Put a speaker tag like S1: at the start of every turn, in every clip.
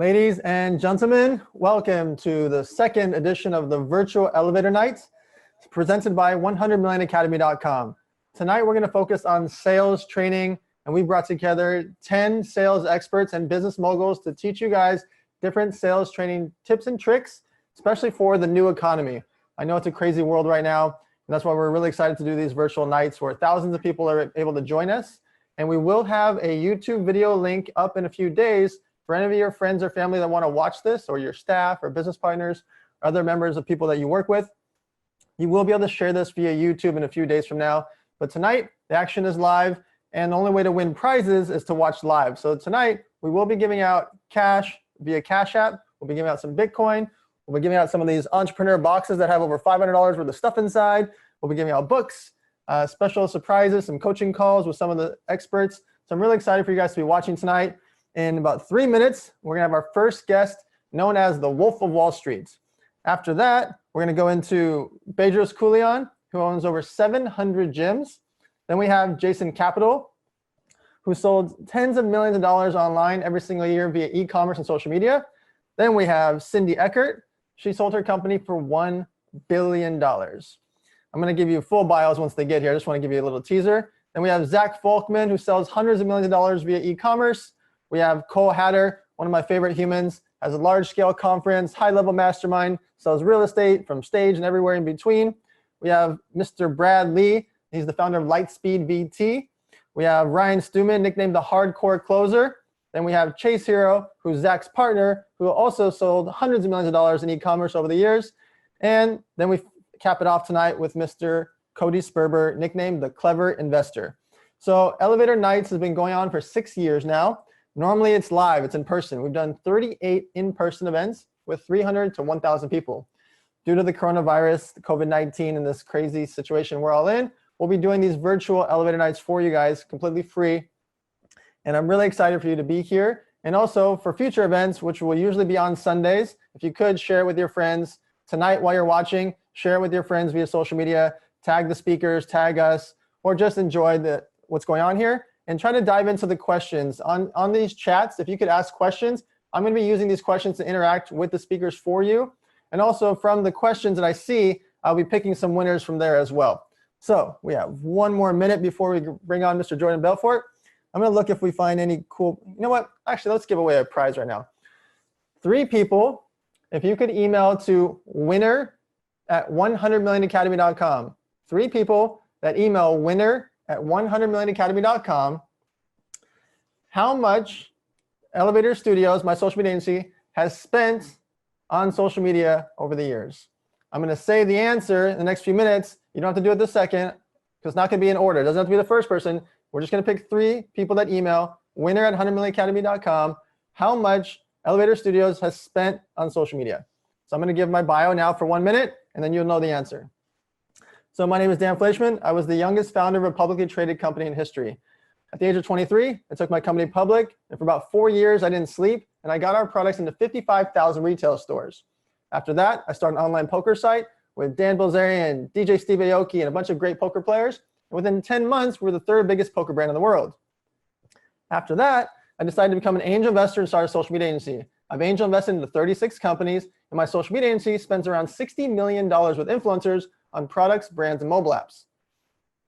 S1: Ladies and gentlemen, welcome to the second edition of the Virtual Elevator Nights presented by 100millionacademy.com. Tonight, we're going to focus on sales training, and we brought together 10 sales experts and business moguls to teach you guys different sales training tips and tricks, especially for the new economy. I know it's a crazy world right now, and that's why we're really excited to do these virtual nights where thousands of people are able to join us. And we will have a YouTube video link up in a few days for any of your friends or family that want to watch this, or your staff or business partners, or other members of people that you work with. You will be able to share this via YouTube in a few days from now. But tonight, the action is live, and the only way to win prizes is to watch live. So tonight, we will be giving out cash via Cash App. We'll be giving out some Bitcoin. We'll be giving out some of these entrepreneur boxes that have over $500 worth of stuff inside. We'll be giving out books, special surprises, some coaching calls with some of the experts. So I'm really excited for you guys to be watching tonight. In about 3 minutes, we're gonna have our first guest known as the Wolf of Wall Street. After that, we're gonna go into Bedros Keuilian, who owns over 700 gyms. Then we have Jason Capital, who sold tens of millions of dollars online every single year via e-commerce and social media. Then we have Cindy Eckert. She sold her company for $1 billion. I'm gonna give you full bios once they get here. I just wanna give you a little teaser. Then we have Zak Folkman, who sells hundreds of millions of dollars via e-commerce. We have Cole Hatter, one of my favorite humans, has a large-scale conference, high-level mastermind, sells real estate from stage and everywhere in between. We have Mr. Brad Lee. He's the founder of Lightspeed VT. We have Ryan Stewman, nicknamed the Hardcore Closer. Then we have Chase Hero, who's Zak's partner, who also sold hundreds of millions of dollars in e-commerce over the years. And then we cap it off tonight with Mr. Cody Sperber, nicknamed the Clever Investor. So Elevator Nights has been going on for 6 years now. Normally it's live, it's in person. We've done 38 in-person events with 300 to 1,000 people. Due to the coronavirus, the COVID-19, and this crazy situation we're all in, we'll be doing these virtual elevator nights for you guys completely free. And I'm really excited for you to be here. And also for future events, which will usually be on Sundays, if you could share it with your friends tonight while you're watching, share it with your friends via social media, tag the speakers, tag us, or just enjoy what's going on here. And try to dive into the questions on these chats. If you could ask questions, I'm going to be using these questions to interact with the speakers for you. And also from the questions that I see, I'll be picking some winners from there as well. So we have 1 more minute before we bring on Mr. Jordan Belfort. I'm going to look if we find any cool, you know what? Actually, let's give away a prize right now. 3 people, if you could email to winner@100millionacademy.com. 3 people that email winner@100millionacademy.com. How much Elevator Studios, my social media agency, has spent on social media over the years? I'm going to say the answer in the next few minutes. You don't have to do it this second, because it's not going to be in order. It doesn't have to be the first person. We're just going to pick 3 people that email winner@100millionacademy.com. How much Elevator Studios has spent on social media? So I'm going to give my bio now for 1 minute, and then you'll know the answer. So my name is Fleyshman. I was the youngest founder of a publicly traded company in history. At the age of 23, I took my company public, and for about 4 years, I didn't sleep, and I got our products into 55,000 retail stores. After that, I started an online poker site with Dan Bilzerian, DJ Steve Aoki, and a bunch of great poker players. And within 10 months, we're the 3rd biggest poker brand in the world. After that, I decided to become an angel investor and start a social media agency. I've angel invested into 36 companies, and my social media agency spends around $60 million with influencers on products, brands, and mobile apps.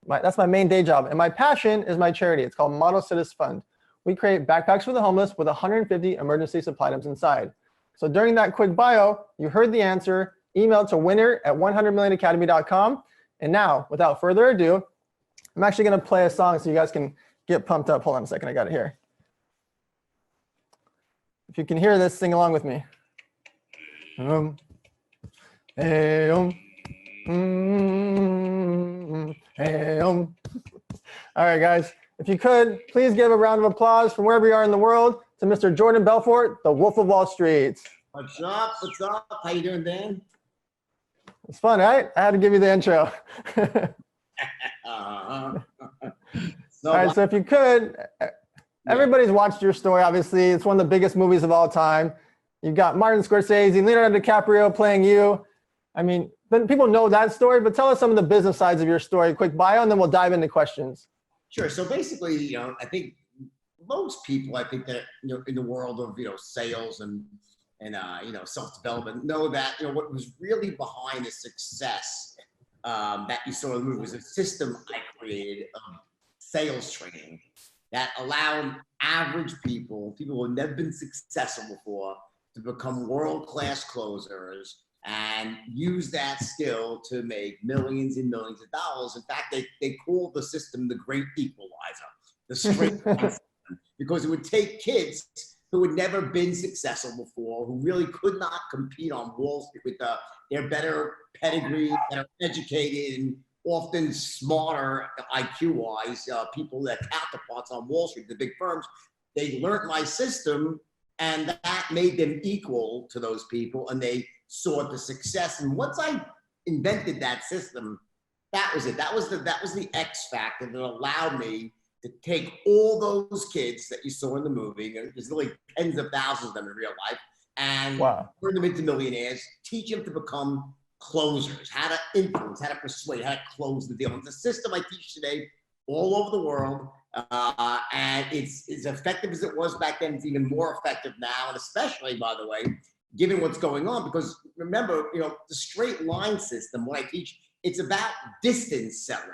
S1: That's my main day job. And my passion is my charity. It's called Model Cities Fund. We create backpacks for the homeless with 150 emergency supply items inside. So during that quick bio, you heard the answer. Email to winner@100millionacademy.com. And now, without further ado, I'm actually going to play a song so you guys can get pumped up. Hold on a second. I got it here. If you can hear this, sing along with me. Hey, Hey, All right, guys, if you could, please give a round of applause from wherever you are in the world to Mr. Jordan Belfort, the Wolf of Wall Street.
S2: What's up? What's up? How you doing, Dan?
S1: It's fun, right? I had to give you the intro. All right, so if you could, everybody's watched your story, obviously. It's one of the biggest movies of all time. You've got Martin Scorsese, Leonardo DiCaprio playing you. I mean, but people know that story, but tell us some of the business sides of your story, quick bio, and then we'll dive into questions.
S2: Sure. So basically, I think most people, I think that, in the world of, sales and self-development know that, what was really behind the success that you saw in the movie was a system I created of sales training that allowed average people who had never been successful before, to become world-class closers and use that skill to make millions and millions of dollars. In fact, they called the system the Great Equalizer, the straight line system, because it would take kids who had never been successful before, who really could not compete on Wall Street with their better pedigree, that are educated and often smarter IQ-wise, people that counterparts on Wall Street, the big firms. They learned my system, and that made them equal to those people, and they saw the success. And once I invented that system, that was it. That was the X factor that allowed me to take all those kids that you saw in the movie, there's really tens of thousands of them in real life, and turn them into millionaires, teach them to become closers, how to influence, how to persuade, how to close the deal. It's a system I teach today all over the world, and it's as effective as it was back then. It's even more effective now, and especially, by the way, given what's going on, because remember, the straight line system, what I teach, it's about distance selling.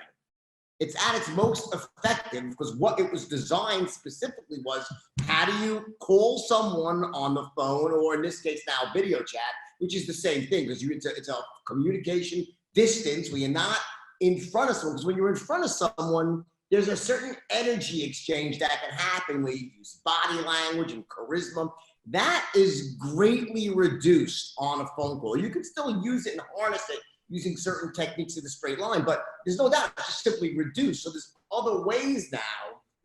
S2: It's at its most effective because what it was designed specifically was, how do you call someone on the phone, or in this case now video chat, which is the same thing, because it's a communication distance where you're not in front of someone. Because when you're in front of someone, there's a certain energy exchange that can happen where you use body language and charisma. That is greatly reduced on a phone call. You can still use it and harness it using certain techniques of the straight line, but there's no doubt it's just simply reduced. So there's other ways now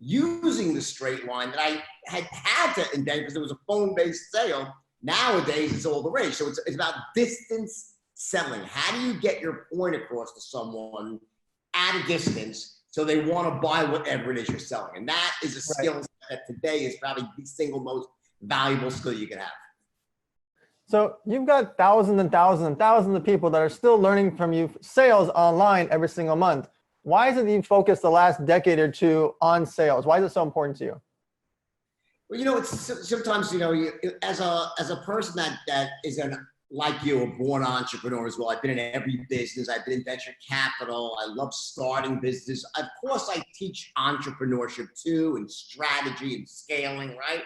S2: using the straight line that I had to invent because it was a phone-based sale. Nowadays, it's all the rage. So it's about distance selling. How do you get your point across to someone at a distance so they want to buy whatever it is you're selling? And that is a skill that today is probably the single most valuable skill you can have.
S1: So you've got thousands and thousands and thousands of people that are still learning from you sales online every single month. Why is it that you focused the last decade or two on sales? Why is it so important to you?
S2: Well, it's sometimes, as a person that is like you, a born entrepreneur as well. I've been in every business. I've been in venture capital. I love starting business. Of course, I teach entrepreneurship too, and strategy and scaling, right?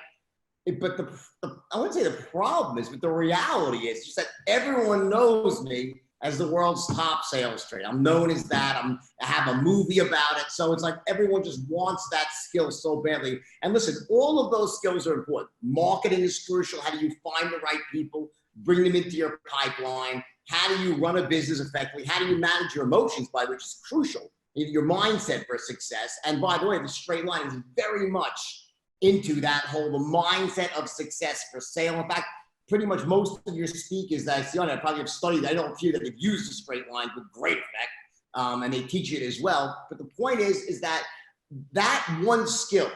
S2: But I wouldn't say the problem is, but the reality is just that everyone knows me as the world's top sales trainer. I'm known as that. I have a movie about it. So it's like everyone just wants that skill so badly. And listen, all of those skills are important. Marketing is crucial. How do you find the right people, bring them into your pipeline? How do you run a business effectively? How do you manage your emotions, which is crucial, your mindset for success? And by the way, the straight line is very much into that whole, the mindset of success for sale. In fact, pretty much most of your speakers that I see on it, I probably have studied, I know a few that have used the straight line with great effect, and they teach it as well. But the point is that one skill,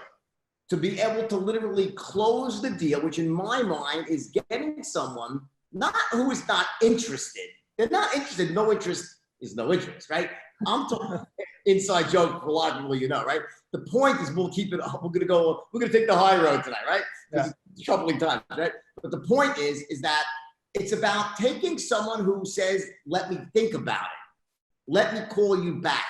S2: to be able to literally close the deal, which in my mind is getting someone who is not interested. They're not interested. No interest is no interest, right? I'm talking inside joke for a lot of people, right? The point is, we'll keep it up. We're gonna take the high road tonight, right? Yeah. It's troubling times, right? But the point is that it's about taking someone who says, let me think about it. Let me call you back.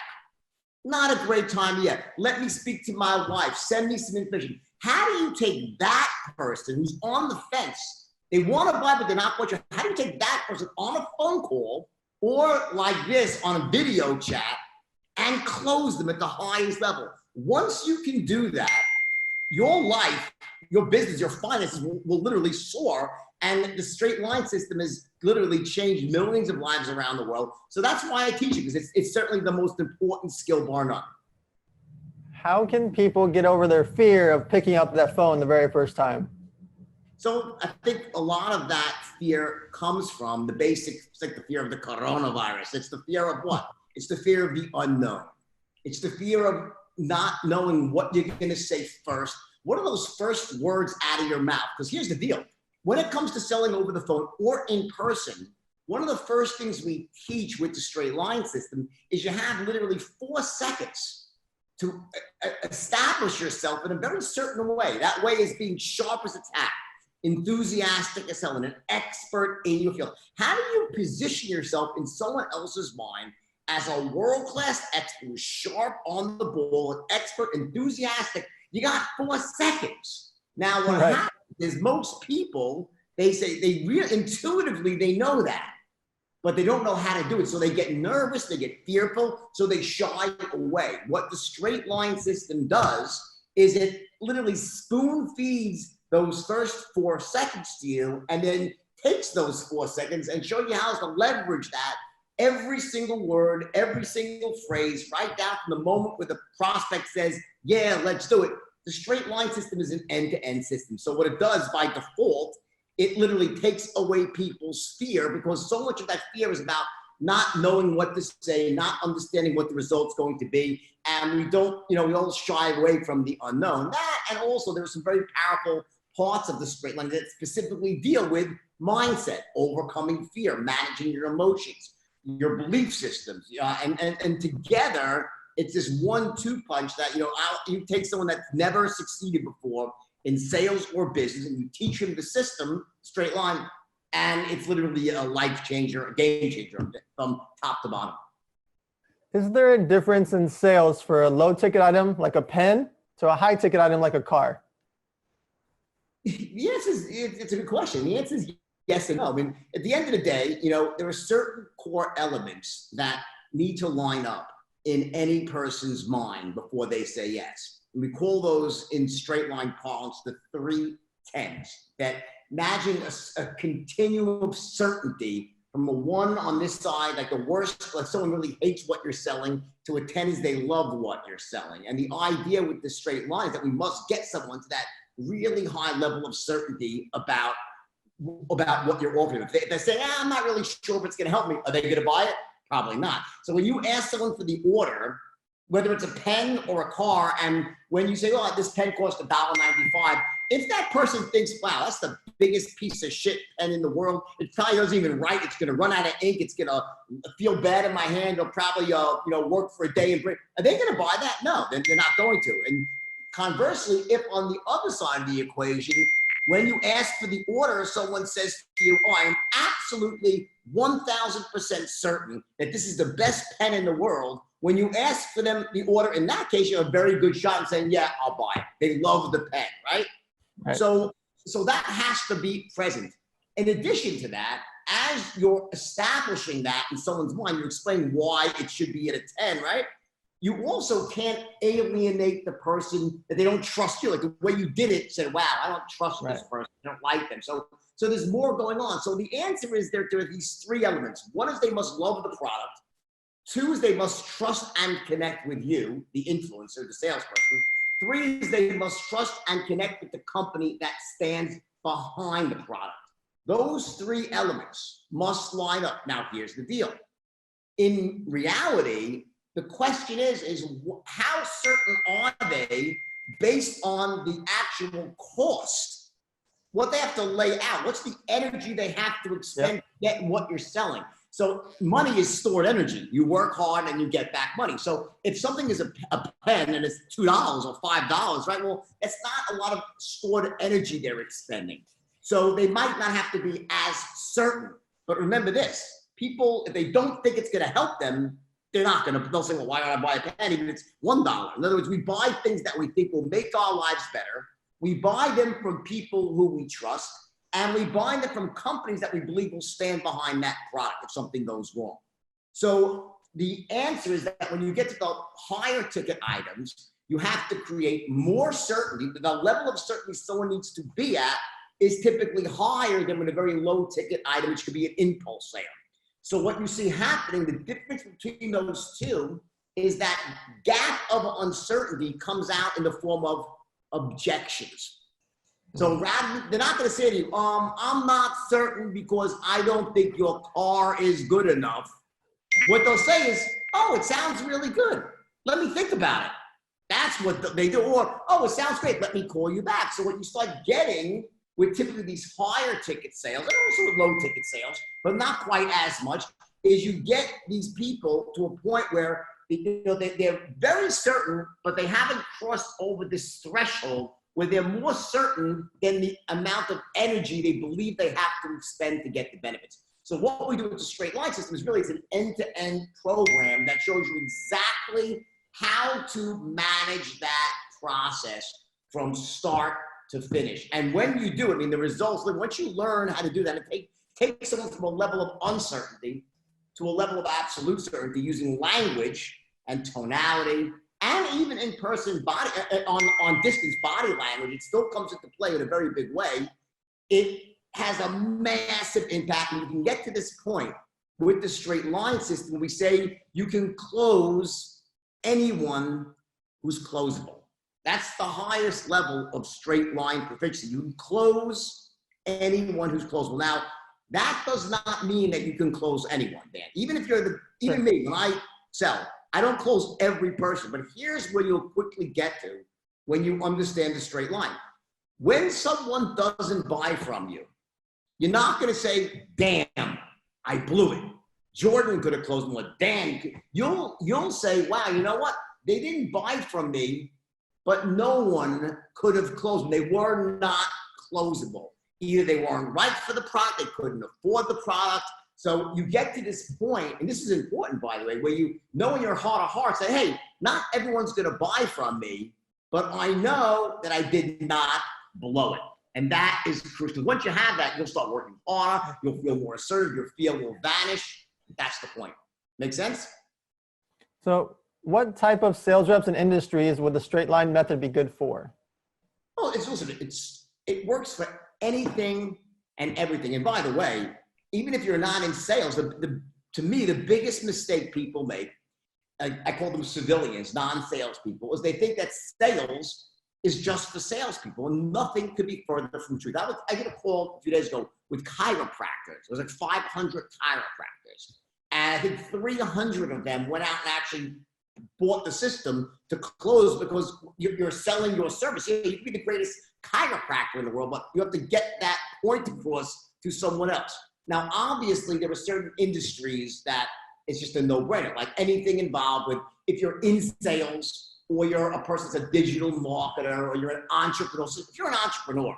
S2: Not a great time yet. Let me speak to my wife. Send me some information. How do you take that person who's on the fence? They want to buy, but they're not quite sure. How do you take that person on a phone call or like this on a video chat and close them at the highest level? Once you can do that, your life, your business, your finances will literally soar. And the straight line system has literally changed millions of lives around the world. So that's why I teach it, because it's certainly the most important skill, bar none.
S1: How can people get over their fear of picking up that phone the very first time?
S2: So I think a lot of that fear comes from the basic, it's like the fear of the coronavirus. It's the fear of what? It's the fear of the unknown. It's the fear of not knowing what you're going to say first. What are those first words out of your mouth? Because here's the deal. When it comes to selling over the phone or in person, one of the first things we teach with the straight line system is you have literally 4 seconds to establish yourself in a very certain way. That way is being sharp as a tack, enthusiastic as hell, and an expert in your field. How do you position yourself in someone else's mind as a world-class expert who's sharp on the ball, an expert, enthusiastic? You got 4 seconds. Now, what happens is most people, they say intuitively they know that, but they don't know how to do it. So they get nervous, they get fearful, so they shy away. What the straight line system does is it literally spoon feeds those first 4 seconds to you, and then takes those 4 seconds and show you how to leverage that every single word, every single phrase, right down from the moment where the prospect says, yeah, let's do it. The straight line system is an end-to-end system. So what it does by default, it literally takes away people's fear, because so much of that fear is about not knowing what to say, not understanding what the result's going to be. And we don't, we all shy away from the unknown. That, and also there's some very powerful parts of the straight line that specifically deal with mindset, overcoming fear, managing your emotions, your belief systems, and together, it's this 1-2 punch that, you take someone that's never succeeded before in sales or business, and you teach him the system, straight line, and it's literally a life changer, a game changer from top to bottom.
S1: Is there a difference in sales for a low ticket item like a pen to a high ticket item like a car?
S2: The answer is, it's a good question. The answer is yes and no. I mean, at the end of the day, there are certain core elements that need to line up in any person's mind before they say yes. And we call those in straight line parlance the 3 10s. That imagine a continuum of certainty from a 1 on this side, like the worst, like someone really hates what you're selling, to a 10 is they love what you're selling. And the idea with the straight line is that we must get someone to that really high level of certainty about what you're offering. If they say, I'm not really sure if it's going to help me, are they going to buy it? Probably not. So when you ask someone for the order, whether it's a pen or a car, and when you say, oh, this pen costs $1.95, if that person thinks, wow, that's the biggest piece of shit pen in the world, it probably doesn't even write, it's going to run out of ink, it's going to feel bad in my hand, it'll probably work for a day and break. Are they going to buy that? No, they're not going to. And conversely, if on the other side of the equation, when you ask for the order, someone says to you, oh, I am absolutely 1,000% certain that this is the best pen in the world. When you ask for them the order, in that case, you have a very good shot in saying, yeah, I'll buy it. They love the pen, right? So that has to be present. In addition to that, as you're establishing that in someone's mind, you explain why it should be at a 10, right? You also can't alienate the person that they don't trust you. Like the way you did it said, wow, I don't trust this person. I don't like them. So there's more going on. So the answer is there are these 3 elements. 1 is they must love the product. 2 is they must trust and connect with you, the influencer, the salesperson. 3 is they must trust and connect with the company that stands behind the product. Those 3 elements must line up. Now, here's the deal. In reality, the question is how certain are they based on the actual cost? What they have to lay out, what's the energy they have to expend to get what you're selling? So money is stored energy. You work hard and you get back money. So if something is a pen and it's $2 or $5, right? Well, it's not a lot of stored energy they're expending. So they might not have to be as certain. But remember this, people, if they don't think it's gonna help them, they'll say, well, why would I buy a pen even if it's $1? In other words, we buy things that we think will make our lives better. We buy them from people who we trust, and we buy them from companies that we believe will stand behind that product if something goes wrong. So the answer is that when you get to the higher ticket items, you have to create more certainty. The level of certainty someone needs to be at is typically higher than with a very low ticket item, which could be an impulse sale. So what you see happening, the difference between those 2 is that gap of uncertainty comes out in the form of objections. So rather, they're not going to say to you, I'm not certain because I don't think your car is good enough. What they'll say is, oh, it sounds really good. Let me think about it. That's what they do. Or, oh, it sounds great. Let me call you back. So what you start getting with typically these higher ticket sales, and also with low ticket sales, but not quite as much, is you get these people to a point where they're very certain, but they haven't crossed over this threshold where they're more certain than the amount of energy they believe they have to expend to get the benefits. So what we do with the straight line system is really, it's an end-to-end program that shows you exactly how to manage that process from start to finish. And when you do it, I mean, the results, once you learn how to do that, it takes someone from a level of uncertainty to a level of absolute certainty using language and tonality and even in-person body, on distance body language. It still comes into play in a very big way. It has a massive impact, and you can get to this point with the straight line system. We say you can close anyone who's closable. That's the highest level of straight line proficiency. You can close anyone who's closable. Now, that does not mean that you can close anyone, Dan. Even if you're even me, when I sell, I don't close every person, but here's where you'll quickly get to when you understand the straight line. When someone doesn't buy from you, you're not gonna say, damn, I blew it. Jordan could have closed more. Dan, you'll say, wow, you know what? They didn't buy from me, but no one could have closed them. They were not closable. Either they weren't right for the product, they couldn't afford the product. So you get to this point, and this is important, by the way, where you know in your heart of hearts that, hey, not everyone's gonna buy from me, but I know that I did not blow it. And that is crucial. Once you have that, you'll start working harder, you'll feel more assertive, your fear will vanish. That's the point. Make sense?
S1: So what type of sales reps and industries would the straight line method be good for?
S2: Well, it works for anything and everything. And by the way, even if you're not in sales, to me, the biggest mistake people make, I call them civilians, non-sales people, is they think that sales is just for salespeople, and nothing could be further from the truth. I get a call a few days ago with chiropractors. There was like 500 chiropractors. And I think 300 of them went out and actually bought the system to close because you're selling your service. Yeah, you can be the greatest chiropractor in the world, but you have to get that point across to someone else. Now, obviously, there are certain industries that it's just a no-brainer, like anything involved with, if you're in sales, or you're a person that's a digital marketer, or you're an entrepreneur. So if you're an entrepreneur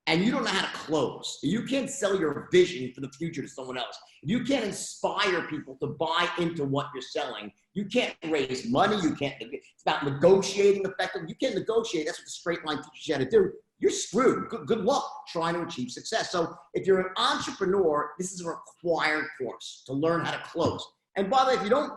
S2: and you don't know how to close, you can't sell your vision for the future to someone else, you can't inspire people to buy into what you're selling, you can't raise money, it's about negotiating effectively, you can't negotiate, that's what the straight line teaches you how to do, you're screwed. Good luck trying to achieve success. So if you're an entrepreneur, this is a required course to learn how to close. And by the way, if you don't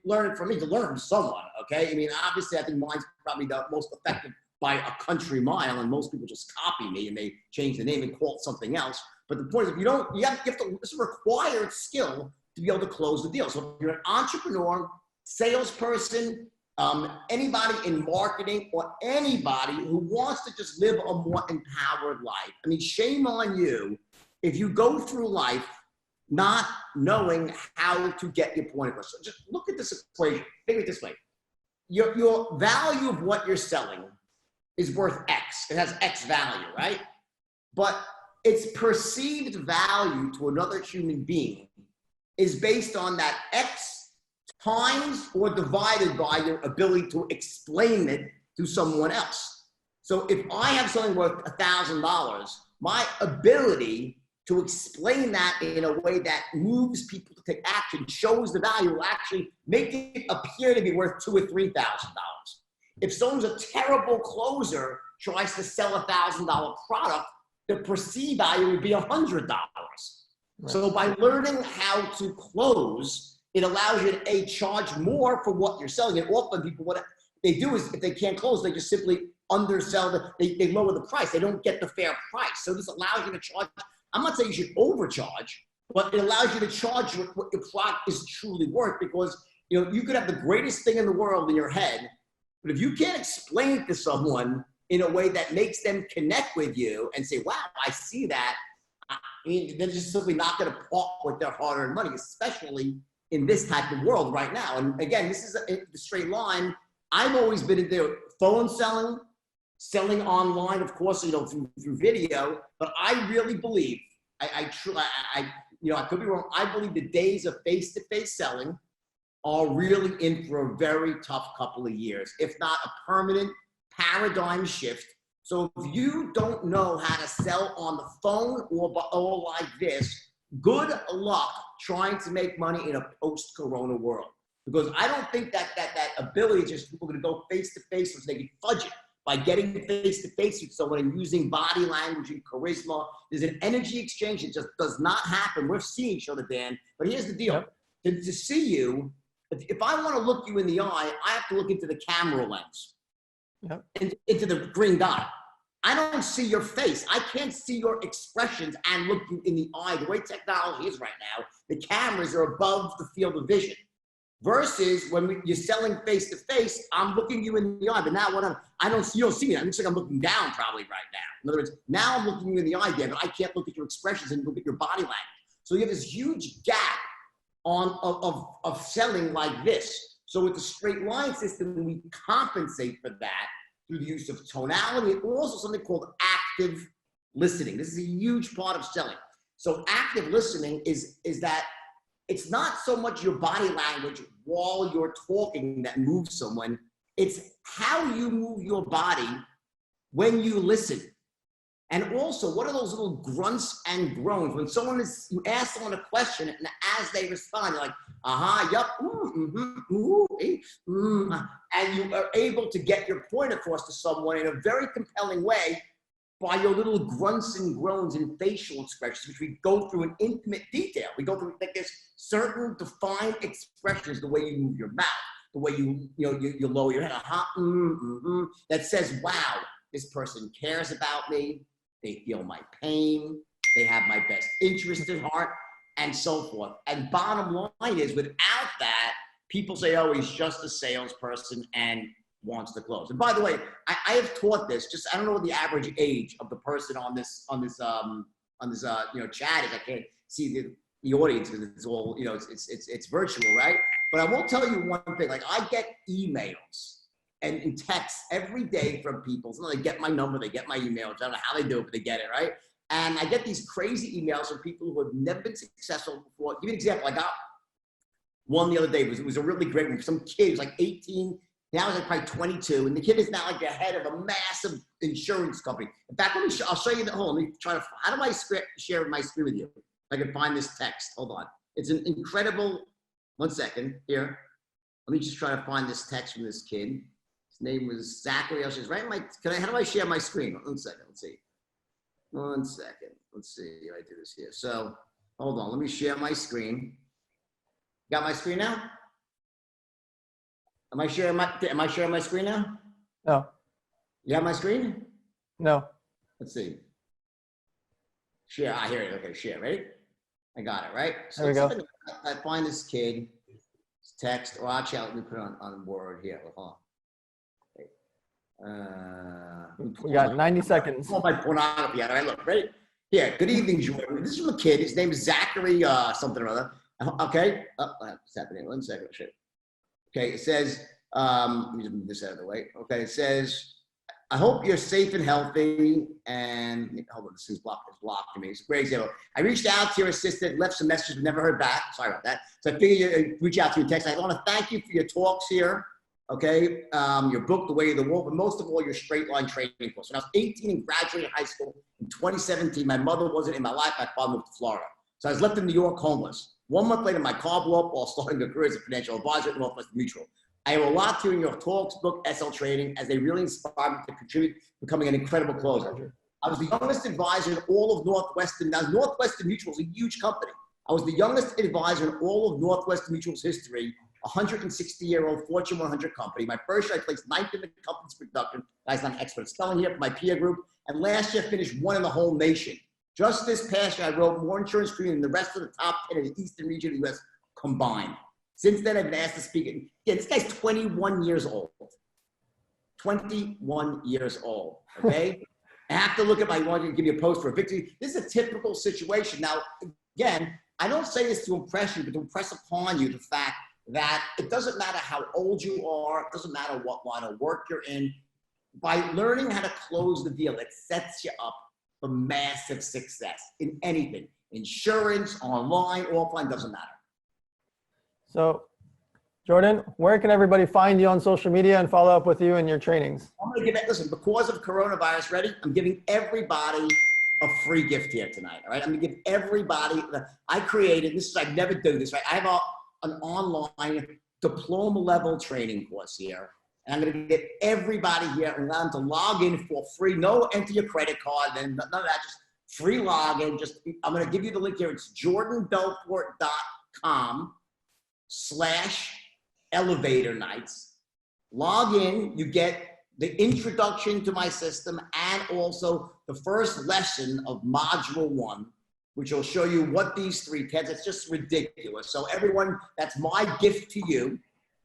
S2: learn it from me, to learn from someone, okay? I mean, obviously, I think mine's probably the most effective by a country mile, and most people just copy me and they change the name and call it something else. But the point is, if you don't, you have to, it's a required skill to be able to close the deal. So if you're an entrepreneur, salesperson, anybody in marketing, or anybody who wants to just live a more empowered life, I mean, shame on you if you go through life not knowing how to get your point across. So just look at this equation. Think of it this way. Your value of what you're selling is worth X. It has X value, right? But its perceived value to another human being is based on that X times or divided by your ability to explain it to someone else. So if I have something worth $1,000, my ability to explain that in a way that moves people to take action, shows the value, will actually make it appear to be worth $2,000 or $3,000. If someone's a terrible closer, tries to sell a $1,000 product, the perceived value would be $100. Right. So by learning how to close, it allows you to charge more for what you're selling. And often people, what they do is, if they can't close, they just simply undersell, they lower the price. They don't get the fair price. So this allows you to charge. I'm not saying you should overcharge, but it allows you to charge what your product is truly worth, because you could have the greatest thing in the world in your head, but if you can't explain it to someone in a way that makes them connect with you and say, wow, I see that, I mean, they're just simply not going to part with their hard-earned money, especially in this type of world right now. And again, this is the straight line. I've always been into phone selling online, of course, through video, but I really believe, I could be wrong, I believe the days of face-to-face selling are really in for a very tough couple of years, if not a permanent paradigm shift. So if you don't know how to sell on the phone or like this, good luck trying to make money in a post-corona world. Because I don't think that ability, just people are going to go face-to-face, so they can fudge it by getting face-to-face with someone and using body language and charisma. There's an energy exchange. It just does not happen. We're seeing each other, Dan. But here's the deal. Yep. To see you, if I want to look you in the eye, I have to look into the camera lens, yep, into the green dot. I don't see your face. I can't see your expressions and look you in the eye. The way technology is right now, the cameras are above the field of vision. Versus when you're selling face to face, I'm looking you in the eye. But now you don't see me. It looks like I'm looking down probably right now. In other words, now I'm looking you in the eye, Dan, but I can't look at your expressions and look at your body language. So you have this huge gap of selling like this. So with the straight line system, we compensate for that through the use of tonality and also something called active listening. This is a huge part of selling. So active listening is that it's not so much your body language while you're talking that moves someone. It's how you move your body when you listen. And also, what are those little grunts and groans? When you ask someone a question, and as they respond, you're like, yup, and you are able to get your point across to someone in a very compelling way by your little grunts and groans and facial expressions, which we go through in intimate detail. We go through, like, there's certain defined expressions, the way you move your mouth, the way you lower your head, that says, wow, this person cares about me. They feel my pain. They have my best interest at heart, and so forth. And bottom line is, without that, people say, oh, he's just a salesperson and wants to close. And by the way, I have taught this. I don't know what the average age of the person on this chat is. I can't see the audience because it's all it's virtual, right? But I will tell you one thing. Like, I get emails and texts every day from people. So they get my number, they get my email. I don't know how they do it, but they get it, right? And I get these crazy emails from people who have never been successful before. Give you an example. I got one the other day. It was a really great one. Some kid, he was like 18. Now he's like probably 22. And the kid is now like the head of a massive insurance company. In fact, I'll show you the whole. Let me try to, how do I share my screen with you? If I can find this text. Hold on. It's an incredible, 1 second here. Let me just try to find this text from this kid. His name was Zak Folkman. How do I share my screen? 1 second. Let's see. 1 second. Let's see how I do this here. So hold on. Let me share my screen. Got my screen now? Am I sharing my screen now?
S1: No.
S2: You have my screen?
S1: No.
S2: Let's see. Share. I hear it. Okay, share. Ready? I got it, right? So
S1: there we go.
S2: I find this kid, text, or actually, let me put it on Word here. Hold on.
S1: We got 90 seconds.
S2: Oh, my pornography. All right, look, ready? Yeah, good evening, Jordan. This is from a kid. His name is Zachary something or other. Okay. What's happening? 1 second. Shit. Okay, it says, let me just move this out of the way. Okay, it says, I hope you're safe and healthy. And hold on, this is blocked for me. It's a great example. I reached out to your assistant, left some messages, but never heard back. Sorry about that. So I figured you'd reach out to your text. I want to thank you for your talks here. Okay, your book, The Way of the Wolf, but most of all, your straight line training course. When I was 18 and graduated high school in 2017, my mother wasn't in my life. My father moved to Florida. So I was left in New York homeless. 1 month later, my car blew up while starting a career as a financial advisor at Northwestern Mutual. I have a lot to in your talks, book, SL trading, as they really inspired me to contribute, becoming an incredible closer. I was the youngest advisor in all of Northwestern. Now, Northwestern Mutual is a huge company. I was the youngest advisor in all of Northwestern Mutual's history, a 160-year-old Fortune 100 company. My first year, I placed 9th in the company's production. Guys, I'm an expert at spelling here for my peer group. And last year, I finished 1 in the whole nation. Just this past year, I wrote more insurance premium than the rest of the top 10 in the eastern region of the U.S. combined. Since then, I've been asked to speak. Yeah, this guy's 21 years old. 21 years old, okay? I have to look at I wanted to give you a post for a victory. This is a typical situation. Now, again, I don't say this to impress you, but to impress upon you the fact that it doesn't matter how old you are, it doesn't matter what line of work you're in. By learning how to close the deal, it sets you up for massive success in anything. Insurance, online, offline, doesn't matter.
S1: So Jordan, where can everybody find you on social media and follow up with you in your trainings?
S2: I'm going to give it, listen, because of coronavirus, ready? I'm giving everybody a free gift here tonight, all right? I'm going to give everybody, I created, this is, I never do this, right? I have an online diploma level training course here. And I'm going to get everybody here and allow them to log in for free. No, enter your credit card, and none of that, just free login. I'm going to give you the link here. It's jordanbelfort.com/elevator nights. Log in, you get the introduction to my system and also the first lesson of module 1, which will show you what these 3 TEDs, it's just ridiculous. So everyone, that's my gift to you.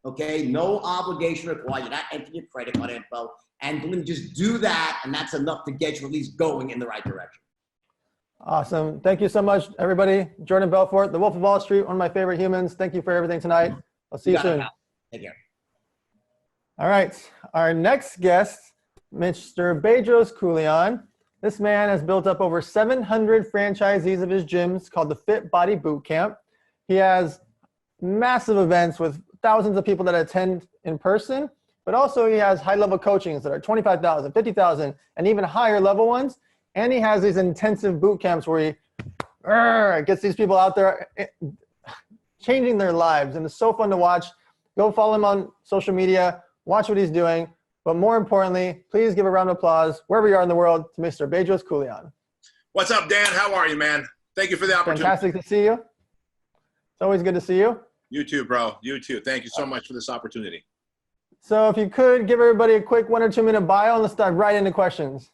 S2: Okay, no obligation required. You're not entering your credit card info. And believe me, just do that, and that's enough to get you at least going in the right direction.
S1: Awesome. Thank you so much, everybody. Jordan Belfort, the Wolf of Wall Street, one of my favorite humans. Thank you for everything tonight. I'll see you soon.
S2: Take care.
S1: All right. Our next guest, Mr. Bedros Keuilian. This man has built up over 700 franchisees of his gyms called the Fit Body Boot Camp. He has massive events with thousands of people that attend in person, but also he has high-level coachings that are 25,000, 50,000, and even higher level ones. And he has these intensive boot camps where he gets these people out there changing their lives. And it's so fun to watch. Go follow him on social media, watch what he's doing. But more importantly, please give a round of applause wherever you are in the world to Mr. Bedros Keuilian.
S3: What's up, Dan? How are you, man? Thank you for the opportunity.
S1: Fantastic to see you. It's always good to see you.
S3: You too, bro. You too. Thank you so much for this opportunity.
S1: So if you could give everybody a quick 1 or 2 minute bio, and let's dive right into questions.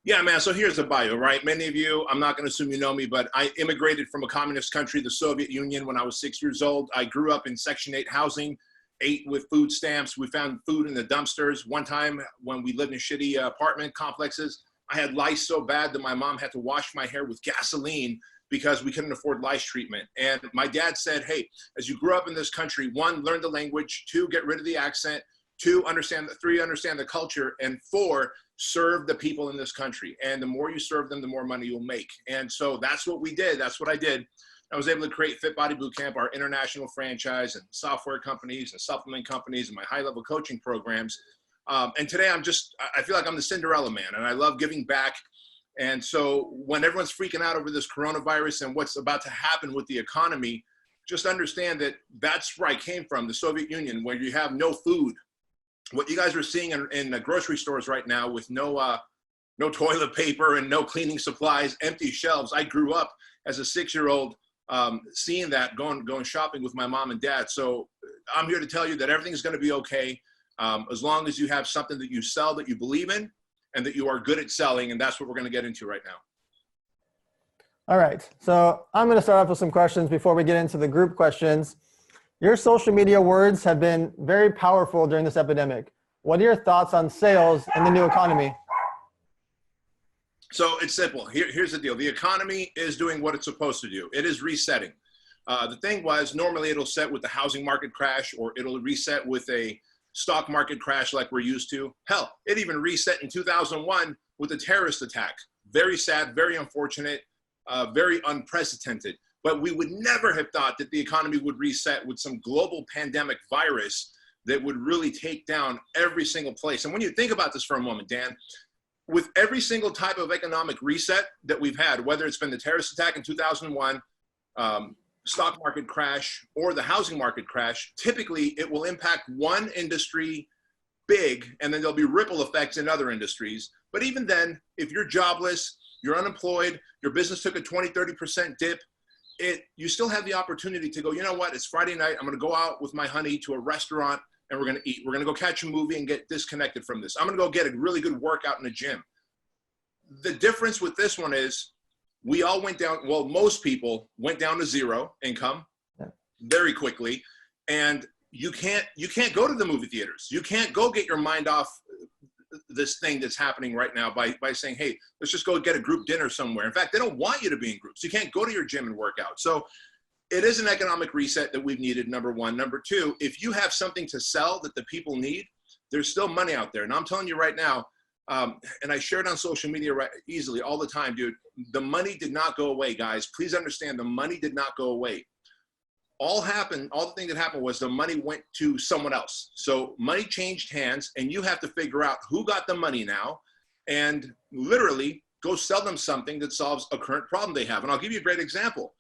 S3: Yeah, man. So here's the bio, right? Many of you, I'm not going to assume you know me, but I immigrated from a communist country, the Soviet Union, when I was 6 years old. I grew up in Section 8 housing, ate with food stamps. We found food in the dumpsters. One time when we lived in shitty apartment complexes, I had lice so bad that my mom had to wash my hair with gasoline because we couldn't afford lice treatment. And my dad said, hey, as you grow up in this country, 1, learn the language, 2, get rid of the accent, 3, understand the culture, and 4, serve the people in this country. And the more you serve them, the more money you'll make. And so that's what we did. That's what I did. I was able to create Fit Body Boot Camp, our international franchise, and software companies and supplement companies and my high-level coaching programs. And today I feel like I'm the Cinderella man, and I love giving back. And so when everyone's freaking out over this coronavirus and what's about to happen with the economy, just understand that that's where I came from, the Soviet Union, where you have no food. What you guys are seeing in the grocery stores right now with no toilet paper and no cleaning supplies, empty shelves. I grew up as a 6-year-old seeing that, going shopping with my mom and dad. So I'm here to tell you that everything's going to be okay as long as you have something that you sell that you believe in and that you are good at selling. And that's what we're going to get into right now.
S1: All right. So I'm going to start off with some questions before we get into the group questions. Your social media words have been very powerful during this epidemic. What are your thoughts on sales in the new economy?
S3: So it's simple. Here's the deal. The economy is doing what it's supposed to do. It is resetting. The thing was, normally it'll set with the housing market crash, or it'll reset with a stock market crash like we're used to. Hell, it even reset in 2001 with a terrorist attack. Very sad, very unfortunate, very unprecedented. But we would never have thought that the economy would reset with some global pandemic virus that would really take down every single place. And when you think about this for a moment, Dan, with every single type of economic reset that we've had, whether it's been the terrorist attack in 2001, stock market crash, or the housing market crash, typically it will impact one industry big, and then there'll be ripple effects in other industries. But even then, if you're jobless, you're unemployed, your business took a 20, 30% dip, you still have the opportunity to go, you know what, it's Friday night, I'm gonna go out with my honey to a restaurant and we're gonna eat. We're gonna go catch a movie and get disconnected from this. I'm gonna go get a really good workout in the gym. The difference with this one is we all went down, well, most people went down to zero income very quickly. And you can't go to the movie theaters. You can't go get your mind off this thing that's happening right now by saying, hey, let's just go get a group dinner somewhere. In fact, they don't want you to be in groups. You can't go to your gym and work out. So it is an economic reset that we've needed, number one. Number two, if you have something to sell that the people need, there's still money out there. And I'm telling you right now, and I share it on social media easily all the time, dude, the money did not go away, guys. Please understand, the money did not go away. all the thing that happened was the money went to someone else. So money changed hands, and you have to figure out who got the money now and literally go sell them something that solves a current problem they have. And I'll give you a great example.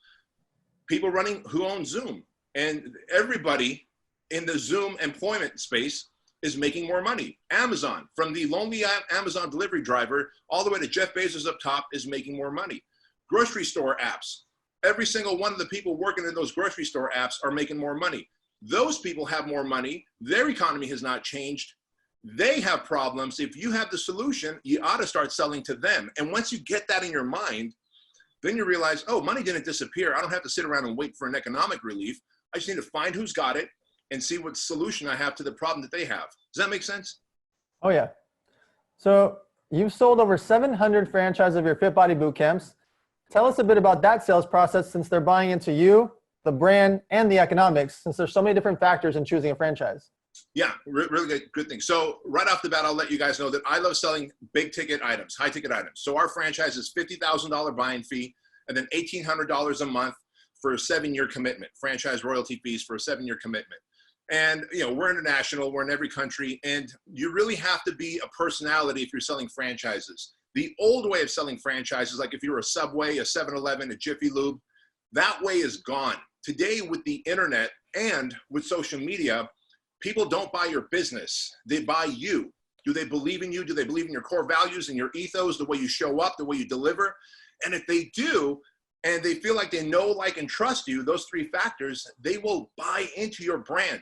S3: People who own Zoom, and everybody in the Zoom employment space is making more money. Amazon, from the lonely Amazon delivery driver all the way to Jeff Bezos up top, is making more money. Grocery store apps, every single one of the people working in those grocery store apps are making more money. Those people have more money. Their economy has not changed. They have problems. If you have the solution, you ought to start selling to them. And once you get that in your mind, then you realize, oh, money didn't disappear. I don't have to sit around and wait for an economic relief. I just need to find who's got it and see what solution I have to the problem that they have. Does that make sense?
S1: Oh, yeah. So you've sold over 700 franchises of your Fit Body boot camps. Tell us a bit about that sales process, since they're buying into you, the brand, and the economics, since there's so many different factors in choosing a franchise.
S3: Yeah, really good thing. So right off the bat, I'll let you guys know that I love selling big ticket items, high ticket items. So our franchise is $50,000 buying fee, and then $1,800 a month for a 7-year commitment, franchise royalty fees for a 7-year commitment. And, you know, we're international, we're in every country, and you really have to be a personality if you're selling franchises. The old way of selling franchises, like if you were a Subway, a 7-Eleven, a Jiffy Lube, that way is gone. Today, with the internet and with social media, people don't buy your business, they buy you. Do they believe in you? Do they believe in your core values and your ethos, the way you show up, the way you deliver? And if they do, and they feel like they know, like, and trust you, those 3 factors, they will buy into your brand.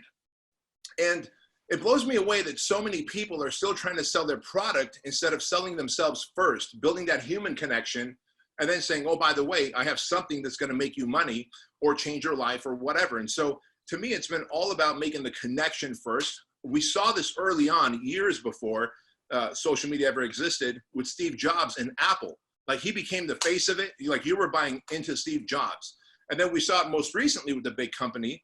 S3: And it blows me away that so many people are still trying to sell their product instead of selling themselves first, building that human connection, and then saying, oh, by the way, I have something that's going to make you money or change your life or whatever. And so to me, it's been all about making the connection first. We saw this early on, years before social media ever existed, with Steve Jobs and Apple. Like, he became the face of it. Like, you were buying into Steve Jobs. And then we saw it most recently with the big company,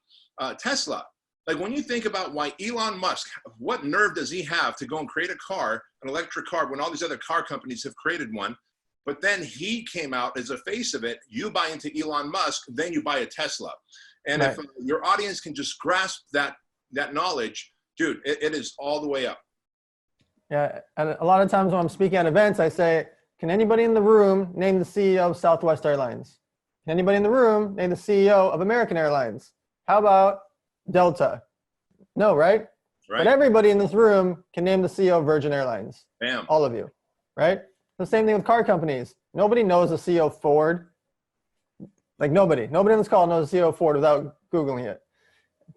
S3: Tesla. Like, when you think about why Elon Musk, what nerve does he have to go and create a car, an electric car, when all these other car companies have created one? But then he came out as a face of it. You buy into Elon Musk, then you buy a Tesla. And
S1: right.
S3: If your audience can just grasp that knowledge, dude, it is all the way up.
S1: Yeah, and a lot of times when I'm speaking at events, I say, can anybody in the room name the CEO of Southwest Airlines? Can anybody in the room name the CEO of American Airlines? How about Delta? No, right?
S3: Right.
S1: But everybody in this room can name the CEO of Virgin Airlines.
S3: Bam.
S1: All of you, right? The same thing with car companies. Nobody knows the CEO of Ford. Like, nobody on this call knows the CEO of Ford without Googling it.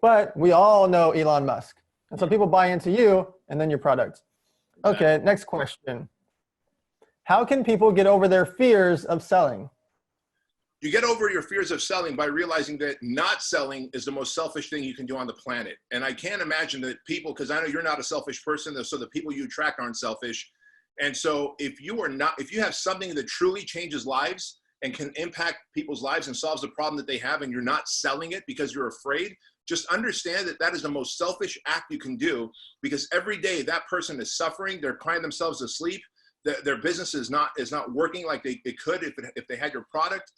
S1: But we all know Elon Musk. And so people buy into you and then your product. Okay, next question. How can people get over their fears of selling?
S3: You get over your fears of selling by realizing that not selling is the most selfish thing you can do on the planet. And I can't imagine that people, because I know you're not a selfish person, so the people you attract aren't selfish. And so if you have something that truly changes lives and can impact people's lives and solves the problem that they have, and you're not selling it because you're afraid, just understand that that is the most selfish act you can do, because every day that person is suffering, they're crying themselves to sleep, their business is not working like they could if they had your product,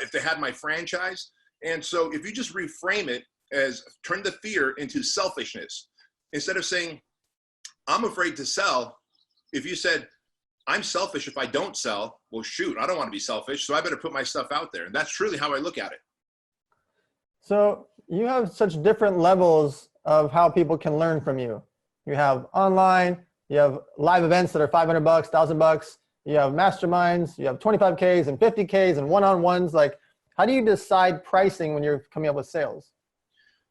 S3: if they had my franchise. And so if you just reframe it as turn the fear into selfishness, instead of saying, I'm afraid to sell, if you said, I'm selfish if I don't sell, well, shoot, I don't want to be selfish, so I better put my stuff out there. And that's truly how I look at it.
S1: So you have such different levels of how people can learn from you. You have online, you have live events that are $500, $1,000. You have masterminds, you have 25Ks and 50Ks and one-on-ones. Like, how do you decide pricing when you're coming up with sales?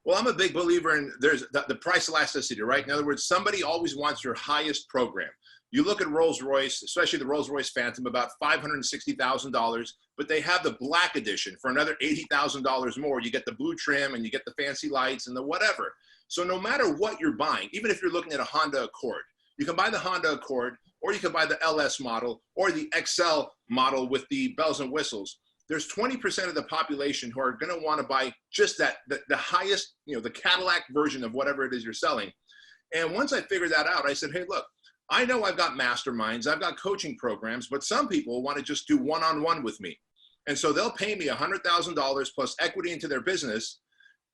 S3: Well, I'm a big believer in there's the price elasticity, right? In other words, somebody always wants your highest program. You look at Rolls-Royce, especially the Rolls-Royce Phantom, about $560,000, but they have the black edition for another $80,000 more. You get the blue trim and you get the fancy lights and the whatever. So no matter what you're buying, even if you're looking at a Honda Accord, you can buy the Honda Accord, or you can buy the LS model or the XL model with the bells and whistles. There's 20% of the population who are going to want to buy just that, the highest, the Cadillac version of whatever it is you're selling. And once I figured that out, I said, hey, look, I know I've got masterminds, I've got coaching programs, but some people want to just do one-on-one with me. And so they'll pay me $100,000 plus equity into their business.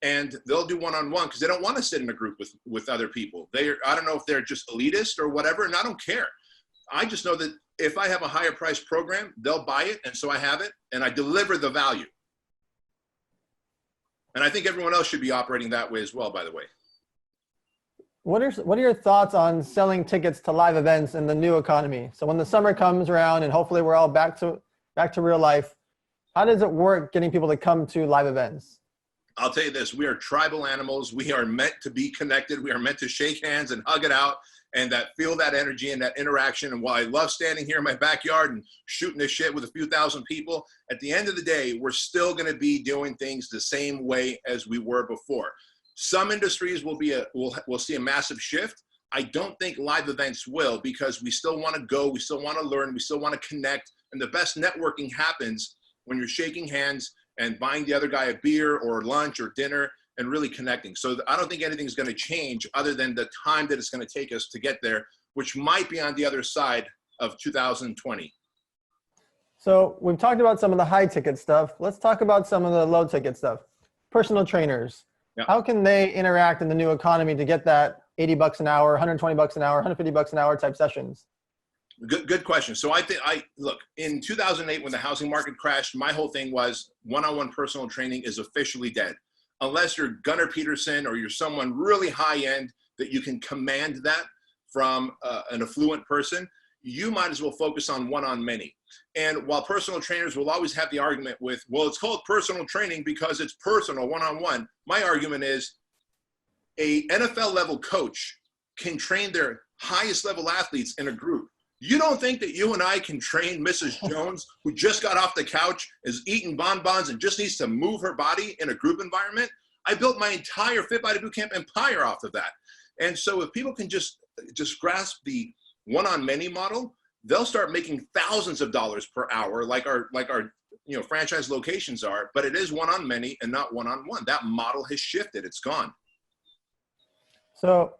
S3: and they'll do one-on-one because they don't want to sit in a group with other people. I don't know if they're just elitist or whatever, and I don't care. I just know that if I have a higher price program, they'll buy it, and so I have it, and I deliver the value. And I think everyone else should be operating that way as well, by the way.
S1: What are your thoughts on selling tickets to live events in the new economy? So when the summer comes around and hopefully we're all back to real life, how does it work getting people to come to live events?
S3: I'll tell you this, we are tribal animals. We are meant to be connected. We are meant to shake hands and hug it out and feel that energy and that interaction. And while I love standing here in my backyard and shooting this shit with a few thousand people, at the end of the day, we're still going to be doing things the same way as we were before. Some industries will see a massive shift. I don't think live events will, because we still want to go, we still want to learn, we still want to connect. And the best networking happens when you're shaking hands and buying the other guy a beer or lunch or dinner and really connecting. So I don't think anything's going to change other than the time that it's going to take us to get there, which might be on the other side of 2020.
S1: So we've talked about some of the high ticket stuff. Let's talk about some of the low ticket stuff. Personal trainers. Yeah. How can they interact in the new economy to get that $80 an hour, $120 an hour, $150 an hour type sessions?
S3: Good question. So look, in 2008, when the housing market crashed, my whole thing was one-on-one personal training is officially dead. Unless you're Gunnar Peterson or you're someone really high end that you can command that from an affluent person, you might as well focus on one-on-many. And while personal trainers will always have the argument with, well, it's called personal training because it's personal, one-on-one. My argument is a NFL level coach can train their highest level athletes in a group. You don't think that you and I can train Mrs. Jones, who just got off the couch, is eating bonbons and just needs to move her body in a group environment? I built my entire Fit Body Bootcamp empire off of that. And so if people can just grasp the one-on-many model, they'll start making thousands of dollars per hour, like our franchise locations are. But it is one-on-many and not one-on-one. That model has shifted. It's gone.
S1: So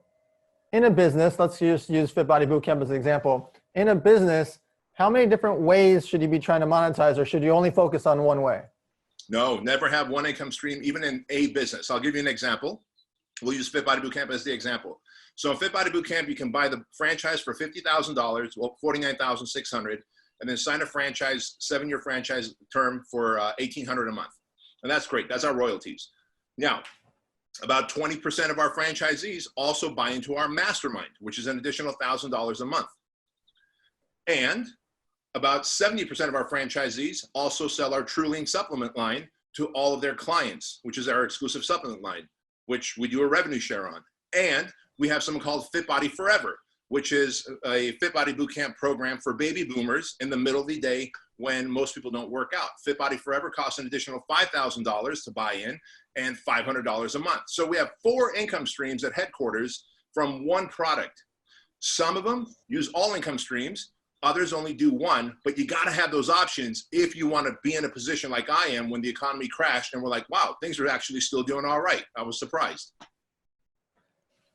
S1: in a business, let's just use Fit Body Bootcamp as an example. In a business, how many different ways should you be trying to monetize, or should you only focus on one way? No,
S3: never have one income stream, even in a business. I'll give you an example. We'll use Fit Body Bootcamp as the example. So in Fit Body Bootcamp, you can buy the franchise for $50,000, well, $49,600, and then sign a franchise, 7-year franchise term for $1,800 a month. And that's great. That's our royalties. Now, about 20% of our franchisees also buy into our mastermind, which is an additional $1,000 a month. And about 70% of our franchisees also sell our TrueLean supplement line to all of their clients, which is our exclusive supplement line, which we do a revenue share on. And we have something called Fit Body Forever, which is a Fit Body Bootcamp program for baby boomers in the middle of the day when most people don't work out. Fit Body Forever costs an additional $5,000 to buy in and $500 a month. So we have 4 income streams at headquarters from one product. Some of them use all income streams. Others only do one, but you got to have those options if you want to be in a position like I am when the economy crashed and we're like, wow, things are actually still doing all right. I was surprised.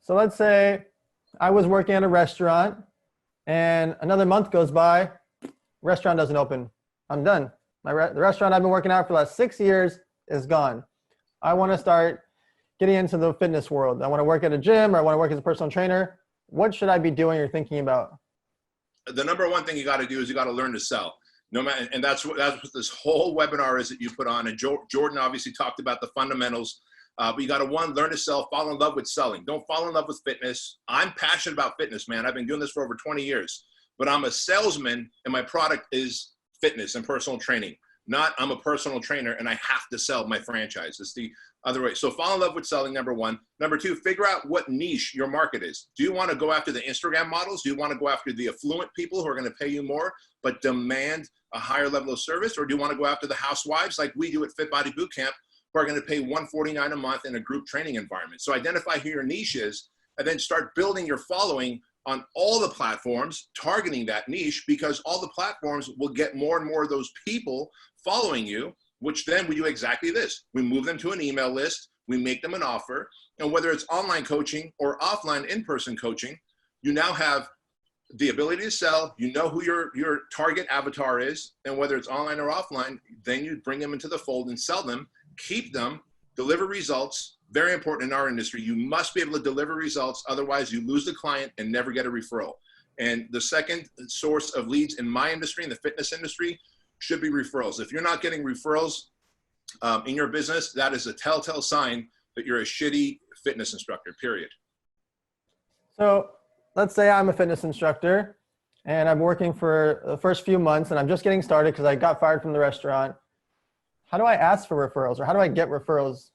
S1: So let's say I was working at a restaurant and another month goes by, restaurant doesn't open. I'm done. The restaurant I've been working out for the last 6 years is gone. I want to start getting into the fitness world. I want to work at a gym, or I want to work as a personal trainer. What should I be doing or thinking about?
S3: The number one thing you got to do is you got to learn to sell. No matter, and that's what this whole webinar is that you put on. And Jordan obviously talked about the fundamentals, but you got to learn to sell, fall in love with selling. Don't fall in love with fitness. I'm passionate about fitness, man. I've been doing this for over 20 years, but I'm a salesman and my product is fitness and personal training. Not I'm a personal trainer and I have to sell my franchise. It's the other way. So fall in love with selling, number one. Number two, figure out what niche your market is. Do you want to go after the Instagram models? Do you want to go after the affluent people who are going to pay you more but demand a higher level of service? Or do you want to go after the housewives like we do at Fit Body Bootcamp who are going to pay $149 a month in a group training environment? So identify who your niche is and then start building your following on all the platforms, targeting that niche, because all the platforms will get more and more of those people following you, which then we do exactly this. We move them to an email list, we make them an offer, and whether it's online coaching or offline in-person coaching, you now have the ability to sell, you know who your target avatar is, and whether it's online or offline, then you bring them into the fold and sell them, keep them, deliver results, very important in our industry. You must be able to deliver results. Otherwise, you lose the client and never get a referral. And the second source of leads in my industry, in the fitness industry, should be referrals. If you're not getting referrals in your business, that is a telltale sign that you're a shitty fitness instructor, period.
S1: So let's say I'm a fitness instructor and I'm working for the first few months and I'm just getting started because I got fired from the restaurant. How do I ask for referrals, or how do I get referrals?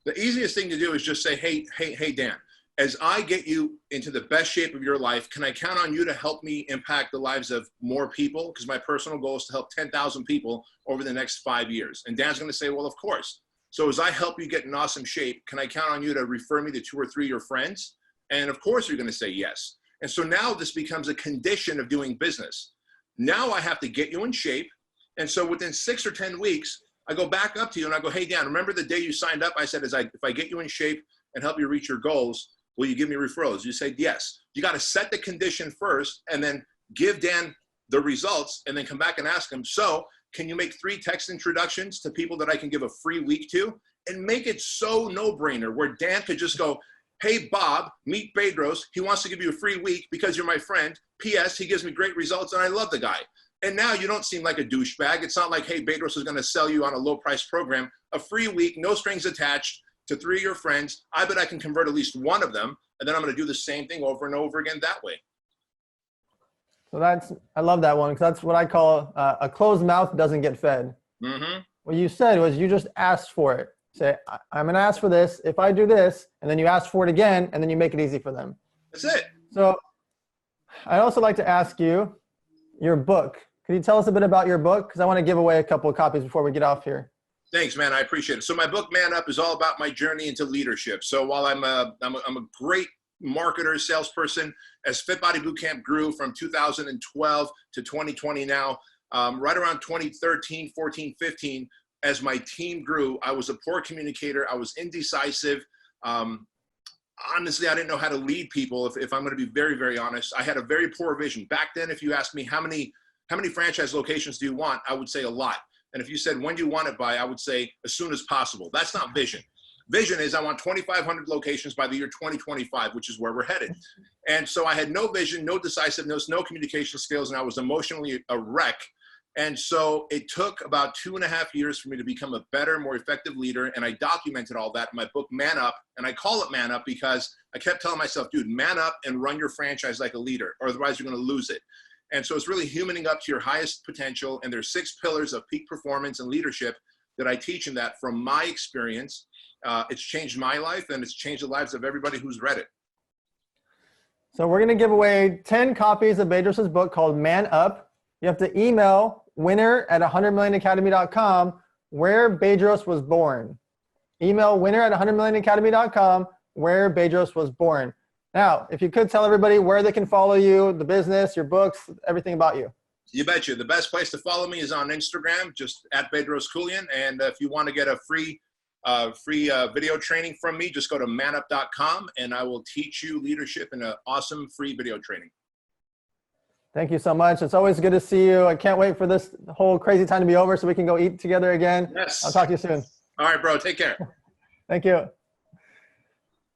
S3: The easiest thing to do is just say, hey, Dan, as I get you into the best shape of your life, can I count on you to help me impact the lives of more people? Because my personal goal is to help 10,000 people over the next 5 years. And Dan's going to say, well, of course. So as I help you get in awesome shape, can I count on you to refer me to 2 or 3 of your friends? And of course, you're going to say yes. And so now this becomes a condition of doing business. Now I have to get you in shape. And so within 6 or 10 weeks, I go back up to you and I go, hey, Dan, remember the day you signed up? I said, if I get you in shape and help you reach your goals, will you give me referrals? You say, yes. You got to set the condition first and then give Dan the results and then come back and ask him, so can you make 3 text introductions to people that I can give a free week to? And make it so no-brainer where Dan could just go, hey, Bob, meet Bedros. He wants to give you a free week because you're my friend. P.S. He gives me great results and I love the guy. And now you don't seem like a douchebag. It's not like, hey, Bedros is going to sell you on a low-price program. A free week, no strings attached, to 3 of your friends. I bet I can convert at least 1 of them, and then I'm going to do the same thing over and over again that way.
S1: So I love that one, because that's what I call a closed mouth doesn't get fed.
S3: Mm-hmm.
S1: What you said was you just asked for it. Say, I'm going to ask for this if I do this, and then you ask for it again, and then you make it easy for them.
S3: That's it.
S1: So I'd also like to ask you, your book. Could you tell us a bit about your book? Because I want to give away a couple of copies before we get off here.
S3: Thanks, man. I appreciate it. So my book, Man Up, is all about my journey into leadership. So while I'm a great marketer, salesperson, as Fit Body Bootcamp grew from 2012 to 2020 now, right around 2013, 14, 15, as my team grew, I was a poor communicator. I was indecisive. Honestly, I didn't know how to lead people. If I'm going to be very, very honest, I had a very poor vision. Back then, if you asked me how many franchise locations do you want, I would say a lot. And if you said, when do you want it by, I would say as soon as possible. That's not vision. Vision is I want 2,500 locations by the year 2025, which is where we're headed. And so I had no vision, no decisiveness, no communication skills, and I was emotionally a wreck. And so it took about 2.5 years for me to become a better, more effective leader. And I documented all that in my book, Man Up. And I call it Man Up because I kept telling myself, dude, man up and run your franchise like a leader, or otherwise you're going to lose it. And so it's really humaning up to your highest potential. And there's 6 pillars of peak performance and leadership that I teach in that from my experience. It's changed my life, and it's changed the lives of everybody who's read it.
S1: So we're going to give away 10 copies of Bedros' book called Man Up. You have to email winner@100millionacademy.com where Bedros was born. Email winner@100millionacademy.com where Bedros was born. Now, if you could tell everybody where they can follow you, the business, your books, everything about you.
S3: You betcha. The best place to follow me is on Instagram, just at Bedros Keuilian. And if you want to get a free video training from me, just go to manup.com and I will teach you leadership in an awesome free video training.
S1: Thank you so much. It's always good to see you. I can't wait for this whole crazy time to be over so we can go eat together again.
S3: Yes.
S1: I'll talk to you soon.
S3: All right, bro. Take care.
S1: Thank you.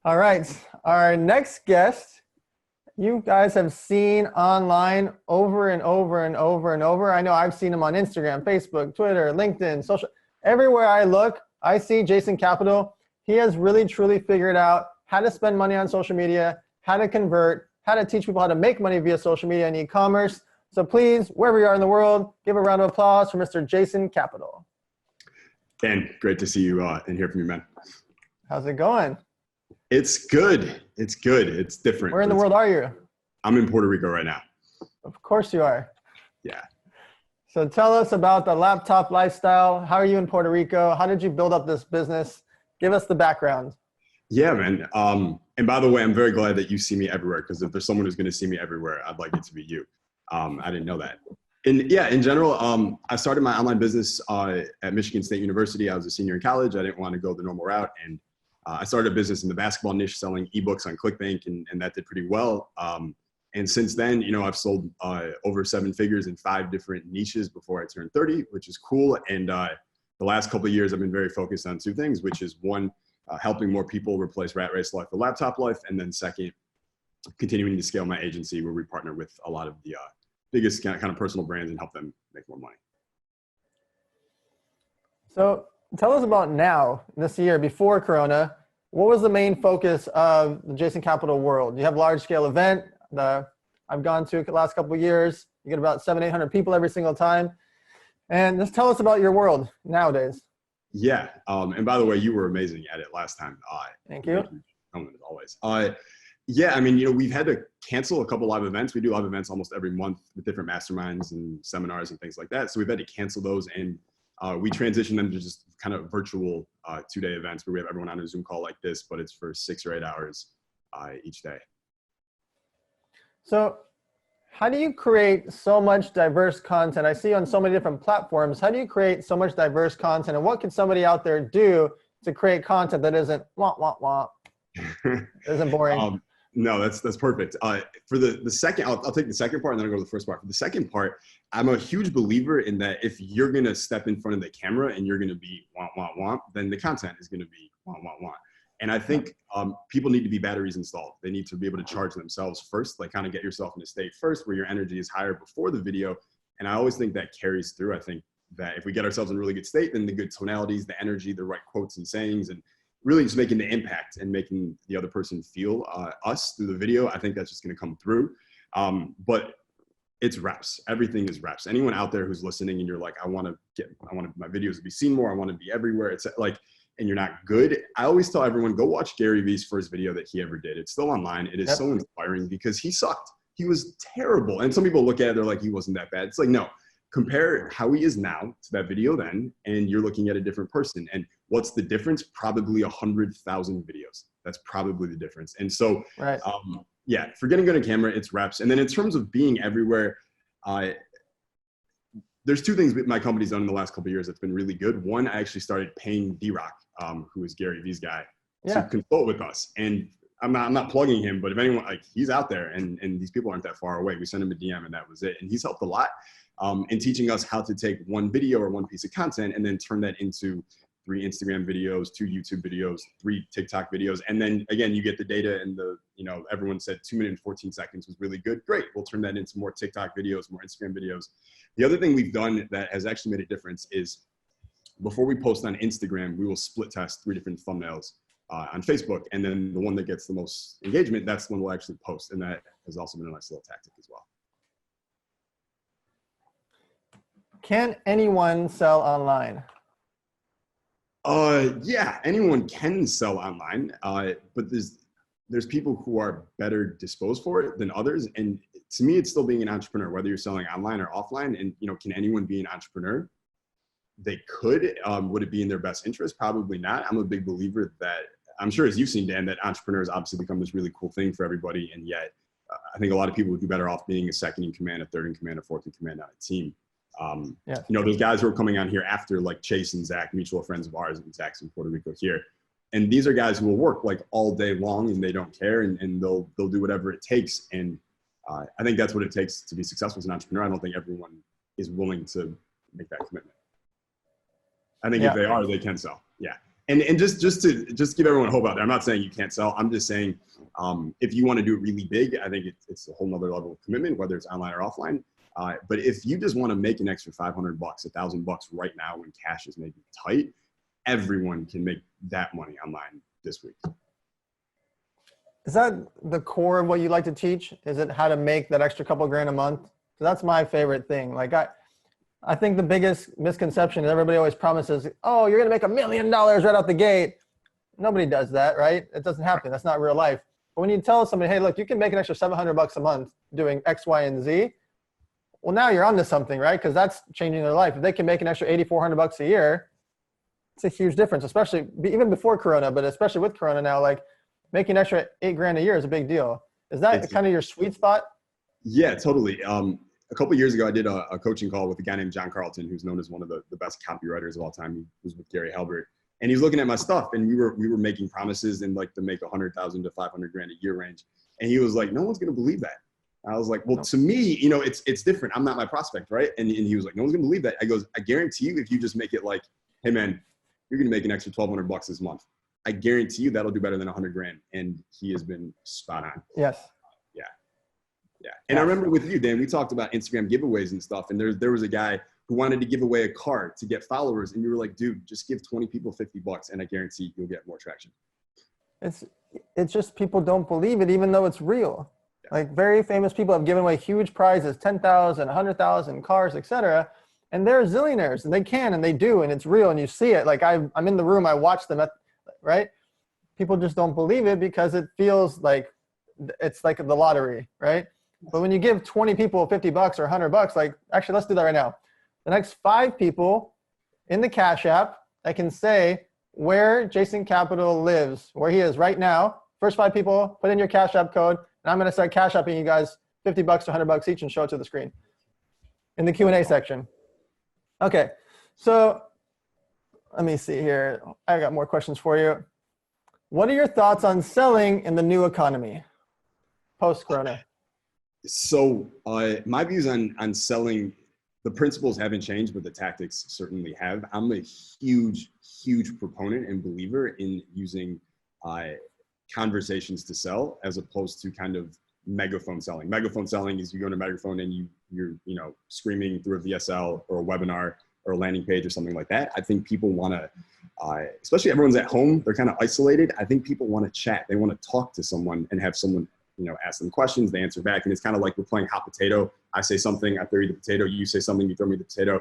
S1: All right. Our next guest, you guys have seen online over and over and over and over. I know I've seen him on Instagram, Facebook, Twitter, LinkedIn, social. Everywhere I look, I see Jason Capital. He has really, truly figured out how to spend money on social media, how to convert, how to teach people how to make money via social media and e-commerce. So please, wherever you are in the world, give a round of applause for Mr. Jason Capital.
S4: Dan, great to see you and hear from you, man.
S1: How's it going?
S4: It's good. It's good. It's different.
S1: Where in the world are you?
S4: I'm in Puerto Rico right now.
S1: Of course you are.
S4: Yeah.
S1: So tell us about the laptop lifestyle. How are you in Puerto Rico? How did you build up this business? Give us the background.
S4: Yeah, man. And by the way, I'm very glad that you see me everywhere, because if there's someone who's going to see me everywhere, I'd like it to be you. I didn't know that. And yeah, in general, I started my online business at Michigan State University. I was a senior in college. I didn't want to go the normal route. And I started a business in the basketball niche selling ebooks on ClickBank, and that did pretty well. And since then, you know, I've sold over 7 figures in 5 different niches before I turned 30, which is cool. And the last couple of years, I've been very focused on 2 things, which is 1, helping more people replace rat race life with laptop life. And then second, continuing to scale my agency where we partner with a lot of the biggest kind of personal brands and help them make more money.
S1: So tell us about now, this year, before Corona, what was the main focus of the Jason Capital world? You have large scale event, I've gone to the last couple of years. You get about 700-800 people every single time. And just tell us about your world nowadays.
S4: Yeah. And by the way, you were amazing at it last time.
S1: Thank you.
S4: As always. Yeah, I mean, you know, we've had to cancel a couple live events. We do live events almost every month with different masterminds and seminars and things like that. So we've had to cancel those, and we transition them to just kind of virtual 2-day events where we have everyone on a Zoom call like this, but it's for 6 or 8 hours each day.
S1: So how do you create so much diverse content? I see you on so many different platforms. How do you create so much diverse content, and what can somebody out there do to create content that isn't wah, wah, wah, isn't boring?
S4: No, that's perfect. For the second, I'll take the second part and then I'll go to the first part. For the second part, I'm a huge believer in that if you're going to step in front of the camera and you're going to be wah, wah, wah, then the content is going to be wah, wah, wah. And I think people need to be batteries installed. They need to be able to charge themselves first, like kind of get yourself in a state first where your energy is higher before the video. And I always think that carries through. I think that if we get ourselves in a really good state, then the good tonalities, the energy, the right quotes and sayings, and really just making the impact and making the other person feel us through the video, I think that's just going to come through. But it's reps. Everything is reps. Anyone out there who's listening and you're like, I want my videos to be seen more. I want to be everywhere. It's like, and you're not good. I always tell everyone, go watch Gary Vee's first video that he ever did. It's still online. It is so inspiring because he sucked. He was terrible. And some people look at it, they're like, he wasn't that bad. It's like, no, compare how he is now to that video then, and you're looking at a different person. And what's the difference? Probably 100,000 videos. That's probably the difference. And so, yeah, for getting good on camera, it's reps. And then in terms of being everywhere, there's two things my company's done in the last couple of years that's been really good. One, I actually started paying D-Rock, who is Gary Vee's guy, to consult with us. And I'm not plugging him, but if anyone, like, he's out there and these people aren't that far away. We sent him a DM and that was it. And he's helped a lot in teaching us how to take one video or one piece of content and then turn that into 3 Instagram videos, 2 YouTube videos, 3 TikTok videos. And then again, you get the data and everyone said 2 minutes and 14 seconds was really good. Great. We'll turn that into more TikTok videos, more Instagram videos. The other thing we've done that has actually made a difference is before we post on Instagram, we will split test 3 different thumbnails on Facebook. And then the one that gets the most engagement, that's the one we'll actually post. And that has also been a nice little tactic as well.
S1: Can anyone sell online?
S4: Yeah, anyone can sell online, but there's people who are better disposed for it than others. And to me, it's still being an entrepreneur, whether you're selling online or offline. And, can anyone be an entrepreneur? They could. Would it be in their best interest? Probably not. I'm a big believer that, I'm sure as you've seen, Dan, that entrepreneurs obviously become this really cool thing for everybody. And yet I think a lot of people would do better off being a second in command, a third in command, a fourth in command on a team. Those guys who are coming on here after, like Chase and Zach, mutual friends of ours, and Zach's in Puerto Rico here. And these are guys who will work like all day long and they don't care and they'll do whatever it takes. And I think that's what it takes to be successful as an entrepreneur. I don't think everyone is willing to make that commitment. I think if they are, they can sell. Yeah. And just to give everyone hope out there, I'm not saying you can't sell. I'm just saying if you want to do it really big, I think it's a whole nother level of commitment, whether it's online or offline. But if you just want to make an extra $500, $1,000 right now when cash is maybe tight, everyone can make that money online this week.
S1: Is that the core of what you like to teach? Is it how to make that extra couple grand a month? So that's my favorite thing. Like I think the biggest misconception is everybody always promises, oh, you're going to make $1 million right out the gate. Nobody does that, right? It doesn't happen. That's not real life. But when you tell somebody, hey, look, you can make an extra $700 a month doing X, Y, and Z. Well, now you're onto something, right? Because that's changing their life. If they can make an extra $8,400 a year, it's a huge difference, especially even before Corona, but especially with Corona now, like making an extra $8 grand a year is a big deal. Is that kind of your sweet spot?
S4: Yeah, totally. A couple of years ago, I did a coaching call with a guy named John Carlton, who's known as one of the best copywriters of all time. He was with Gary Halbert. And he's looking at my stuff, and we were making promises in like to make 100,000 to 500 grand a year range. And he was like, no one's going to believe that. I was like, well, to me, it's different. I'm not my prospect, right? And he was like, no one's gonna believe that. I goes, I guarantee you, if you just make it like, hey man, you're gonna make an extra $1,200 this month. I guarantee you that'll do better than 100 grand. And he has been spot on.
S1: Yes.
S4: Yeah. And I remember with you, Dan, we talked about Instagram giveaways and stuff. And there was a guy who wanted to give away a car to get followers. And you were like, dude, just give 20 people $50 and I guarantee you'll get more traction.
S1: It's just people don't believe it, even though it's real. Yeah. Like very famous people have given away huge prizes, 10,000, 100,000 cars, etc. And they're zillionaires and they can, and they do, and it's real. And you see it. Like I'm in the room, I watch them right? People just don't believe it because it feels like it's like the lottery, right? But when you give 20 people $50 or $100, like actually, let's do that right now. The next 5 people in the Cash App that can say where Jason Capital lives, where he is right now. First 5 people, put in your Cash App code, and I'm going to start Cash Apping you guys $50 to $100 each and show it to the screen in the Q&A section. Okay, so let me see here. I got more questions for you. What are your thoughts on selling in the new economy post-corona?
S4: So my views on selling, the principles haven't changed, but the tactics certainly have. I'm a huge proponent and believer in using conversations to sell as opposed to kind of megaphone selling. Megaphone selling is you go to a megaphone and you're screaming through a VSL or a webinar or a landing page or something like that. I think people want to, especially everyone's at home, they're kind of isolated. I think people want to chat. They want to talk to someone and have someone ask them questions, they answer back. And it's kind of like we're playing hot potato. I say something, I throw you the potato. You say something, you throw me the potato.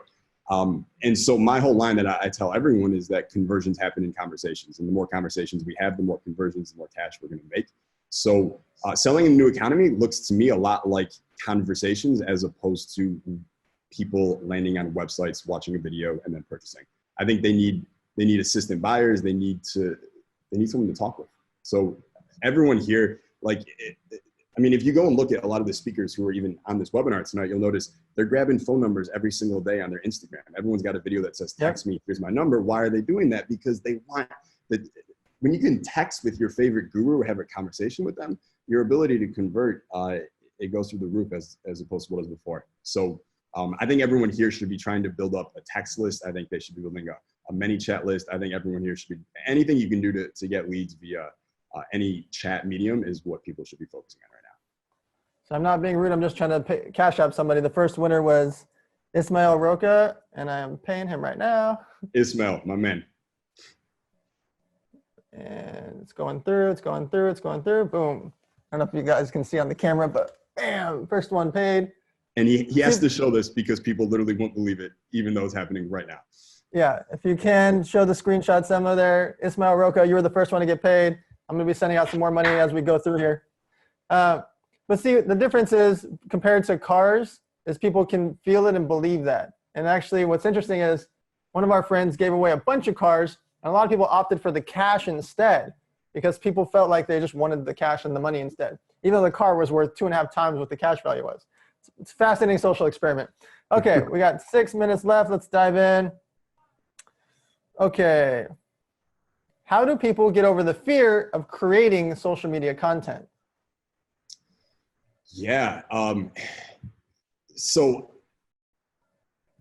S4: And so my whole line that I tell everyone is that conversions happen in conversations. And the more conversations we have, the more conversions, the more cash we're going to make. So selling in the new economy looks to me a lot like conversations as opposed to people landing on websites, watching a video, and then purchasing. I think they need assistant buyers. They need someone to talk with. So everyone here, if you go and look at a lot of the speakers who are even on this webinar tonight, you'll notice they're grabbing phone numbers every single day on their Instagram. Everyone's got a video that says, text me, here's my number. Why are they doing that? Because they want when you can text with your favorite guru or have a conversation with them, your ability to convert, it goes through the roof as opposed to what was before. So I think everyone here should be trying to build up a text list. I think they should be building a many chat list. I think everyone here should be, anything you can do to get leads via any chat medium is what people should be focusing on right now.
S1: So I'm not being rude. I'm just trying to Cash App somebody. The first winner was Ismail Roca, and I am paying him right now.
S4: Ismail, my man.
S1: And it's going through, it's going through, it's going through. Boom. I don't know if you guys can see on the camera, but bam, first one paid.
S4: And he has to show this because people literally won't believe it, even though it's happening right now.
S1: Yeah, if you can show the screenshot somewhere there. Ismail Roca, you were the first one to get paid. I'm going to be sending out some more money as we go through here. But see, the difference is compared to cars is people can feel it and believe that. And actually what's interesting is one of our friends gave away a bunch of cars, and a lot of people opted for the cash instead because people felt like they just wanted the cash and the money instead, even though the car was worth 2.5 times what the cash value was. It's a fascinating social experiment. Okay, we got 6 minutes left. Let's dive in. Okay. How do people get over the fear of creating social media content?
S4: Yeah. So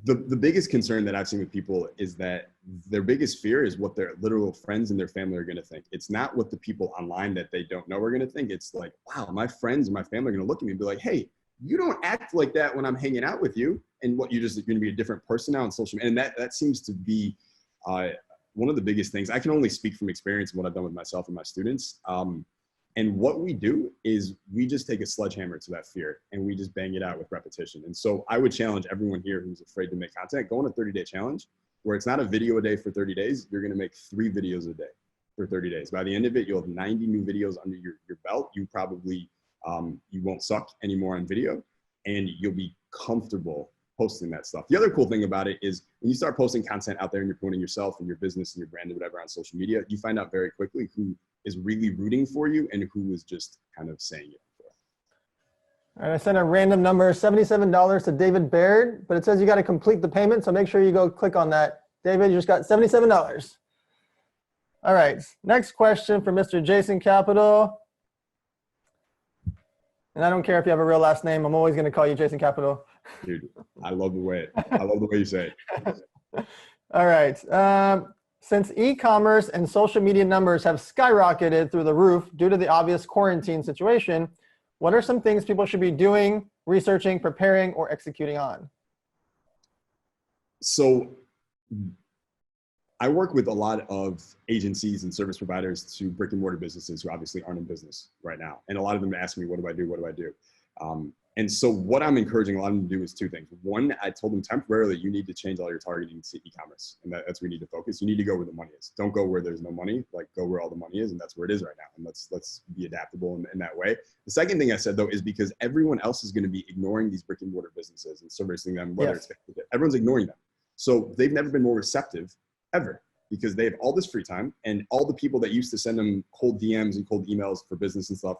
S4: the biggest concern that I've seen with people is that their biggest fear is what their literal friends and their family are going to think. It's not what the people online that they don't know are going to think. It's like, wow, my friends and my family are going to look at me and be like, hey, you don't act like that when I'm hanging out with you. And what you're just going to be a different person now on social media. And that seems to be one of the biggest things. I can only speak from experience and what I've done with myself and my students. And what we do is we just take a sledgehammer to that fear and we just bang it out with repetition. And so I would challenge everyone here who's afraid to make content, go on a 30-day challenge where it's not a video a day for 30 days. You're going to make 3 videos a day for 30 days. By the end of it, you'll have 90 new videos under your belt. You probably, you won't suck anymore on video and you'll be comfortable posting that stuff. The other cool thing about it is when you start posting content out there and you're promoting yourself and your business and your brand and whatever on social media, you find out very quickly who is really rooting for you and who is just kind of saying it for.
S1: All right, I sent a random number, $77 to David Baird, but it says you got to complete the payment. So make sure you go click on that. David, you just got $77. All right, next question from Mr. Jason Capital. And I don't care if you have a real last name. I'm always going to call you Jason Capital.
S4: Dude, I love the way you say it.
S1: All right. Since e-commerce and social media numbers have skyrocketed through the roof due to the obvious quarantine situation, what are some things people should be doing, researching, preparing, or executing on?
S4: So I work with a lot of agencies and service providers to brick and mortar businesses who obviously aren't in business right now. And a lot of them ask me, what do I do? What do I do? And so what I'm encouraging a lot of them to do is two things. One, I told them temporarily, you need to change all your targeting to e-commerce. And that's where you need to focus. You need to go where the money is. Don't go where there's no money, like go where all the money is. And that's where it is right now. And let's be adaptable in that way. The second thing I said though, is because everyone else is going to be ignoring these brick and mortar businesses and servicing them, whether it's, everyone's ignoring them. So they've never been more receptive ever, because they have all this free time, and all the people that used to send them cold DMs and cold emails for business and stuff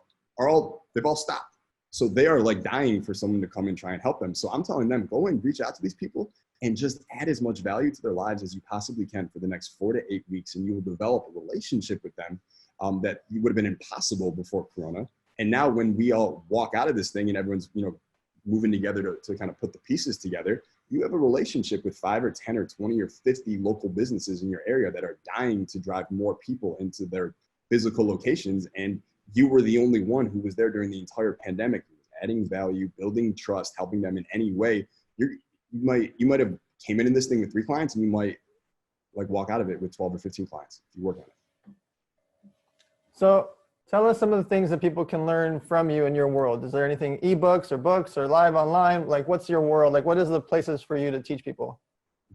S4: they've all stopped. So they are like dying for someone to come and try and help them. So I'm telling them, go and reach out to these people and just add as much value to their lives as you possibly can for the next 4 to 8 weeks. And you will develop a relationship with them that would have been impossible before Corona. And now when we all walk out of this thing and everyone's, moving together to kind of put the pieces together, you have a relationship with 5 or 10 or 20 or 50 local businesses in your area that are dying to drive more people into their physical locations. And you were the only one who was there during the entire pandemic, adding value, building trust, helping them in any way. You might have came in this thing with 3 clients, and you might like walk out of it with 12 or 15 clients if you work on it.
S1: So tell us some of the things that people can learn from you in your world. Is there anything, ebooks or books or live online? Like, what's your world? Like, what is the places for you to teach people?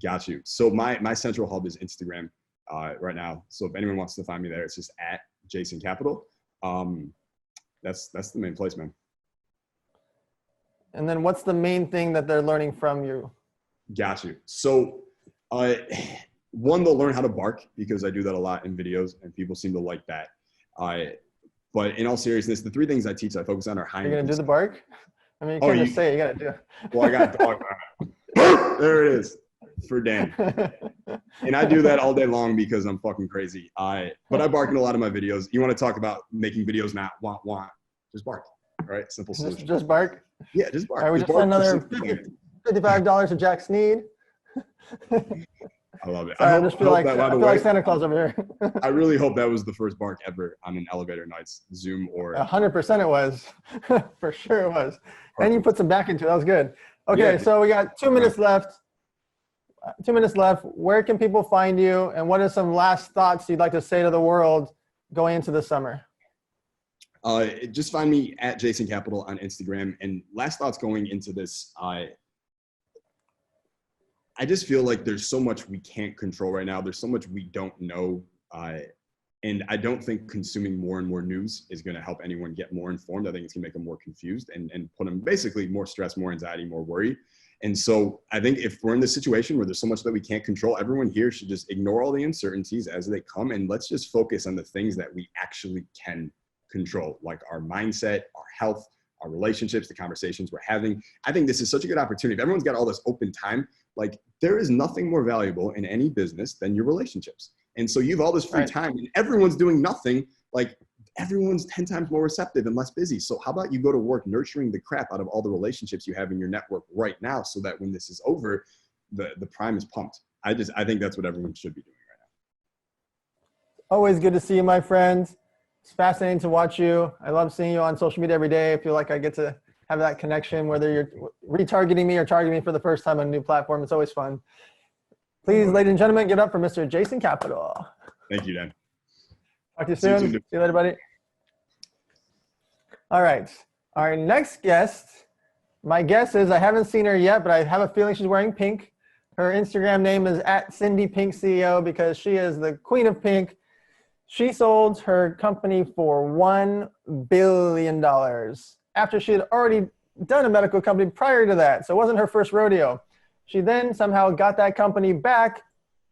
S4: Got you. So my central hub is Instagram right now. So if anyone wants to find me there, it's just at Jason Capital. That's the main place, man.
S1: And then what's the main thing that they're learning from you?
S4: Got you. So one, they'll learn how to bark, because I do that a lot in videos and people seem to like that. But in all seriousness, the 3 things I teach, I focus on are high.
S1: You're going to do the bark? I mean, you can't just say it, you got to do it.
S4: Well, I got dog. There it is for Dan. And I do that all day long because I'm fucking crazy. But I bark in a lot of my videos. You want to talk about making videos not want, just bark. All right, simple solution.
S1: Just bark?
S4: Yeah, just bark.
S1: All right, we just sent another $55 to Jack Sneed.
S4: I love it.
S1: Sorry, I just feel like Santa Claus over here.
S4: I really hope that was the first bark ever on an Elevator Nights Zoom or
S1: 100% it was. For sure it was. And you put some back into it. That was good. Okay, yeah. So we got 2 minutes left. 2 minutes left. Where can people find you, and what are some last thoughts you'd like to say to the world going into the summer?
S4: Just find me at Jason Capital on Instagram. And last thoughts going into this, I just feel like there's so much we can't control right now. There's so much we don't know. And I don't think consuming more and more news is going to help anyone get more informed. I think it's going to make them more confused and put them basically more stress, more anxiety, more worry. And so I think if we're in this situation where there's so much that we can't control, everyone here should just ignore all the uncertainties as they come, and let's just focus on the things that we actually can control, like our mindset, our health, our relationships, the conversations we're having. I think this is such a good opportunity. If everyone's got all this open time, like there is nothing more valuable in any business than your relationships. And so you have all this free time and everyone's doing nothing. Like everyone's 10 times more receptive and less busy. So how about you go to work nurturing the crap out of all the relationships you have in your network right now, so that when this is over, the prime is pumped. I think that's what everyone should be doing right now.
S1: Always good to see you, my friend. It's fascinating to watch you. I love seeing you on social media every day. I feel like I get to have that connection, whether you're retargeting me or targeting me for the first time on a new platform. It's always fun. Please, ladies and gentlemen, give it up for Mr. Jason Capital.
S4: Thank you, Dan.
S1: Talk to you soon. See you later, buddy. All right. Our next guest, my guess is, I haven't seen her yet, but I have a feeling she's wearing pink. Her Instagram name is @CindyPinkCEO, because she is the queen of pink. She sold her company for $1 billion after she had already done a medical company prior to that. So it wasn't her first rodeo. She then somehow got that company back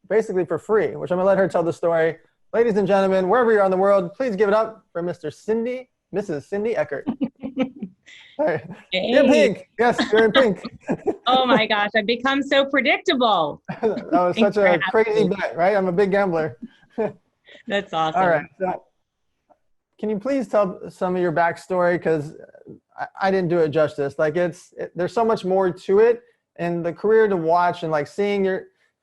S1: basically for free, which I'm gonna let her tell the story. Ladies and gentlemen, wherever you're on the world, please give it up for Mrs. Cindy Eckert. Hey. You're in pink. Yes, you're in pink.
S5: Oh my gosh, I've become so predictable.
S1: That was such a crazy bet, right? I'm a big gambler.
S5: That's awesome.
S1: All right. So can you please tell some of your backstory? Because I didn't do it justice. Like there's so much more to it, and the career to watch, and like seeing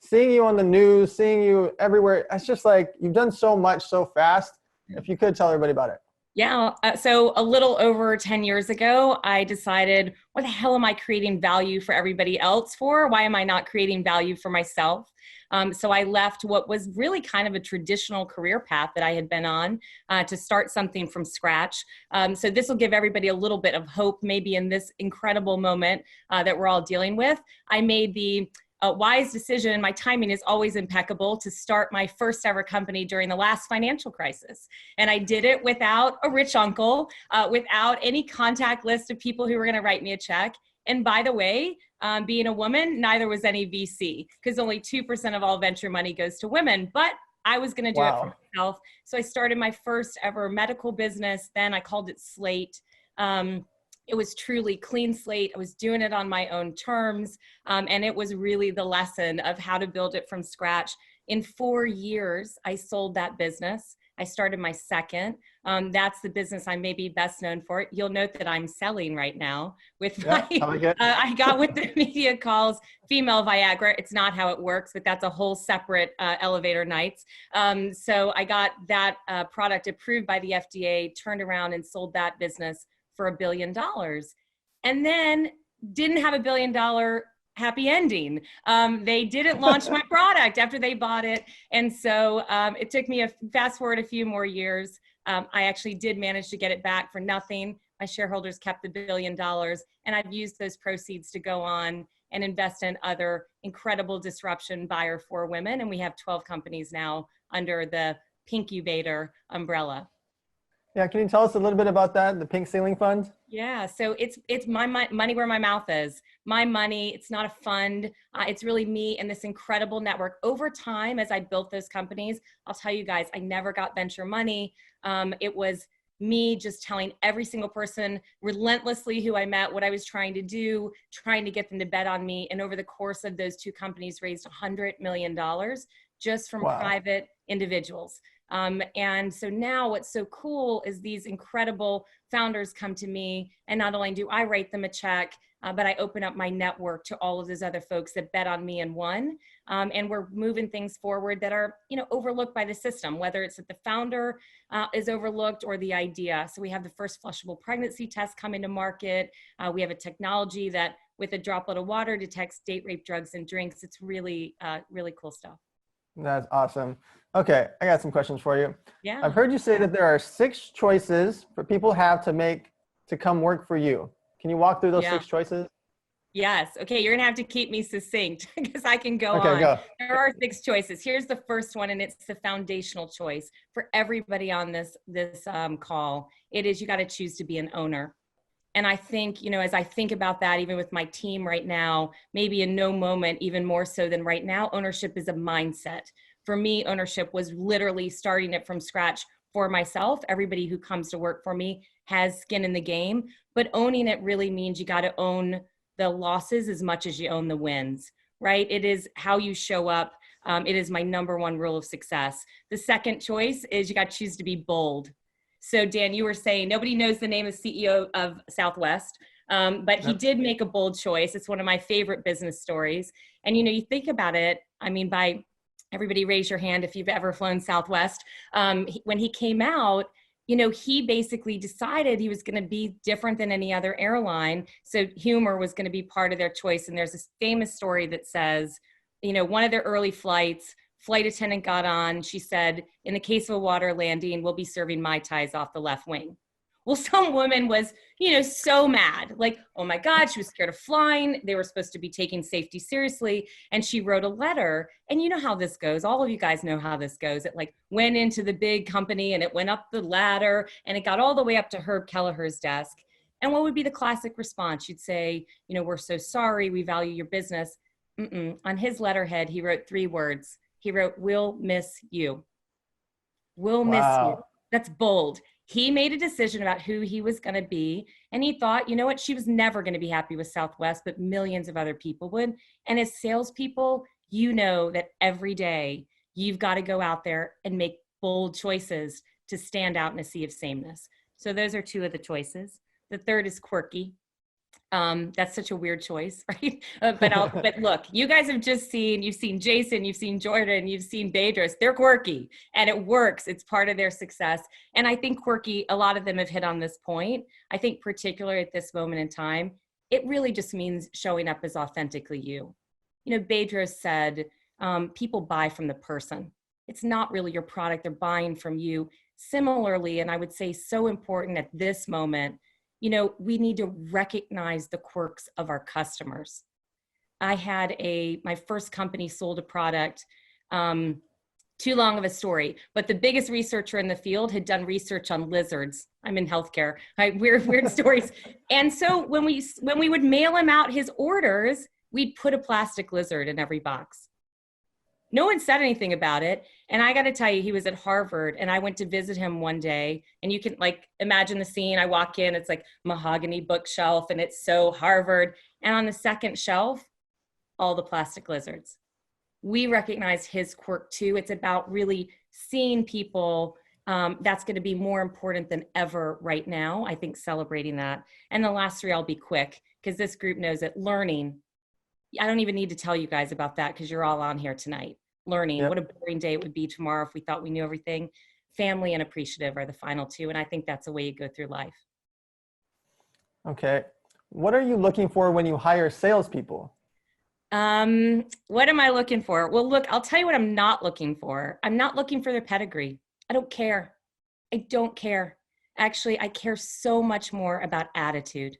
S1: seeing you on the news, seeing you everywhere, it's just like you've done so much so fast. If you could tell everybody about it.
S5: Yeah. So a little over 10 years ago, I decided, what the hell am I creating value for everybody else for? Why am I not creating value for myself? So I left what was really kind of a traditional career path that I had been on to start something from scratch. So this will give everybody a little bit of hope, maybe in this incredible moment that we're all dealing with. I made the wise decision. My timing is always impeccable to start my first ever company during the last financial crisis. And I did it without a rich uncle, without any contact list of people who were going to write me a check. And by the way, being a woman, neither was any VC, because only 2% of all venture money goes to women. But I was going to do it for myself. So I started my first ever medical business. Then I called it Slate. It was truly clean slate. I was doing it on my own terms. And it was really the lesson of how to build it from scratch. In 4 years, I sold that business. I started my second. That's the business I'm maybe best known for. You'll note that I'm selling right now with my, I got what the media calls female Viagra. It's not how it works, but that's a whole separate elevator nights. So I got that product approved by the FDA, turned around and sold that business for $1 billion, and then didn't have $1 billion happy ending. They didn't launch my product after they bought it. And so it took me fast forward a few more years. I actually did manage to get it back for nothing. My shareholders kept the $1 billion, and I've used those proceeds to go on and invest in other incredible disruption buyer for women. And we have 12 companies now under the Pinkubator umbrella.
S1: Yeah, can you tell us a little bit about that, the Pink Ceiling Fund?
S5: Yeah, so it's my money where my mouth is. My money, it's not a fund. It's really me and this incredible network. Over time, as I built those companies, I'll tell you guys, I never got venture money. It was me just telling every single person relentlessly who I met what I was trying to do, trying to get them to bet on me. And over the course of those two companies, raised $100 million just from private individuals. And so now what's so cool is these incredible founders come to me, and not only do I write them a check, but I open up my network to all of those other folks that bet on me and won. And we're moving things forward that are, overlooked by the system, whether it's that the founder is overlooked or the idea. So we have the first flushable pregnancy test coming to market. We have a technology that with a droplet of water detects date rape drugs and drinks. It's really, really cool stuff.
S1: That's awesome. Okay, I got some questions for you.
S5: Yeah.
S1: I've heard you say that there are 6 choices for people have to make to come work for you. Can you walk through those 6 choices?
S5: Yes. Okay, you're gonna have to keep me succinct because I can go on.
S1: Go.
S5: There are 6 choices. Here's the first one, and it's the foundational choice for everybody on this call. It is, you got to choose to be an owner. And I think, as I think about that, even with my team right now, maybe in no moment, even more so than right now, ownership is a mindset. For me, ownership was literally starting it from scratch for myself. Everybody who comes to work for me has skin in the game, but owning it really means you got to own the losses as much as you own the wins, right? It is how you show up. It is my number one rule of success. The second choice is you got to choose to be bold. So Dan, you were saying nobody knows the name of CEO of Southwest, but he did make a bold choice. It's one of my favorite business stories. And, you think about it, by everybody raise your hand if you've ever flown Southwest. When he came out, he basically decided he was going to be different than any other airline. So humor was going to be part of their choice. And there's this famous story that says, one of their early flights, flight attendant got on. She said, in the case of a water landing, we'll be serving Mai Tais off the left wing. Well, some woman was, so mad, like, oh my God, she was scared of flying. They were supposed to be taking safety seriously. And she wrote a letter. And you know how this goes. All of you guys know how this goes. It went into the big company and it went up the ladder and it got all the way up to Herb Kelleher's desk. And what would be the classic response? You'd say, we're so sorry. We value your business. On his letterhead, he wrote 3 words. He wrote, we'll miss you. We'll miss you. That's bold. He made a decision about who he was going to be. And he thought, you know what? She was never going to be happy with Southwest, but millions of other people would. And as salespeople, that every day you've got to go out there and make bold choices to stand out in a sea of sameness. So those are 2 of the choices. The third is quirky. That's such a weird choice, right? But look, you guys have just seen, you've seen Jason, you've seen Jordan, you've seen Bedros. They're quirky and it works. It's part of their success. And I think quirky, a lot of them have hit on this point. I think particularly at this moment in time, it really just means showing up as authentically you. You know, Bedros said, people buy from the person. It's not really your product, they're buying from you. Similarly, and I would say so important at this moment, you know, we need to recognize the quirks of our customers. I had my first company sold a product, too long of a story, but the biggest researcher in the field had done research on lizards. I'm in healthcare, right? Weird stories. And so when we would mail him out his orders, we'd put a plastic lizard in every box. No one said anything about it. And I got to tell you, he was at Harvard and I went to visit him one day, and you can like imagine the scene. I walk in, it's like mahogany bookshelf and it's so Harvard. And on the second shelf, all the plastic lizards. We recognize his quirk too. It's about really seeing people. That's going to be more important than ever right now. I think celebrating that. And the last three, I'll be quick because this group knows it. Learning. I don't even need to tell you guys about that because you're all on here tonight. Learning. Yep. What a boring day it would be tomorrow if we thought we knew everything. Family and appreciative are the final two. And I think that's the way you go through life.
S1: Okay. What are you looking for when you hire salespeople?
S5: What am I looking for? Well, look, I'll tell you what I'm not looking for. I'm not looking for their pedigree. I don't care. I don't care. Actually, I care so much more about attitude.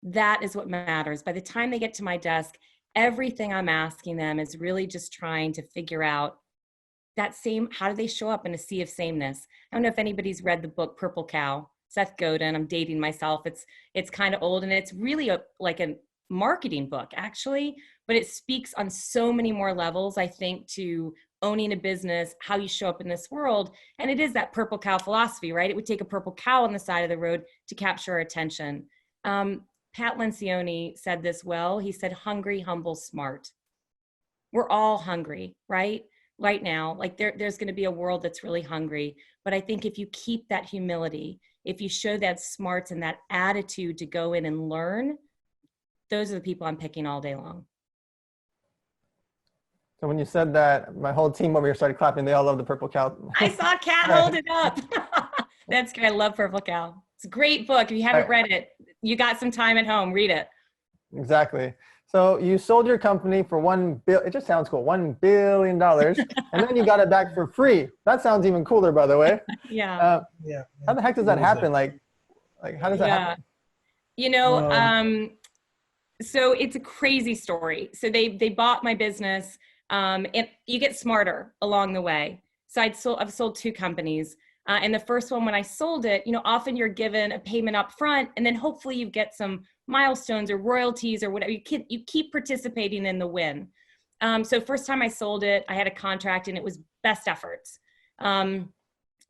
S5: That is what matters. By the time they get to my desk, everything I'm asking them is really just trying to figure out that same, how do they show up in a sea of sameness? I don't know if anybody's read the book Purple Cow, Seth Godin. I'm dating myself. It's kind of old and it's really like a marketing book actually, but it speaks on so many more levels, I think, to owning a business, how you show up in this world. And it is that purple cow philosophy, right? It would take a purple cow on the side of the road to capture our attention. Pat Lencioni said this well. He said, hungry, humble, smart. We're all hungry, right? Right now, like there's going to be a world that's really hungry. But I think if you keep that humility, if you show that smarts and that attitude to go in and learn, those are the people I'm picking all day long.
S1: So when you said that, my whole team over here started clapping. They all love the Purple Cow.
S5: I saw Kat hold it up. That's great. I love Purple Cow. It's a great book. If you haven't read it, you got some time at home, read it.
S1: Exactly. So you sold your company for it just sounds cool, $1 billion. And then you got it back for free. That sounds even cooler, by the way.
S5: Yeah.
S1: How the heck does that happen? Like how does that happen?
S5: You know, so it's a crazy story. So they bought my business, and you get smarter along the way. So I've sold two companies. And the first one, when I sold it, you know, often you're given a payment up front, and then hopefully you get some milestones or royalties or whatever. You keep participating in the win. So first time I sold it, I had a contract and it was best efforts.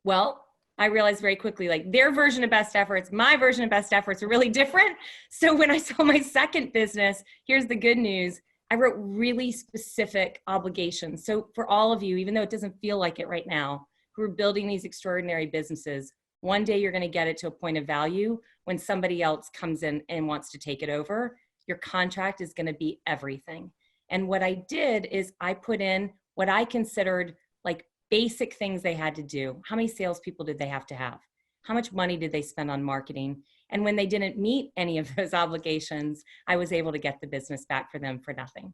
S5: Well, I realized very quickly, like their version of best efforts, my version of best efforts are really different. So when I sold my second business, here's the good news. I wrote really specific obligations. So for all of you, even though it doesn't feel like it right now, who are building these extraordinary businesses, one day you're going to get it to a point of value when somebody else comes in and wants to take it over. Your contract is going to be everything. And what I did is I put in what I considered like basic things they had to do. How many salespeople did they have to have? How much money did they spend on marketing? And when they didn't meet any of those obligations, I was able to get the business back for them for nothing.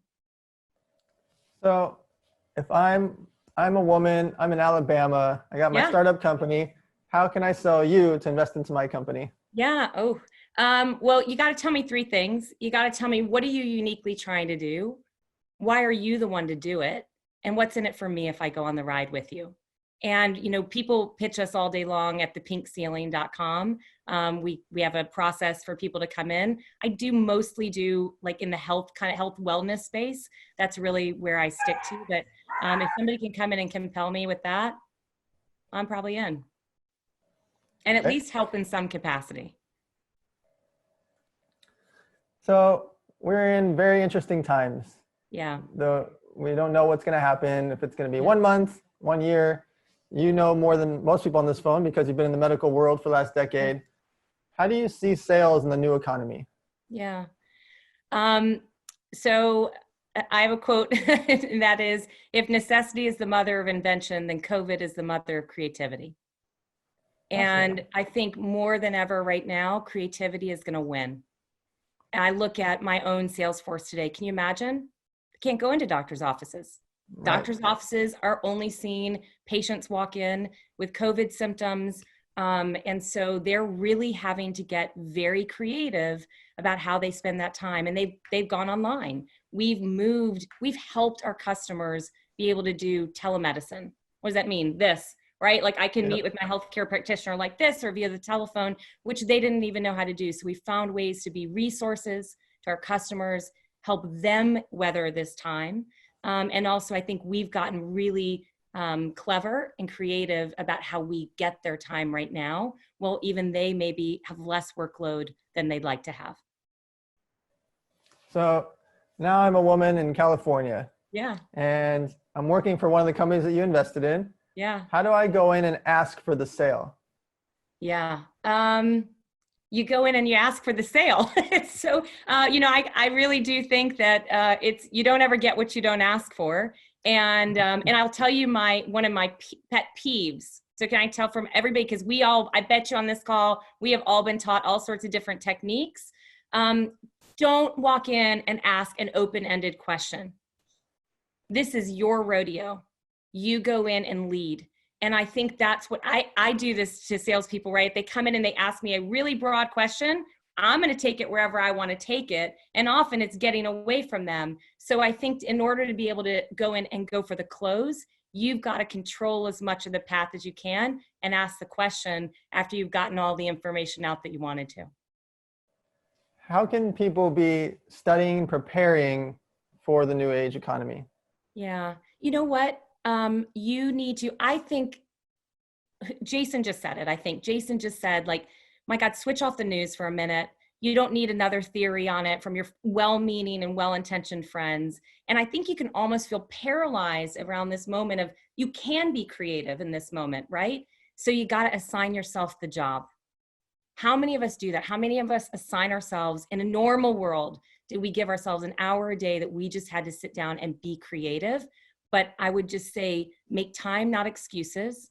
S1: So if I'm a woman, I'm in Alabama, I got my startup company. How can I sell you to invest into my company?
S5: Yeah. Well, you got to tell me three things. You got to tell me, what are you uniquely trying to do? Why are you the one to do it? And what's in it for me if I go on the ride with you? And, you know, people pitch us all day long at thepinkceiling.com. We have a process for people to come in. I do mostly do like in the health wellness space. That's really where I stick to. But if somebody can come in and compel me with that, I'm probably in. And at least help in some capacity. So
S1: we're in very interesting times.
S5: Yeah.
S1: We don't know what's going to happen, if it's going to be 1 month, 1 year. You know more than most people on this phone because you've been in the medical world for the last decade. How do you see sales in the new economy?
S5: Yeah. So I have a quote, and that is, if necessity is the mother of invention, then COVID is the mother of creativity. And I think more than ever right now, creativity is going to win. And I look at my own sales force today. Can you imagine? I can't go into doctors' offices.
S1: Right.
S5: Doctors' offices are only seeing patients walk in with COVID symptoms. And so they're really having to get very creative about how they spend that time. And they've gone online. We've helped our customers be able to do telemedicine. What does that mean? This, right? Like I can meet with my healthcare practitioner like this or via the telephone, which they didn't even know how to do. So we found ways to be resources to our customers, help them weather this time. And also I think we've gotten really clever and creative about how we get their time right now. Well, even they maybe have less workload than they'd like to have.
S1: So now I'm a woman in California.
S5: Yeah.
S1: And I'm working for one of the companies that you invested in.
S5: Yeah.
S1: How do I go in and ask for the sale?
S5: Yeah. You go in and you ask for the sale. So, I really do think that you don't ever get what you don't ask for. And I'll tell you one of my pet peeves. So can I tell from everybody, because I bet you on this call, we have all been taught all sorts of different techniques. Don't walk in and ask an open-ended question. This is your rodeo. You go in and lead. And I think that's what I do this to salespeople, right? They come in and they ask me a really broad question. I'm going to take it wherever I want to take it. And often it's getting away from them. So I think in order to be able to go in and go for the close, you've got to control as much of the path as you can and ask the question after you've gotten all the information out that you wanted to.
S1: How can people be studying, preparing for the new age economy?
S5: Yeah. You know what? You need to, I think Jason just said it. Jason just said, like, my God, switch off the news for a minute. You don't need another theory on it from your well-meaning and well-intentioned friends. And I think you can almost feel paralyzed around this moment of you can be creative in this moment, right? So you got to assign yourself the job. How many of us do that? How many of us assign ourselves in a normal world? Did we give ourselves an hour a day that we just had to sit down and be creative? But I would just say, make time, not excuses.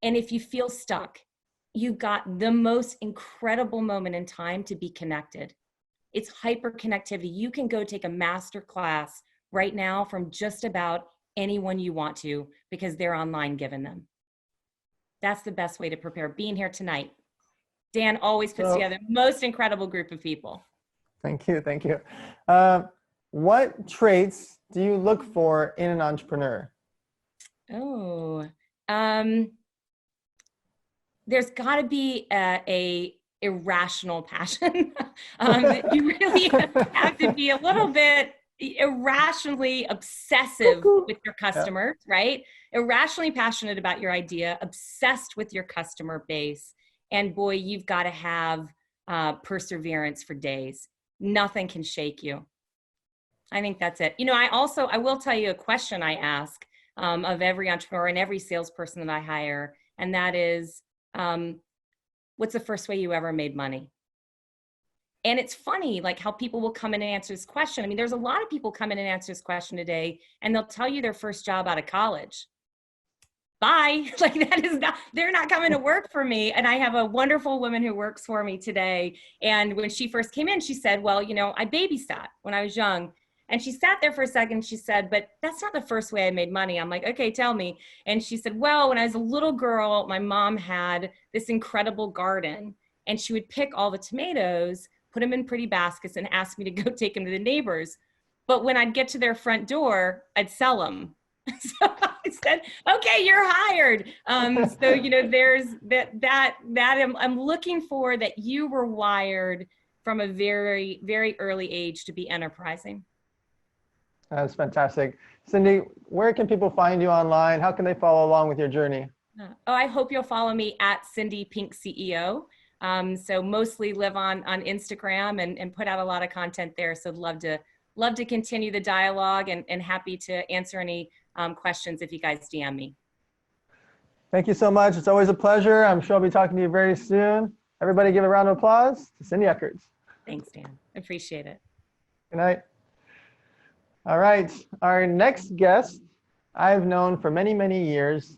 S5: And if you feel stuck, you got the most incredible moment in time to be connected. It's hyper connectivity. You can go take a master class right now from just about anyone you want to because they're online giving them. That's the best way to prepare. Being here tonight. Dan always puts together the most incredible group of people.
S1: Thank you. Thank you. What traits do you look for in an entrepreneur?
S5: There's got to be a irrational passion. You really have to be a little bit irrationally obsessive with your customers, right? Irrationally passionate about your idea, obsessed with your customer base. And boy, you've got to have perseverance for days. Nothing can shake you. I think that's it. I will tell you a question I ask of every entrepreneur and every salesperson that I hire, and that is, what's the first way you ever made money? And it's funny, like how people will come in and answer this question. I mean, there's a lot of people come in and answer this question today, and they'll tell you their first job out of college. Bye. Like they're not coming to work for me. And I have a wonderful woman who works for me today. And when she first came in, she said, well, I babysat when I was young. And she sat there for a second. She said, but that's not the first way I made money. I'm like, okay, tell me. And she said, well, when I was a little girl, my mom had this incredible garden and she would pick all the tomatoes, put them in pretty baskets and ask me to go take them to the neighbors. But when I'd get to their front door, I'd sell them. So I said, okay, you're hired. There's that I'm looking for that you were wired from a very, very early age to be enterprising.
S1: That's fantastic. Cindy, where can people find you online? How can they follow along with your journey?
S5: I hope you'll follow me at Cindy Pink CEO. So mostly live on Instagram and put out a lot of content there. So love to continue the dialogue and happy to answer any questions if you guys DM me.
S1: Thank you so much. It's always a pleasure. I'm sure I'll be talking to you very soon. Everybody give a round of applause to Cindy Eckert.
S5: Thanks, Dan. Appreciate it.
S1: Good night. All right. Our next guest, I've known for many, many years.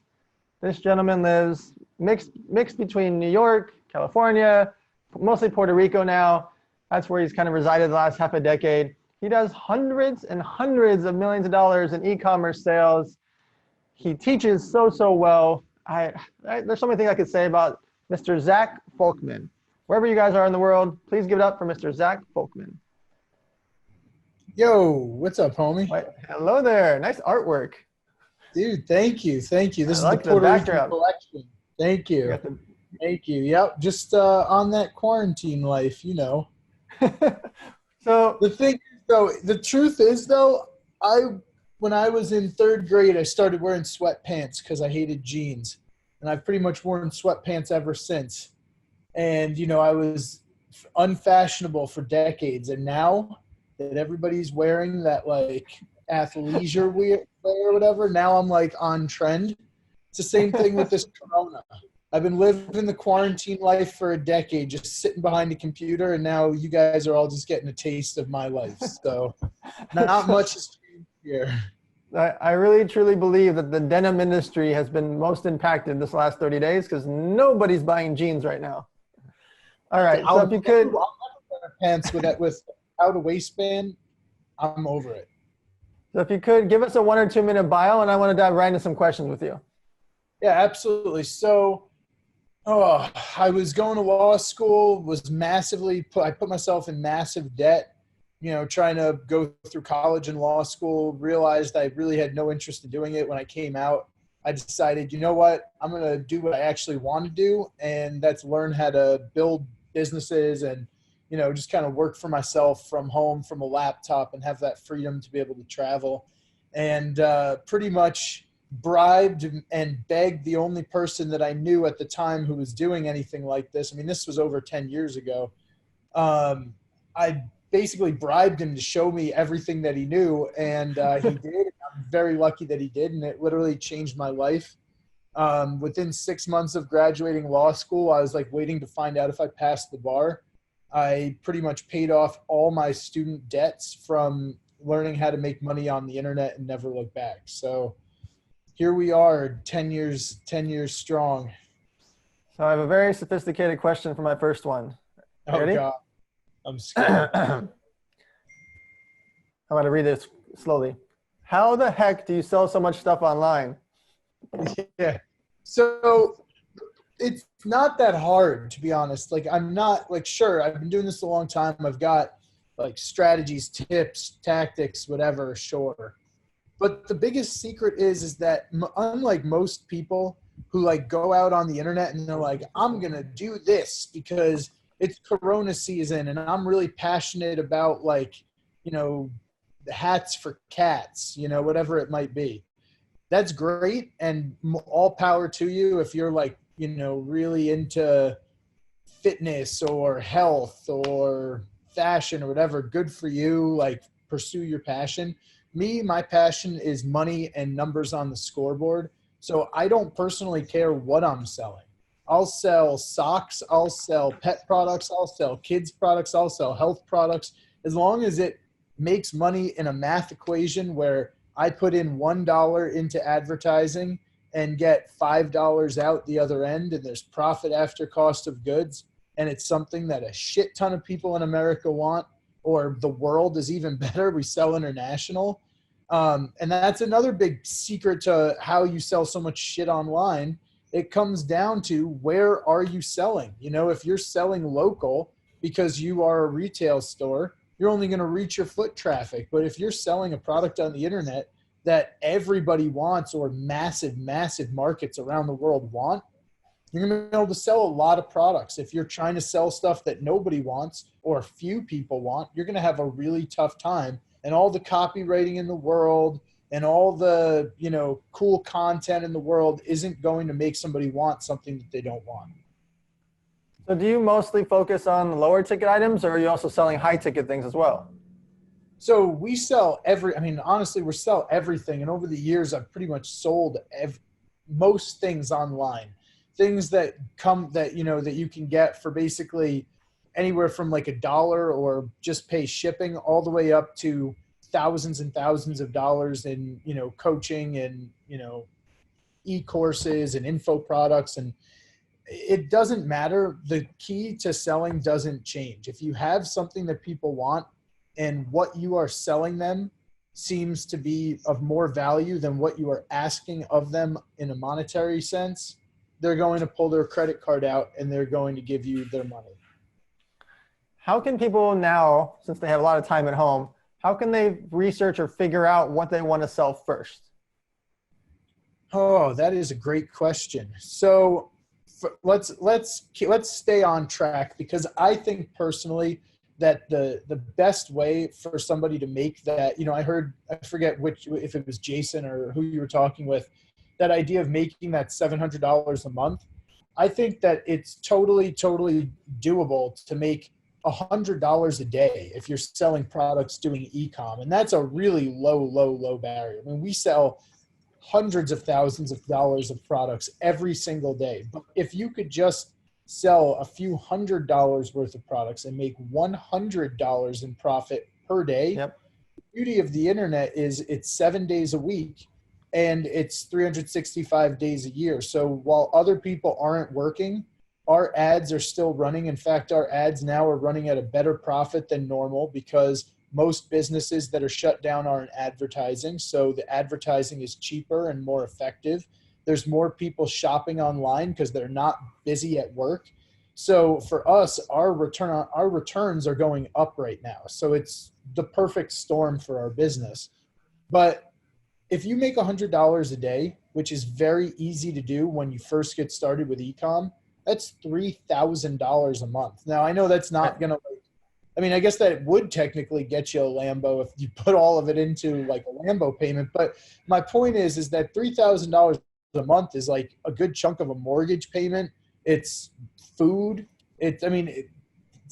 S1: This gentleman lives mixed between New York, California, mostly Puerto Rico now. That's where he's kind of resided the last half a decade. He does hundreds and hundreds of millions of dollars in e-commerce sales. He teaches so well. There's so many things I could say about Mr. Zak Folkman. Wherever you guys are in the world, please give it up for Mr. Zak Folkman.
S6: Yo, what's up, homie?
S1: Hello there. Nice artwork.
S6: Dude, thank you. This is
S1: like
S6: the Puerto Rican
S1: backdrop.
S6: collection. Thank you. Thank you. Yep, just on that quarantine life, you know.
S1: So
S6: the truth is, though, when I was in 3rd grade, I started wearing sweatpants because I hated jeans. And I've pretty much worn sweatpants ever since. And, you know, I was unfashionable for decades. And now that everybody's wearing that, like, athleisure wear or whatever, now I'm, like, on trend. It's the same thing with this corona. I've been living the quarantine life for a decade, just sitting behind a computer, and now you guys are all just getting a taste of my life. So not much has changed here.
S1: I really, truly believe that the denim industry has been most impacted this last 30 days because nobody's buying jeans right now. All right, so if you could.
S6: I'll never wear pants without a waistband. I'm over it.
S1: So if you could give us a 1 or 2 minute bio, and I want to dive right into some questions with you.
S6: Yeah, absolutely. So, I was going to law school, I put myself in massive debt, you know, trying to go through college and law school, realized I really had no interest in doing it. When I came out, I decided, you know what, I'm going to do what I actually want to do. And that's learn how to build businesses and, you know, just kind of work for myself from home, from a laptop, and have that freedom to be able to travel. And pretty much bribed and begged the only person that I knew at the time who was doing anything like this. I mean, this was over 10 years ago. I basically bribed him to show me everything that he knew, and he did. I'm very lucky that he did, and it literally changed my life. Within 6 months of graduating law school, I was like waiting to find out if I passed the bar. I pretty much paid off all my student debts from learning how to make money on the internet and never look back. So here we are, 10 years strong.
S1: So I have a very sophisticated question for my first one. Ready?
S6: Oh, God. I'm scared.
S1: I'm going to read this slowly. How the heck do you sell so much stuff online?
S6: Yeah. So it's not that hard, to be honest. Like, I'm not, like, sure, I've been doing this a long time. I've got, like, strategies, tips, tactics, whatever, sure. But the biggest secret is that unlike most people who like go out on the internet and they're like, I'm going to do this because it's Corona season and I'm really passionate about, like, you know, the hats for cats, you know, whatever it might be. That's great. And all power to you if you're like, you know, really into fitness or health or fashion or whatever. Good for you. Like, pursue your passion. My passion is money and numbers on the scoreboard. So I don't personally care what I'm selling. I'll sell socks. I'll sell pet products. I'll sell kids products. I'll sell health products. As long as it makes money in a math equation where I put in $1 into advertising and get $5 out the other end, and there's profit after cost of goods, and it's something that a shit ton of people in America want, or the world is even better, we sell international. And that's another big secret to how you sell so much shit online. It comes down to, where are you selling? You know, if you're selling local because you are a retail store, you're only going to reach your foot traffic. But if you're selling a product on the internet that everybody wants, or massive markets around the world want, you're going to be able to sell a lot of products. If you're trying to sell stuff that nobody wants or few people want, you're going to have a really tough time. And all the copywriting in the world and all the, you know, cool content in the world isn't going to make somebody want something that they don't want.
S1: So do you mostly focus on lower ticket items, or are you also selling high ticket things as well?
S6: So we sell honestly, we sell everything. And over the years, I've pretty much sold most things online. Things that you can get for basically anywhere from like $1 or just pay shipping all the way up to thousands and thousands of dollars in, coaching and, e-courses and info products. And it doesn't matter. The key to selling doesn't change. If you have something that people want and what you are selling them seems to be of more value than what you are asking of them in a monetary sense, they're going to pull their credit card out and they're going to give you their money.
S1: How can people now, since they have a lot of time at home, how can they research or figure out what they want to sell first?
S6: Oh, that is a great question. So let's stay on track, because I think personally that the best way for somebody to make that, I forget if it was Jason or who you were talking with, that idea of making that $700 a month. I think that it's totally doable to make $100 a day if you're selling products doing e-com. And that's a really low barrier. I mean, we sell hundreds of thousands of dollars of products every single day. But if you could just sell a few $100 worth of products and make $100 in profit per day,
S1: Yep.
S6: The beauty of the internet is it's 7 days a week and it's 365 days a year. So while other people aren't working, our ads are still running. In fact, our ads now are running at a better profit than normal, because most businesses that are shut down aren't advertising. So the advertising is cheaper and more effective. There's more people shopping online because they're not busy at work. So for us, our returns are going up right now. So it's the perfect storm for our business. But if you make $100 a day, which is very easy to do when you first get started with e-com, that's $3,000 a month. Now, I know that's not going to, I guess that would technically get you a Lambo if you put all of it into like a Lambo payment. But my point is that $3,000 a month is like a good chunk of a mortgage payment. It's food. It's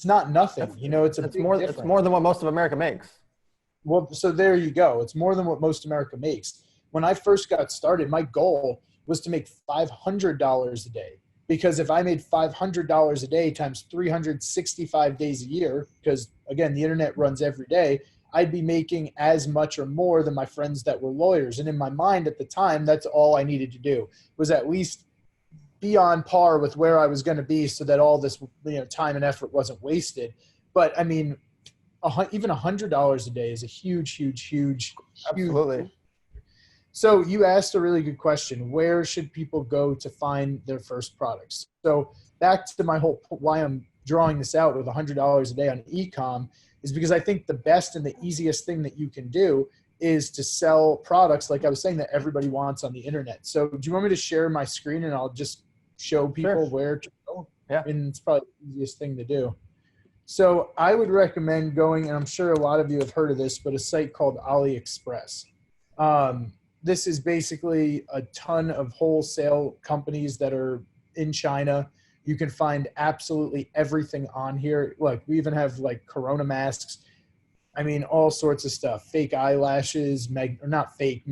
S6: not nothing. It's
S1: more than what most of America makes.
S6: Well, so there you go. It's more than what most America makes. When I first got started, my goal was to make $500 a day. Because if I made $500 a day times 365 days a year, because again, the internet runs every day, I'd be making as much or more than my friends that were lawyers. And in my mind at the time, that's all I needed to do, was at least be on par with where I was going to be, so that all this time and effort wasn't wasted. But I mean, even $100 a day is a huge.
S1: Absolutely.
S6: So you asked a really good question. Where should people go to find their first products? So back to my whole why I'm drawing this out with $100 a day on e-com is because I think the best and the easiest thing that you can do is to sell products, like I was saying, that everybody wants on the internet. So do you want me to share my screen and I'll just show people where to go?
S1: Yeah.
S6: And it's probably the easiest thing to do. So I would recommend going, and I'm sure a lot of you have heard of this, but a site called AliExpress. This is basically a ton of wholesale companies that are in China. You can find absolutely everything on here. Look, we even have like Corona masks. All sorts of stuff. Fake eyelashes, magnetic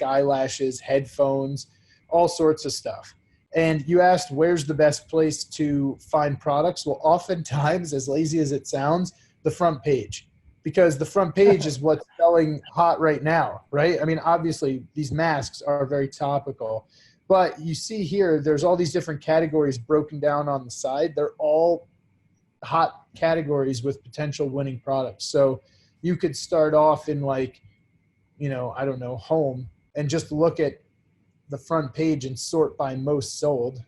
S6: eyelashes, headphones, all sorts of stuff. And you asked, where's the best place to find products? Well, oftentimes, as lazy as it sounds, the front page. Because the front page is what's selling hot right now, right? Obviously, these masks are very topical. But you see here, there's all these different categories broken down on the side. They're all hot categories with potential winning products. So you could start off in home, and just look at the front page and sort by most sold.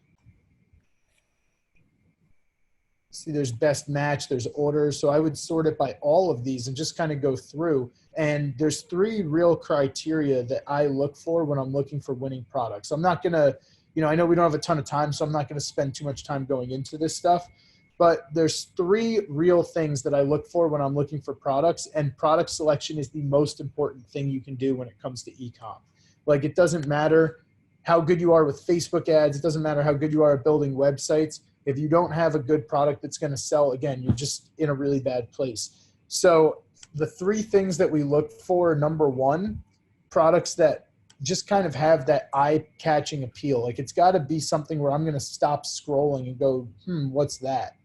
S6: See, there's best match, there's orders. So I would sort it by all of these and just kind of go through. And there's 3 real criteria that I look for when I'm looking for winning products. I'm not going to, I know we don't have a ton of time, so I'm not going to spend too much time going into this stuff. But there's 3 real things that I look for when I'm looking for products. And product selection is the most important thing you can do when it comes to e-com. Like, it doesn't matter how good you are with Facebook ads. It doesn't matter how good you are at building websites. If you don't have a good product that's going to sell, again, you're just in a really bad place. So the 3 things that we look for, number 1, products that just kind of have that eye-catching appeal. Like, it's got to be something where I'm going to stop scrolling and go, what's that?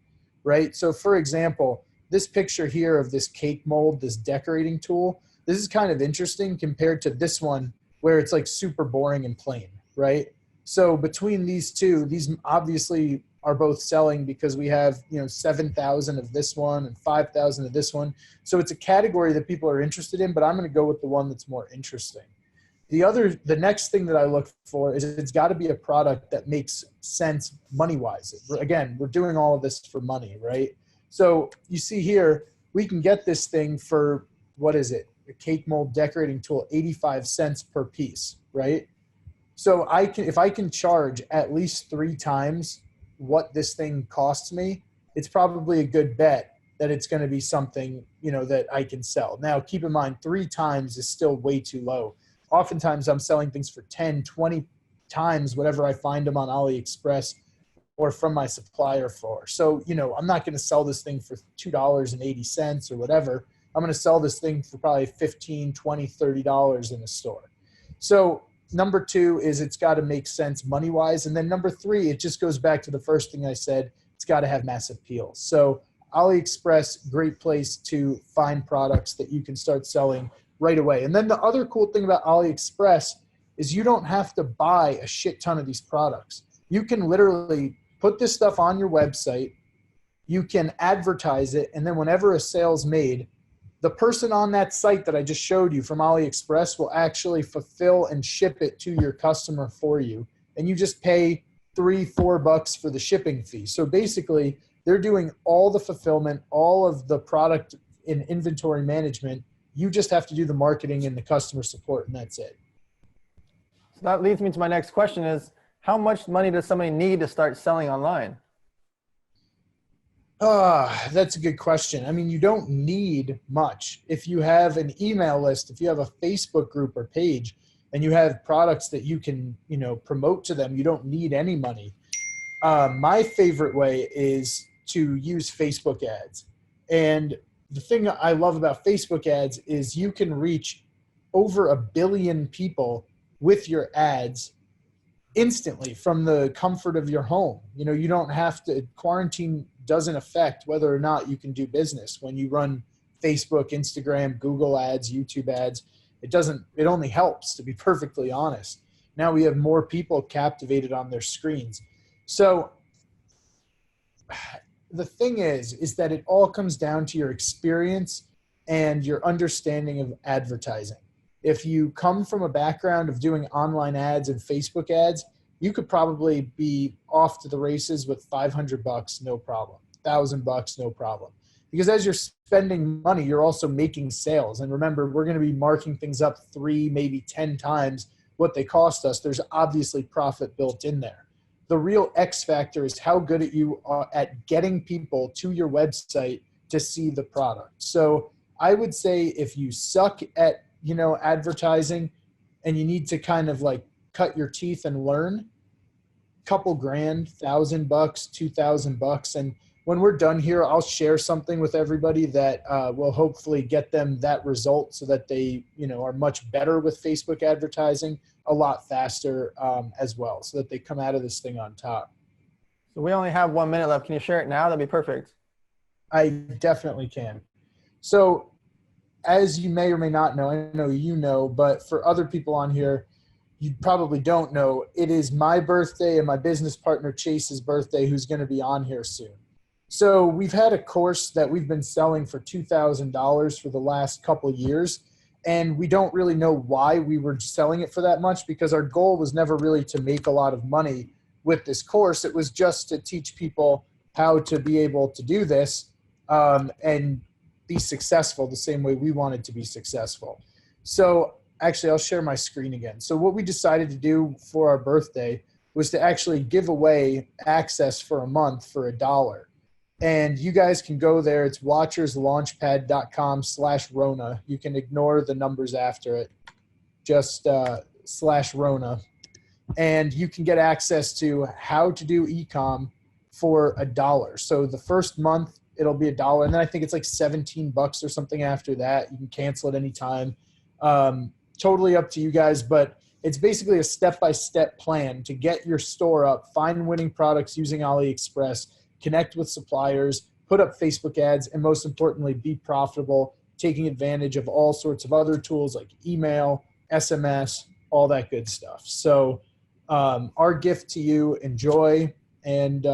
S6: right? So for example, this picture here of this cake mold, this decorating tool, this is kind of interesting compared to this one where it's like super boring and plain, right? So between these two, these obviously are both selling because we have, 7,000 of this one and 5,000 of this one. So it's a category that people are interested in, but I'm going to go with the one that's more interesting. The next thing that I look for is it's got to be a product that makes sense money-wise. Again, we're doing all of this for money, right? So you see here, we can get this thing for, what is it? A cake mold decorating tool, 85 cents per piece, right? So if I can charge at least 3 times what this thing costs me, it's probably a good bet that it's going to be something, that I can sell. Now, keep in mind, 3 times is still way too low. Oftentimes I'm selling things for 10, 20 times whatever I find them on AliExpress or from my supplier for. So, I'm not going to sell this thing for $2.80 or whatever. I'm going to sell this thing for probably $15, $20, $30 in a store. So number 2 is it's got to make sense money-wise. And then number 3, it just goes back to the first thing I said. It's got to have mass appeal. So AliExpress, great place to find products that you can start selling right away. And then the other cool thing about AliExpress is you don't have to buy a shit ton of these products. You can literally put this stuff on your website. You can advertise it. And then whenever a sale's made, the person on that site that I just showed you from AliExpress will actually fulfill and ship it to your customer for you. And you just pay $3-4 for the shipping fee. So basically, they're doing all the fulfillment, all of the product and inventory management. You just have to do the marketing and the customer support, and that's it.
S1: So that leads me to my next question is, how much money does somebody need to start selling online?
S6: That's a good question. I mean, you don't need much. If you have an email list, if you have a Facebook group or page, and you have products that you can, promote to them, you don't need any money. My favorite way is to use Facebook ads. And the thing I love about Facebook ads is you can reach over 1 billion people with your ads instantly from the comfort of your home. You don't have to, quarantine doesn't affect whether or not you can do business. When you run Facebook, Instagram, Google ads, YouTube ads, it only helps, to be perfectly honest. Now we have more people captivated on their screens. So the thing is that it all comes down to your experience and your understanding of advertising. If you come from a background of doing online ads and Facebook ads, you could probably be off to the races with $500, no problem. $1,000, no problem. Because as you're spending money, you're also making sales. And remember, we're going to be marking things up 3, maybe 10 times what they cost us. There's obviously profit built in there. The real X factor is how good you are at getting people to your website to see the product. So I would say if you suck at, advertising and you need to kind of like cut your teeth and learn, couple grand, $1,000, $2,000. And when we're done here, I'll share something with everybody that will hopefully get them that result so that they, are much better with Facebook advertising a lot faster as well, so that they come out of this thing on top.
S1: So we only have 1 minute left. Can you share it now? That'd be perfect.
S6: I definitely can. So as you may or may not know, I know you know, but for other people on here, you probably don't know, it is my birthday and my business partner Chase's birthday, who's going to be on here soon. So we've had a course that we've been selling for $2,000 for the last couple of years. And we don't really know why we were selling it for that much, because our goal was never really to make a lot of money with this course. It was just to teach people how to be able to do this and be successful the same way we wanted to be successful. So actually, I'll share my screen again. So what we decided to do for our birthday was to actually give away access for a month for $1. And you guys can go there. It's watcherslaunchpad.com/Rona. You can ignore the numbers after it, just /Rona. And you can get access to how to do e-com for $1. So the first month, it'll be $1. And then I think it's like $17 or something after that. You can cancel at any time. Totally up to you guys, but it's basically a step-by-step plan to get your store up, find winning products using AliExpress, connect with suppliers, put up Facebook ads, and most importantly, be profitable, taking advantage of all sorts of other tools like email, SMS, all that good stuff. So our gift to you, enjoy. And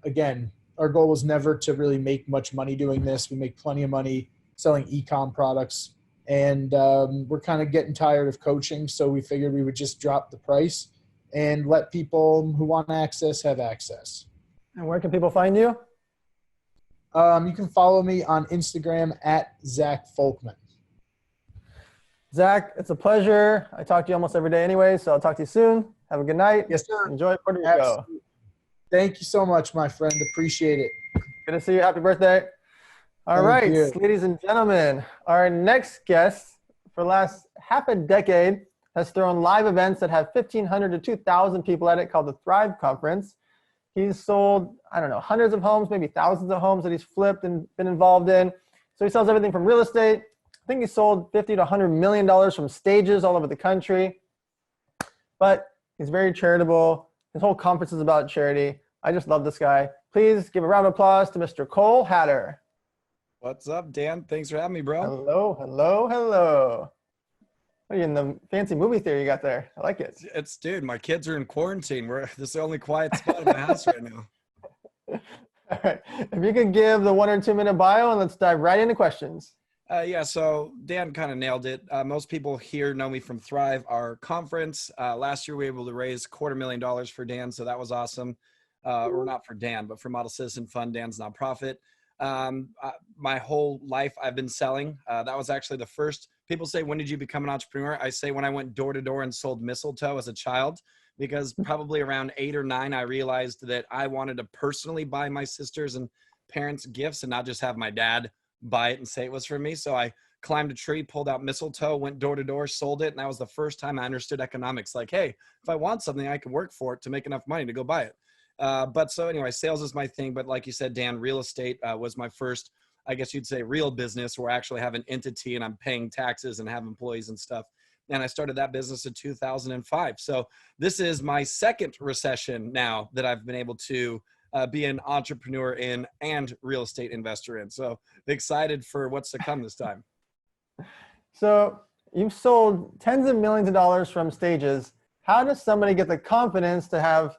S6: again, our goal was never to really make much money doing this. We make plenty of money selling e-com products. And we're kind of getting tired of coaching, so we figured we would just drop the price and let people who want access have access.
S1: And where can people find you?
S6: You can follow me on Instagram at Zak Folkman.
S1: Zach, it's a pleasure. I talk to you almost every day anyway, so I'll talk to you soon. Have a good night.
S6: Yes, sir.
S1: Enjoy Puerto Rico.
S6: Absolutely. Thank you so much, my friend. Appreciate it.
S1: Good to see you. Happy birthday. All
S6: Thank
S1: right,
S6: you.
S1: ladies and gentlemen, our next guest for the last half a decade has thrown live events that have 1,500 to 2,000 people at it called the Thrive Conference. He's sold, I don't know, hundreds of homes, maybe thousands of homes that he's flipped and been involved in. So he sells everything from real estate. I think he sold $50 to $100 million from stages all over the country. But he's very charitable. His whole conference is about charity. I just love this guy. Please give a round of applause to Mr. Cole Hatter.
S7: What's up, Dan? Thanks for having me, bro.
S1: Hello, hello, hello. What are you in the fancy movie theater you got there? I like it.
S7: It's dude, my kids are in quarantine. This is the only quiet spot in my house right now.
S1: All right. If you could give the 1 or 2 minute bio and let's dive right into questions.
S7: Yeah, so Dan kind of nailed it. Most people here know me from Thrive, our conference. Last year we were able to raise $250,000 for Dan, so that was awesome. Or not for Dan, but for Model Citizen Fund, Dan's nonprofit. My whole life I've been selling. That was actually the first. People say, when did you become an entrepreneur? I say when I went door to door and sold mistletoe as a child, because probably around 8 or 9, I realized that I wanted to personally buy my sisters and parents gifts and not just have my dad buy it and say it was for me. So I climbed a tree, pulled out mistletoe, went door to door, sold it. And that was the first time I understood economics. Like, hey, if I want something, I can work for it to make enough money to go buy it. But so anyway, sales is my thing. But like you said, Dan, real estate was my first, I guess you'd say, real business where I actually have an entity and I'm paying taxes and have employees and stuff. And I started that business in 2005. So this is my second recession now that I've been able to be an entrepreneur in and real estate investor in. So excited for what's to come this time.
S1: So you've sold tens of millions of dollars from stages. How does somebody get the confidence to have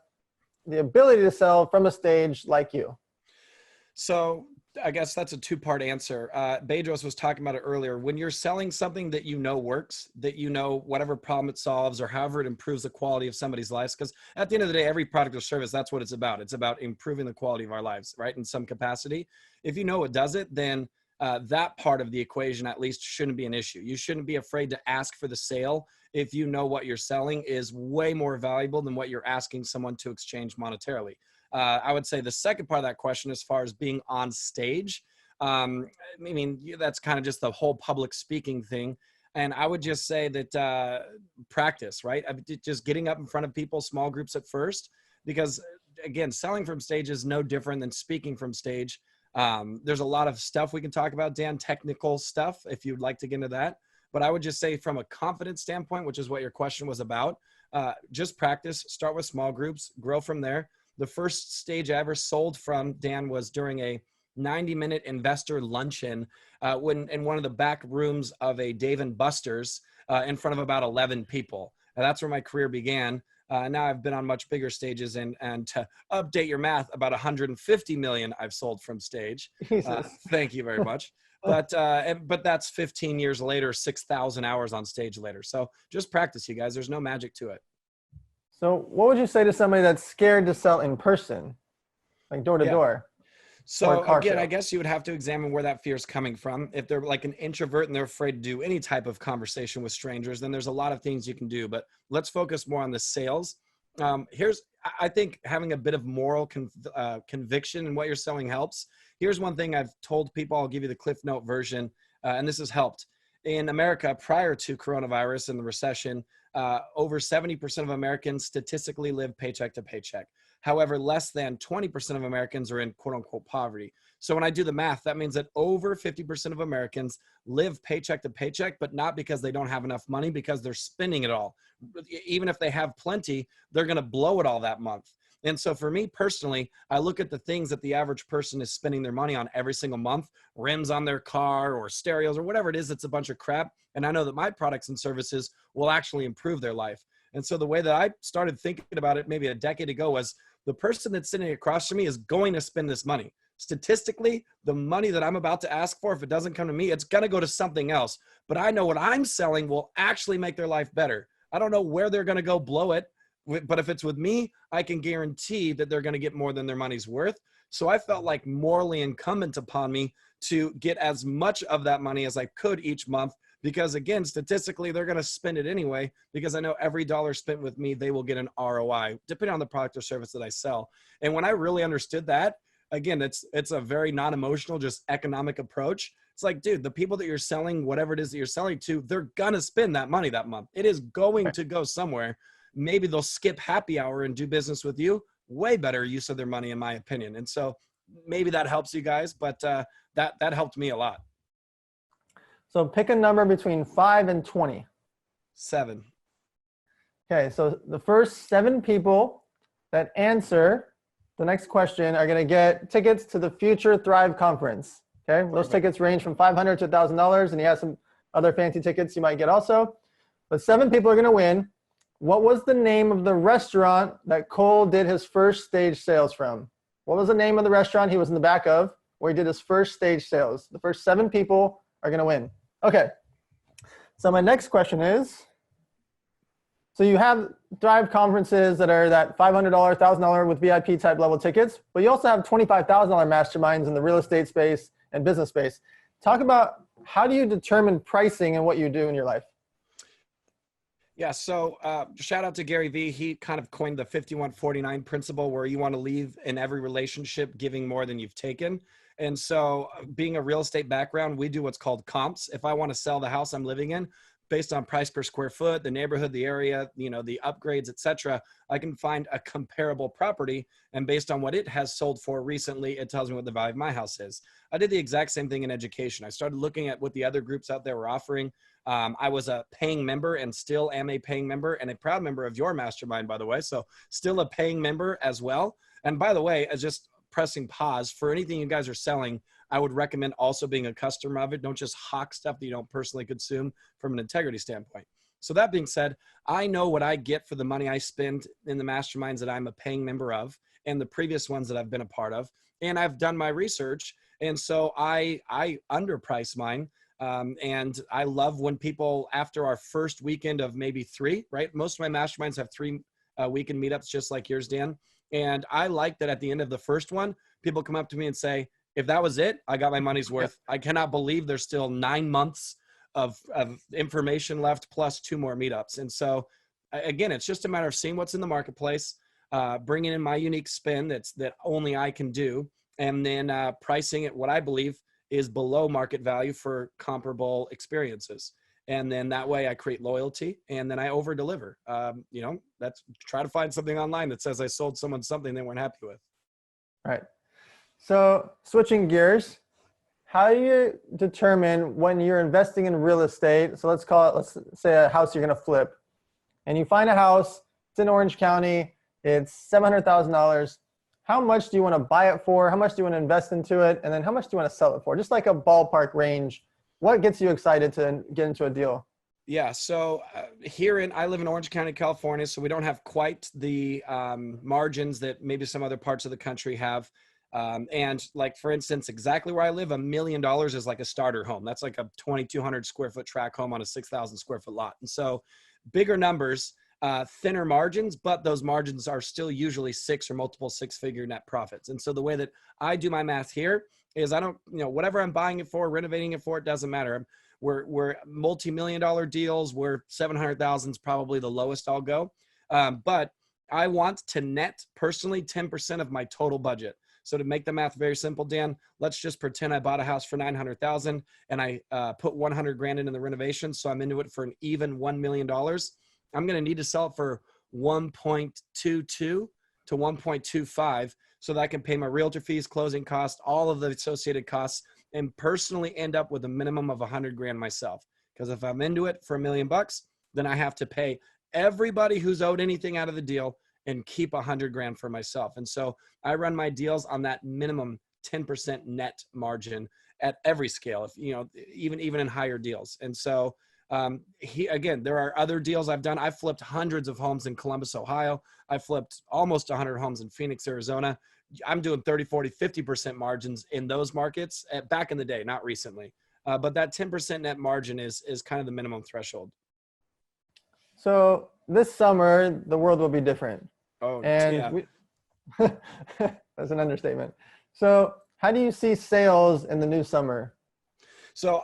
S1: the ability to sell from a stage like you?
S7: So I guess that's a 2-part answer. Bedros was talking about it earlier. When you're selling something that you know works, that you know whatever problem it solves or however it improves the quality of somebody's lives, because at the end of the day, every product or service, that's what it's about. It's about improving the quality of our lives, right? In some capacity. If you know it does it, then that part of the equation at least shouldn't be an issue. You shouldn't be afraid to ask for the sale if you know what you're selling is way more valuable than what you're asking someone to exchange monetarily. I would say the second part of that question, as far as being on stage, I mean, that's kind of just the whole public speaking thing. And I would just say that practice, right? Just getting up in front of people, small groups at first, because again, selling from stage is no different than speaking from stage. There's a lot of stuff we can talk about, Dan, technical stuff, if you'd like to get into that. But I would just say from a confidence standpoint, which is what your question was about, just practice, start with small groups, grow from there. The first stage I ever sold from, Dan, was during a 90-minute investor luncheon in one of the back rooms of a Dave & Buster's in front of about 11 people. And that's where my career began. Now I've been on much bigger stages, and to update your math, about 150 million I've sold from stage. Thank you very much. But that's 15 years later, 6,000 hours on stage later. So just practice, you guys. There's no magic to it.
S1: So what would you say to somebody that's scared to sell in person, like door to door?
S7: So again, I guess you would have to examine where that fear is coming from. If they're like an introvert and they're afraid to do any type of conversation with strangers, then there's a lot of things you can do. But let's focus more on the sales. I think having a bit of moral conviction in what you're selling helps. Here's one thing I've told people. I'll give you the Cliff Note version, and this has helped. In America, prior to coronavirus and the recession, over 70% of Americans statistically live paycheck to paycheck. However, less than 20% of Americans are in quote unquote poverty. So when I do the math, that means that over 50% of Americans live paycheck to paycheck, but not because they don't have enough money, because they're spending it all. Even if they have plenty, they're going to blow it all that month. And so for me personally, I look at the things that the average person is spending their money on every single month, rims on their car or stereos or whatever it is, that's a bunch of crap. And I know that my products and services will actually improve their life. And so the way that I started thinking about it maybe a decade ago was the person that's sitting across from me is going to spend this money. Statistically, the money that I'm about to ask for, if it doesn't come to me, it's going to go to something else. But I know what I'm selling will actually make their life better. I don't know where they're going to go blow it. But if it's with me, I can guarantee that they're going to get more than their money's worth. So I felt like morally incumbent upon me to get as much of that money as I could each month, because again, statistically, they're going to spend it anyway, because I know every dollar spent with me, they will get an ROI, depending on the product or service that I sell. And when I really understood that, again, it's a very non-emotional, just economic approach. It's like, dude, the people that you're selling, whatever it is that you're selling to, they're going to spend that money that month. It is going to go somewhere. Maybe they'll skip happy hour and do business with you. Way better use of their money, in my opinion. And so maybe that helps you guys, but that helped me a lot.
S1: So pick a number between 5 and 20.
S7: 7.
S1: Okay, so the first 7 people that answer the next question are going to get tickets to the Future Thrive Conference. Okay, those tickets range from $500 to $1,000, and you have some other fancy tickets you might get also. But 7 people are going to win. What was the name of the restaurant that Cole did his first stage sales from? What was the name of the restaurant he was in the back of where he did his first stage sales? The first 7 people are going to win. Okay. So my next question is, so you have Thrive conferences that are that $500, $1,000 with VIP type level tickets, but you also have $25,000 masterminds in the real estate space and business space. Talk about how do you determine pricing and what you do in your life?
S7: Yeah, so shout out to Gary Vee. He kind of coined the 51-49 principle, where you want to leave in every relationship giving more than you've taken. And so being a real estate background, we do what's called comps. If I want to sell the house I'm living in, based on price per square foot, the neighborhood, the area, you know, the upgrades, et cetera, I can find a comparable property. And based on what it has sold for recently, it tells me what the value of my house is. I did the exact same thing in education. I started looking at what the other groups out there were offering. I was a paying member and still am a paying member and a proud member of your mastermind, by the way. So still a paying member as well. And by the way, as just pressing pause for anything you guys are selling, I would recommend also being a customer of it. Don't just hawk stuff that you don't personally consume from an integrity standpoint. So that being said, I know what I get for the money I spend in the masterminds that I'm a paying member of and the previous ones that I've been a part of. And I've done my research. And so I underprice mine. And I love when people, after our first weekend of maybe 3, right? Most of my masterminds have 3 weekend meetups, just like yours, Dan. And I like that at the end of the first one, people come up to me and say, if that was it, I got my money's worth. I cannot believe there's still 9 months of information left, plus 2 more meetups. And so again, it's just a matter of seeing what's in the marketplace, bringing in my unique spin that only I can do, and then pricing it what I believe is below market value for comparable experiences. And then that way I create loyalty, and then I over deliver. You know, that's try to find something online that says I sold someone something they weren't happy with.
S1: All right. So switching gears, how do you determine when you're investing in real estate? So let's say a house you're going to flip, and you find a house, it's in Orange County, it's $700,000. How much do you want to buy it for? How much do you want to invest into it? And then how much do you want to sell it for? Just like a ballpark range. What gets you excited to get into a deal?
S7: Yeah, so I live in Orange County, California, so we don't have quite the margins that maybe some other parts of the country have. And like, for instance, exactly where I live, $1 million is like a starter home. That's like a 2,200 square foot tract home on a 6,000 square foot lot. And so bigger numbers, thinner margins, but those margins are still usually 6 or multiple 6-figure net profits. And so the way that I do my math here is I don't, whatever I'm buying it for, renovating it for, it doesn't matter. We're multi-million-dollar deals where 700,000 is probably the lowest I'll go. But I want to net personally 10% of my total budget. So to make the math very simple, Dan, let's just pretend I bought a house for 900,000 and I put 100 grand into the renovation. So I'm into it for an even $1 million. I'm going to need to sell it for 1.22 to 1.25 so that I can pay my realtor fees, closing costs, all of the associated costs, and personally end up with a minimum of 100 grand myself. Because if I'm into it for $1 million, then I have to pay everybody who's owed anything out of the deal, and keep 100 grand for myself. And so I run my deals on that minimum 10% net margin at every scale, if you know, even in higher deals. And so again, there are other deals I've done. I've flipped hundreds of homes in Columbus, Ohio. I flipped almost 100 homes in Phoenix, Arizona. I'm doing 30, 40, 50% margins in those markets back in the day, not recently. But that 10% net margin is kind of the minimum threshold.
S1: So this summer, the world will be different.
S7: Oh,
S1: And
S7: yeah.
S1: that's an understatement. So how do you see sales in the new summer?
S7: So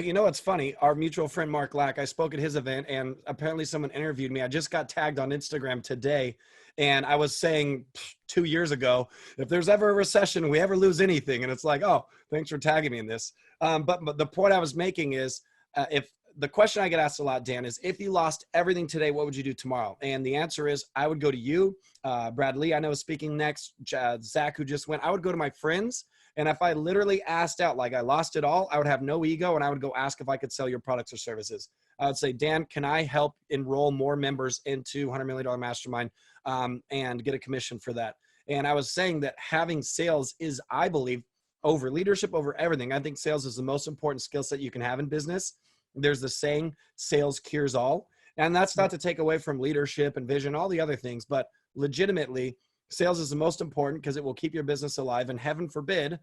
S7: you know, it's funny. Our mutual friend, Mark Lack, I spoke at his event and apparently someone interviewed me. I just got tagged on Instagram today. And I was saying 2 years ago, if there's ever a recession, we ever lose anything. And it's like, oh, thanks for tagging me in this. But the point I was making is if the question I get asked a lot, Dan, is if you lost everything today, what would you do tomorrow? And the answer is I would go to you, Brad Lee, I know is speaking next, Zach, who just went. I would go to my friends. And if I literally asked out, like I lost it all, I would have no ego. And I would go ask if I could sell your products or services. I would say, Dan, can I help enroll more members into $100 million Mastermind and get a commission for that? And I was saying that having sales is, I believe, over leadership, over everything. I think sales is the most important skill set you can have in business. There's the saying, sales cures all. And that's not to take away from leadership and vision, all the other things, but legitimately, sales is the most important because it will keep your business alive. And heaven forbid,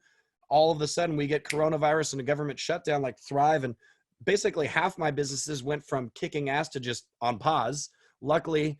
S7: all of a sudden we get coronavirus and a government shutdown like Thrive. And basically half my businesses went from kicking ass to just on pause. Luckily,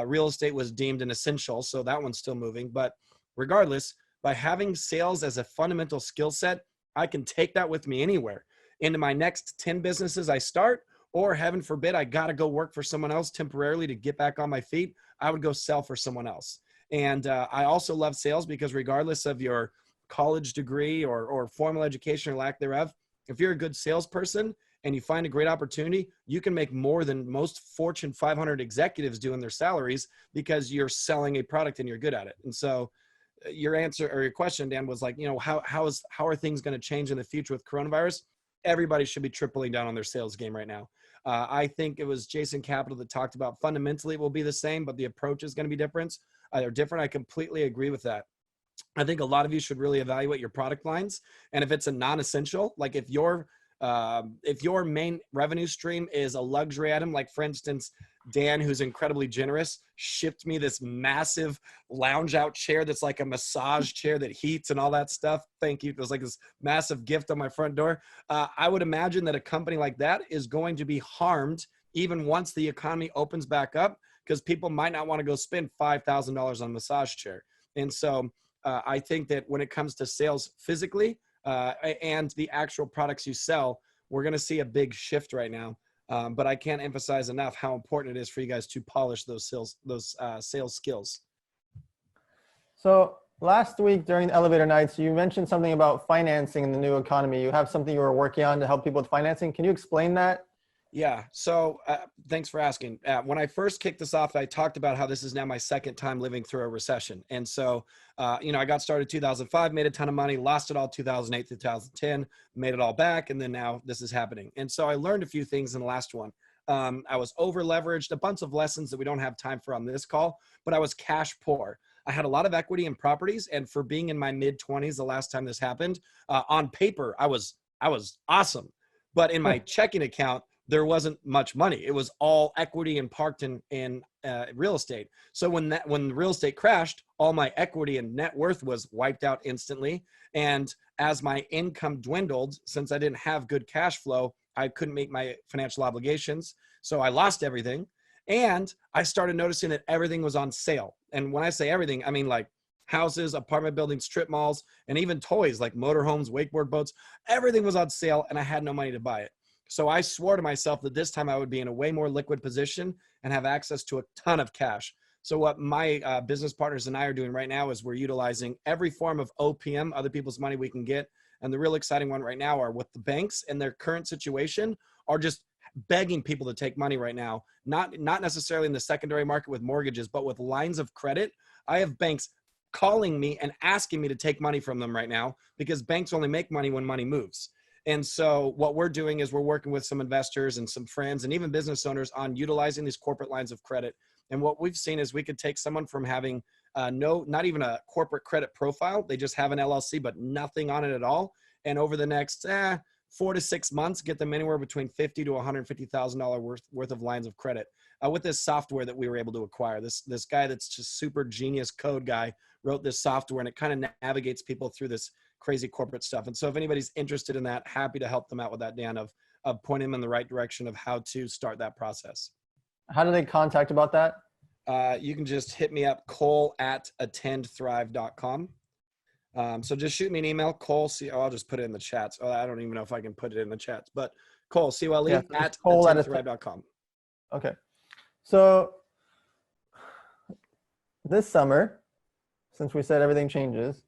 S7: real estate was deemed an essential, so that one's still moving. But regardless, by having sales as a fundamental skill set, I can take that with me anywhere into my next 10 businesses I start, or heaven forbid, I got to go work for someone else temporarily to get back on my feet. I would go sell for someone else. And I also love sales because regardless of your college degree or formal education or lack thereof, if you're a good salesperson and you find a great opportunity, you can make more than most Fortune 500 executives do in their salaries because you're selling a product and you're good at it. And so your answer or your question, Dan, was like, you know, how are things going to change in the future with coronavirus? Everybody should be tripling down on their sales game right now. I think it was Jason Capital that talked about fundamentally it will be the same, but the approach is going to be different. They're different. I completely agree with that. I think a lot of you should really evaluate your product lines. And if it's a non-essential, like if your main revenue stream is a luxury item, like for instance, Dan, who's incredibly generous, shipped me this massive lounge out chair that's like a massage chair that heats and all that stuff. Thank you. It was like this massive gift on my front door. I would imagine that a company like that is going to be harmed even once the economy opens back up, because people might not want to go spend $5,000 on a massage chair. And so I think that when it comes to sales physically and the actual products you sell, we're going to see a big shift right now. But I can't emphasize enough how important it is for you guys to polish those sales skills.
S1: So last week during the elevator nights, you mentioned something about financing in the new economy. You have something you were working on to help people with financing. Can you explain that?
S7: Yeah. So thanks for asking. When I first kicked this off, I talked about how this is now my second time living through a recession. And so, I got started 2005, made a ton of money, lost it all 2008 to 2010, made it all back. And then now this is happening. And so I learned a few things in the last one. I was over leveraged, a bunch of lessons that we don't have time for on this call, but I was cash poor. I had a lot of equity in properties. And for being in my mid 20s, the last time this happened, on paper, I was awesome. But in my checking account, there wasn't much money. It was all equity and parked in real estate. So when real estate crashed, all my equity and net worth was wiped out instantly. And as my income dwindled, since I didn't have good cash flow, I couldn't meet my financial obligations. So I lost everything. And I started noticing that everything was on sale. And when I say everything, I mean like houses, apartment buildings, strip malls, and even toys like motorhomes, wakeboard boats. Everything was on sale and I had no money to buy it. So I swore to myself that this time I would be in a way more liquid position and have access to a ton of cash. So what my business partners and I are doing right now is we're utilizing every form of OPM, other people's money we can get. And the real exciting one right now are with the banks and their current situation are just begging people to take money right now. Not necessarily in the secondary market with mortgages, but with lines of credit. I have banks calling me and asking me to take money from them right now because banks only make money when money moves. And so what we're doing is we're working with some investors and some friends and even business owners on utilizing these corporate lines of credit And what we've seen is we could take someone from having not even a corporate credit profile. They just have an LLC, but nothing on it at all. And over the next 4 to 6 months, get them anywhere between $50,000 to $150,000 worth of lines of credit with this software that we were able to acquire. This guy that's just super genius code guy wrote this software, and it kind of navigates people through this crazy corporate stuff. And so if anybody's interested in that, happy to help them out with that, Dan, of pointing them in the right direction of how to start that process.
S1: How do they contact about that?
S7: You can just hit me up, cole@attendthrive.com. So just shoot me an email, Cole, I'll just put it in the chats. I don't even know if I can put it in the chats, but Cole, COLE,
S1: Yeah,
S7: at
S1: Cole at
S7: attendthrive.com.
S1: Okay. So this summer, since we said everything changes,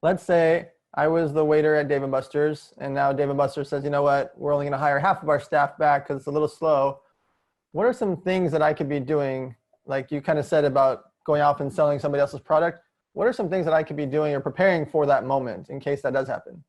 S1: let's say I was the waiter at Dave & Buster's, and now Dave & Buster's says, you know what, we're only going to hire half of our staff back because it's a little slow. What are some things that I could be doing, like you kind of said about going off and selling somebody else's product? What are some things that I could be doing or preparing for that moment in case that does happen?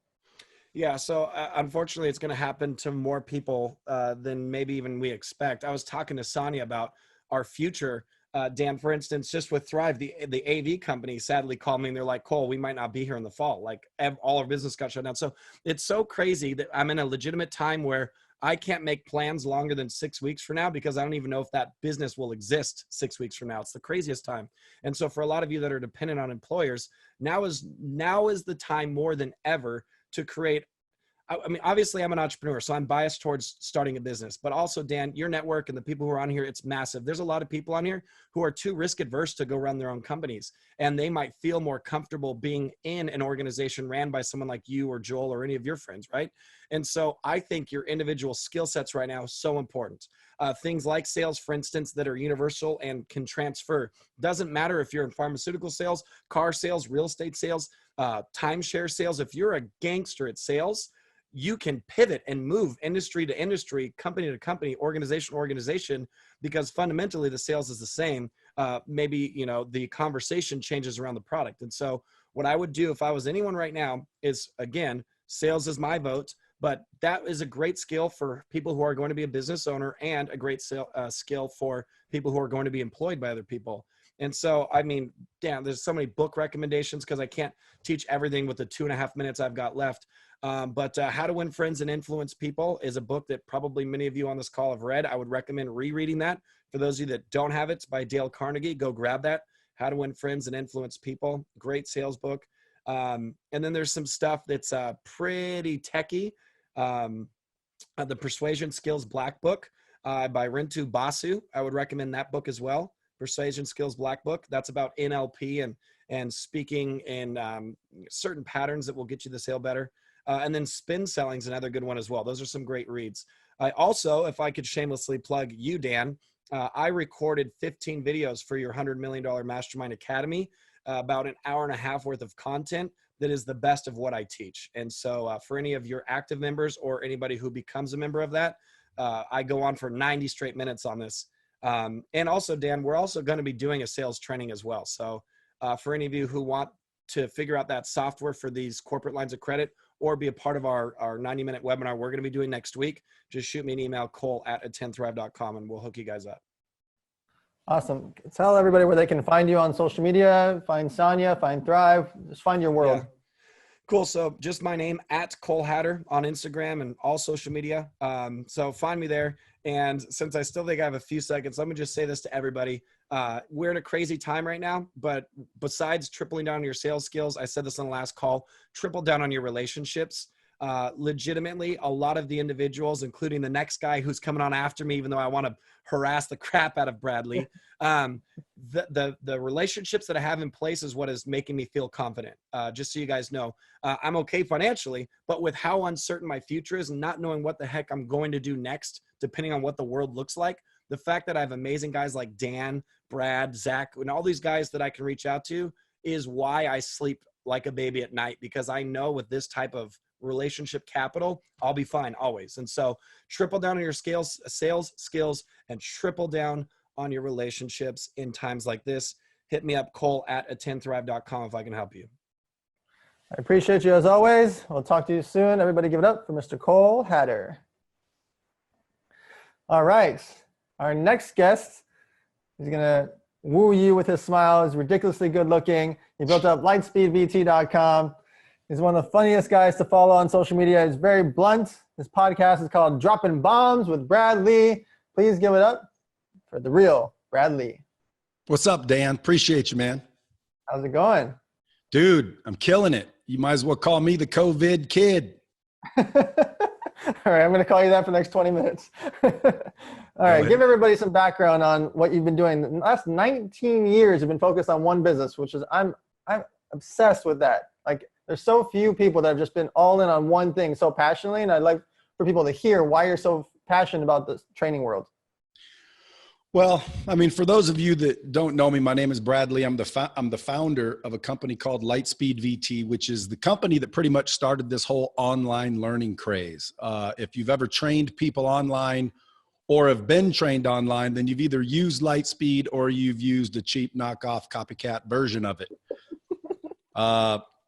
S7: Yeah, so unfortunately, it's going to happen to more people than maybe even we expect. I was talking to Sonia about our future. Dan, for instance, just with Thrive, the AV company sadly called me and they're like, Cole, we might not be here in the fall. Like all our business got shut down. So it's so crazy that I'm in a legitimate time where I can't make plans longer than 6 weeks from now because I don't even know if that business will exist 6 weeks from now. It's the craziest time. And so for a lot of you that are dependent on employers, now is the time more than ever to create. I mean, obviously I'm an entrepreneur, so I'm biased towards starting a business, but also Dan, your network and the people who are on here, it's massive. There's a lot of people on here who are too risk adverse to go run their own companies, and they might feel more comfortable being in an organization ran by someone like you or Joel or any of your friends, right? And so I think your individual skill sets right now is so important. Things like sales, for instance, that are universal and can transfer. Doesn't matter if you're in pharmaceutical sales, car sales, real estate sales, timeshare sales. If you're a gangster at sales, you can pivot and move industry to industry, company to company, organization to organization, because fundamentally the sales is the same. Maybe, the conversation changes around the product. And so what I would do if I was anyone right now is, again, sales is my vote, but that is a great skill for people who are going to be a business owner and a great skill for people who are going to be employed by other people. And so, I mean, damn, there's so many book recommendations because I can't teach everything with the 2.5 minutes I've got left. But How to Win Friends and Influence People is a book that probably many of you on this call have read. I would recommend rereading that. For those of you that don't have it, it's by Dale Carnegie. Go grab that. How to Win Friends and Influence People. Great sales book. And then there's some stuff that's pretty techie. The Persuasion Skills Black Book by Rintu Basu. I would recommend that book as well. Persuasion Skills Black Book. That's about NLP and speaking in certain patterns that will get you the sale better. And then Spin Selling is another good one as well. Those are some great reads. I also, if I could shamelessly plug you, Dan, I recorded 15 videos for your $100 Million Mastermind Academy, about an hour and a half worth of content that is the best of what I teach. And so for any of your active members or anybody who becomes a member of that, I go on for 90 straight minutes on this. And also, Dan, we're also going to be doing a sales training as well. So for any of you who want to figure out that software for these corporate lines of credit or be a part of our 90-minute webinar we're going to be doing next week, just shoot me an email, cole@attendthrive.com, and we'll hook you guys up.
S1: Awesome. Tell everybody where they can find you on social media, find Sonia, find Thrive, just find your world.
S7: Yeah. Cool. So just my name, @ColeHatter on Instagram and all social media. So find me there. And since I still think I have a few seconds, let me just say this to everybody. We're in a crazy time right now, but besides tripling down on your sales skills, I said this on the last call, triple down on your relationships. Legitimately, a lot of the individuals, including the next guy who's coming on after me, even though I want to harass the crap out of Bradley, the relationships that I have in place is what is making me feel confident. Just so you guys know, I'm okay financially, but with how uncertain my future is and not knowing what the heck I'm going to do next, depending on what the world looks like, the fact that I have amazing guys like Dan, Brad, Zach, and all these guys that I can reach out to is why I sleep like a baby at night, because I know with this type of relationship capital, I'll be fine always. And so triple down on your sales skills and triple down on your relationships in times like this. Hit me up, Cole@attendthrive.com, if I can help you.
S1: I appreciate you as always. We'll talk to you soon. Everybody give it up for Mr. Cole Hatter. All right. Our next guest He's going to woo you with his smile. He's ridiculously good looking. He built up lightspeedvt.com. He's one of the funniest guys to follow on social media. He's very blunt. His podcast is called Dropping Bombs with Brad Lee. Please give it up for the real Brad Lee.
S8: What's up, Dan? Appreciate you, man.
S1: How's it going?
S8: Dude, I'm killing it. You might as well call me the COVID kid.
S1: All right, I'm going to call you that for the next 20 minutes. All right, give everybody some background on what you've been doing. The last 19 years, you've been focused on one business, which is I'm obsessed with that. Like, there's so few people that have just been all in on one thing so passionately, and I'd like for people to hear why you're so passionate about this training world.
S8: Well, I mean, for those of you that don't know me, my name is Bradley. I'm the founder of a company called Lightspeed VT, which is the company that pretty much started this whole online learning craze. If you've ever trained people online or have been trained online, then you've either used Lightspeed or you've used a cheap knockoff copycat version of it.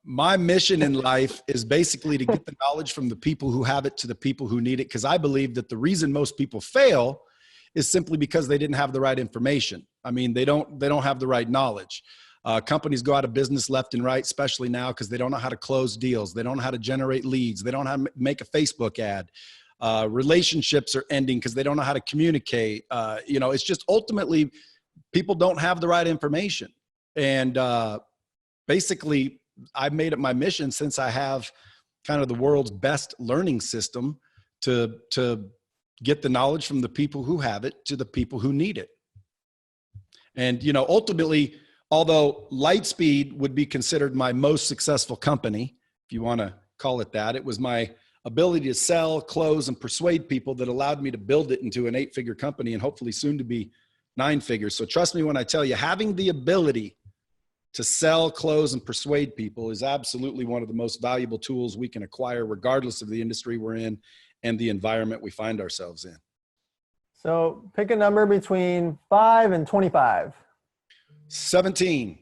S8: My mission in life is basically to get the knowledge from the people who have it to the people who need it, because I believe that the reason most people fail is simply because they didn't have the right information. I mean, they don't have the right knowledge. Companies go out of business left and right, especially now, because they don't know how to close deals. They don't know how to generate leads. They don't know how to make a Facebook ad. Relationships are ending because they don't know how to communicate. It's just ultimately people don't have the right information. And basically, I've made it my mission, since I have kind of the world's best learning system, to get the knowledge from the people who have it to the people who need it. And, ultimately, although Lightspeed would be considered my most successful company, if you want to call it that, it was my ability to sell, close, and persuade people that allowed me to build it into an 8-figure company, and hopefully soon to be 9 figures. So trust me when I tell you, having the ability to sell, close, and persuade people is absolutely one of the most valuable tools we can acquire, regardless of the industry we're in and the environment we find ourselves in.
S1: So pick a number between 5 and 25.
S8: 17.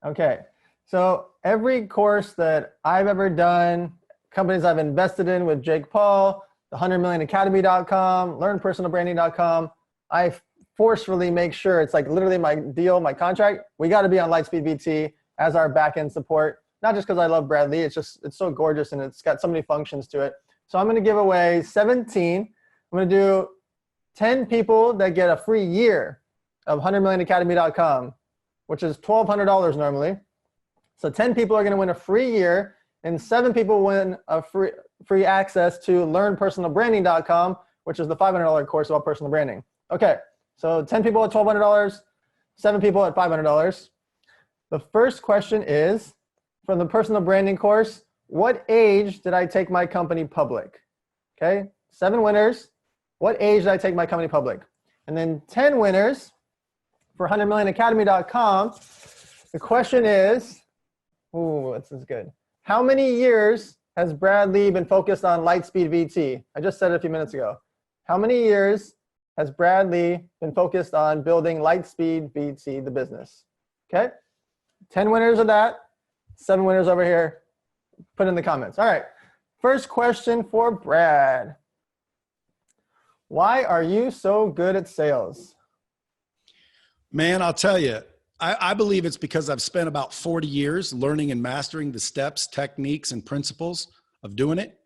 S1: Okay. So every course that I've ever done, companies I've invested in with Jake Paul, the 100millionacademy.com, learnpersonalbranding.com, I forcefully make sure it's like literally my deal, my contract. We got to be on Lightspeed VT as our back-end support. Not just because I love Brad Lee. It's so gorgeous and it's got so many functions to it. So I'm going to give away 17. I'm going to do 10 people that get a free year of 100millionacademy.com, which is $1,200 normally. So 10 people are going to win a free year, and 7 people win a free access to learnpersonalbranding.com, which is the $500 course about personal branding. Okay, so 10 people at $1,200, 7 people at $500. The first question is, from the personal branding course, what age did I take my company public? Okay, 7 winners. What age did I take my company public? And then 10 winners for 100millionacademy.com. The question is, this is good. How many years has Brad Lee been focused on Lightspeed VT? I just said it a few minutes ago. How many years has Brad Lee been focused on building Lightspeed VT, the business? Okay, 10 winners of that, 7 winners over here. Put in the comments. All right, first question for Brad. Why are you so good at sales?
S8: Man, I'll tell you, I believe it's because I've spent about 40 years learning and mastering the steps, techniques, and principles of doing it.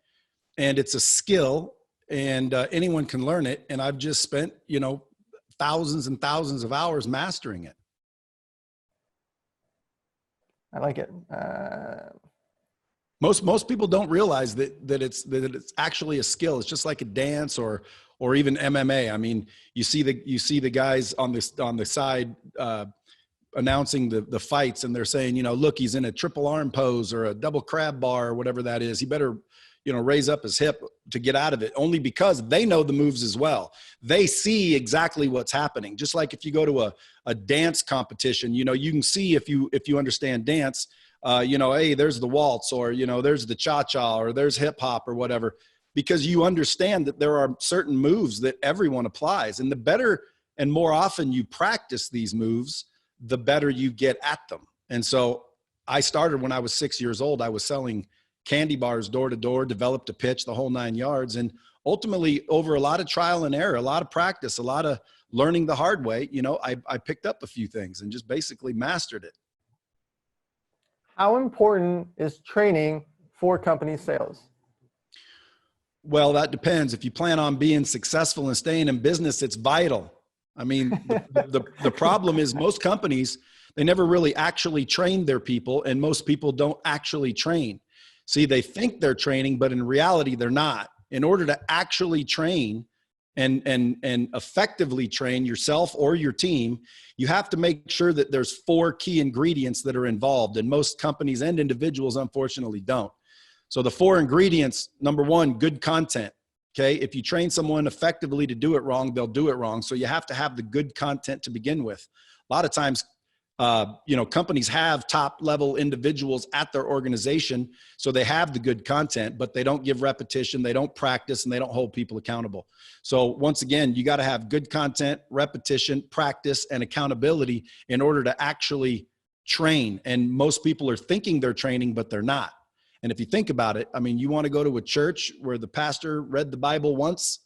S8: And it's a skill, and anyone can learn it. And I've just spent, thousands and thousands of hours mastering it.
S1: I like it.
S8: Most people don't realize that it's actually a skill. It's just like a dance or even MMA. I mean, you see the guys on the side announcing the fights, and they're saying, look, he's in a triple arm pose or a double crab bar or whatever that is. He better, raise up his hip to get out of it, only because they know the moves as well. They see exactly what's happening. Just like if you go to a dance competition, you can see if you understand dance, hey, there's the waltz, or, there's the cha-cha, or there's hip hop or whatever, because you understand that there are certain moves that everyone applies. And the better and more often you practice these moves, the better you get at them. And so I started when I was 6 years old. I was selling candy bars door to door, developed a pitch, the whole 9 yards. And ultimately, over a lot of trial and error, a lot of practice, a lot of learning the hard way, you know, I picked up a few things and just basically mastered it.
S1: How important is training for company sales?
S8: Well, that depends. If you plan on being successful and staying in business, it's vital. I mean, the problem is most companies, they never really actually train their people, and most people don't actually train. See, they think they're training, but in reality, they're not. In order to actually train and effectively train yourself or your team, you have to make sure that there's 4 key ingredients that are involved, and most companies and individuals, unfortunately, don't. So the 4 ingredients, number 1, good content. Okay. If you train someone effectively to do it wrong, they'll do it wrong. So you have to have the good content to begin with. A lot of times, you know, companies have top level individuals at their organization. So they have the good content, but they don't give repetition. They don't practice, and they don't hold people accountable. So once again, you got to have good content, repetition, practice, and accountability in order to actually train. And most people are thinking they're training, but they're not. And if you think about it, I mean, you want to go to a church where the pastor read the Bible once.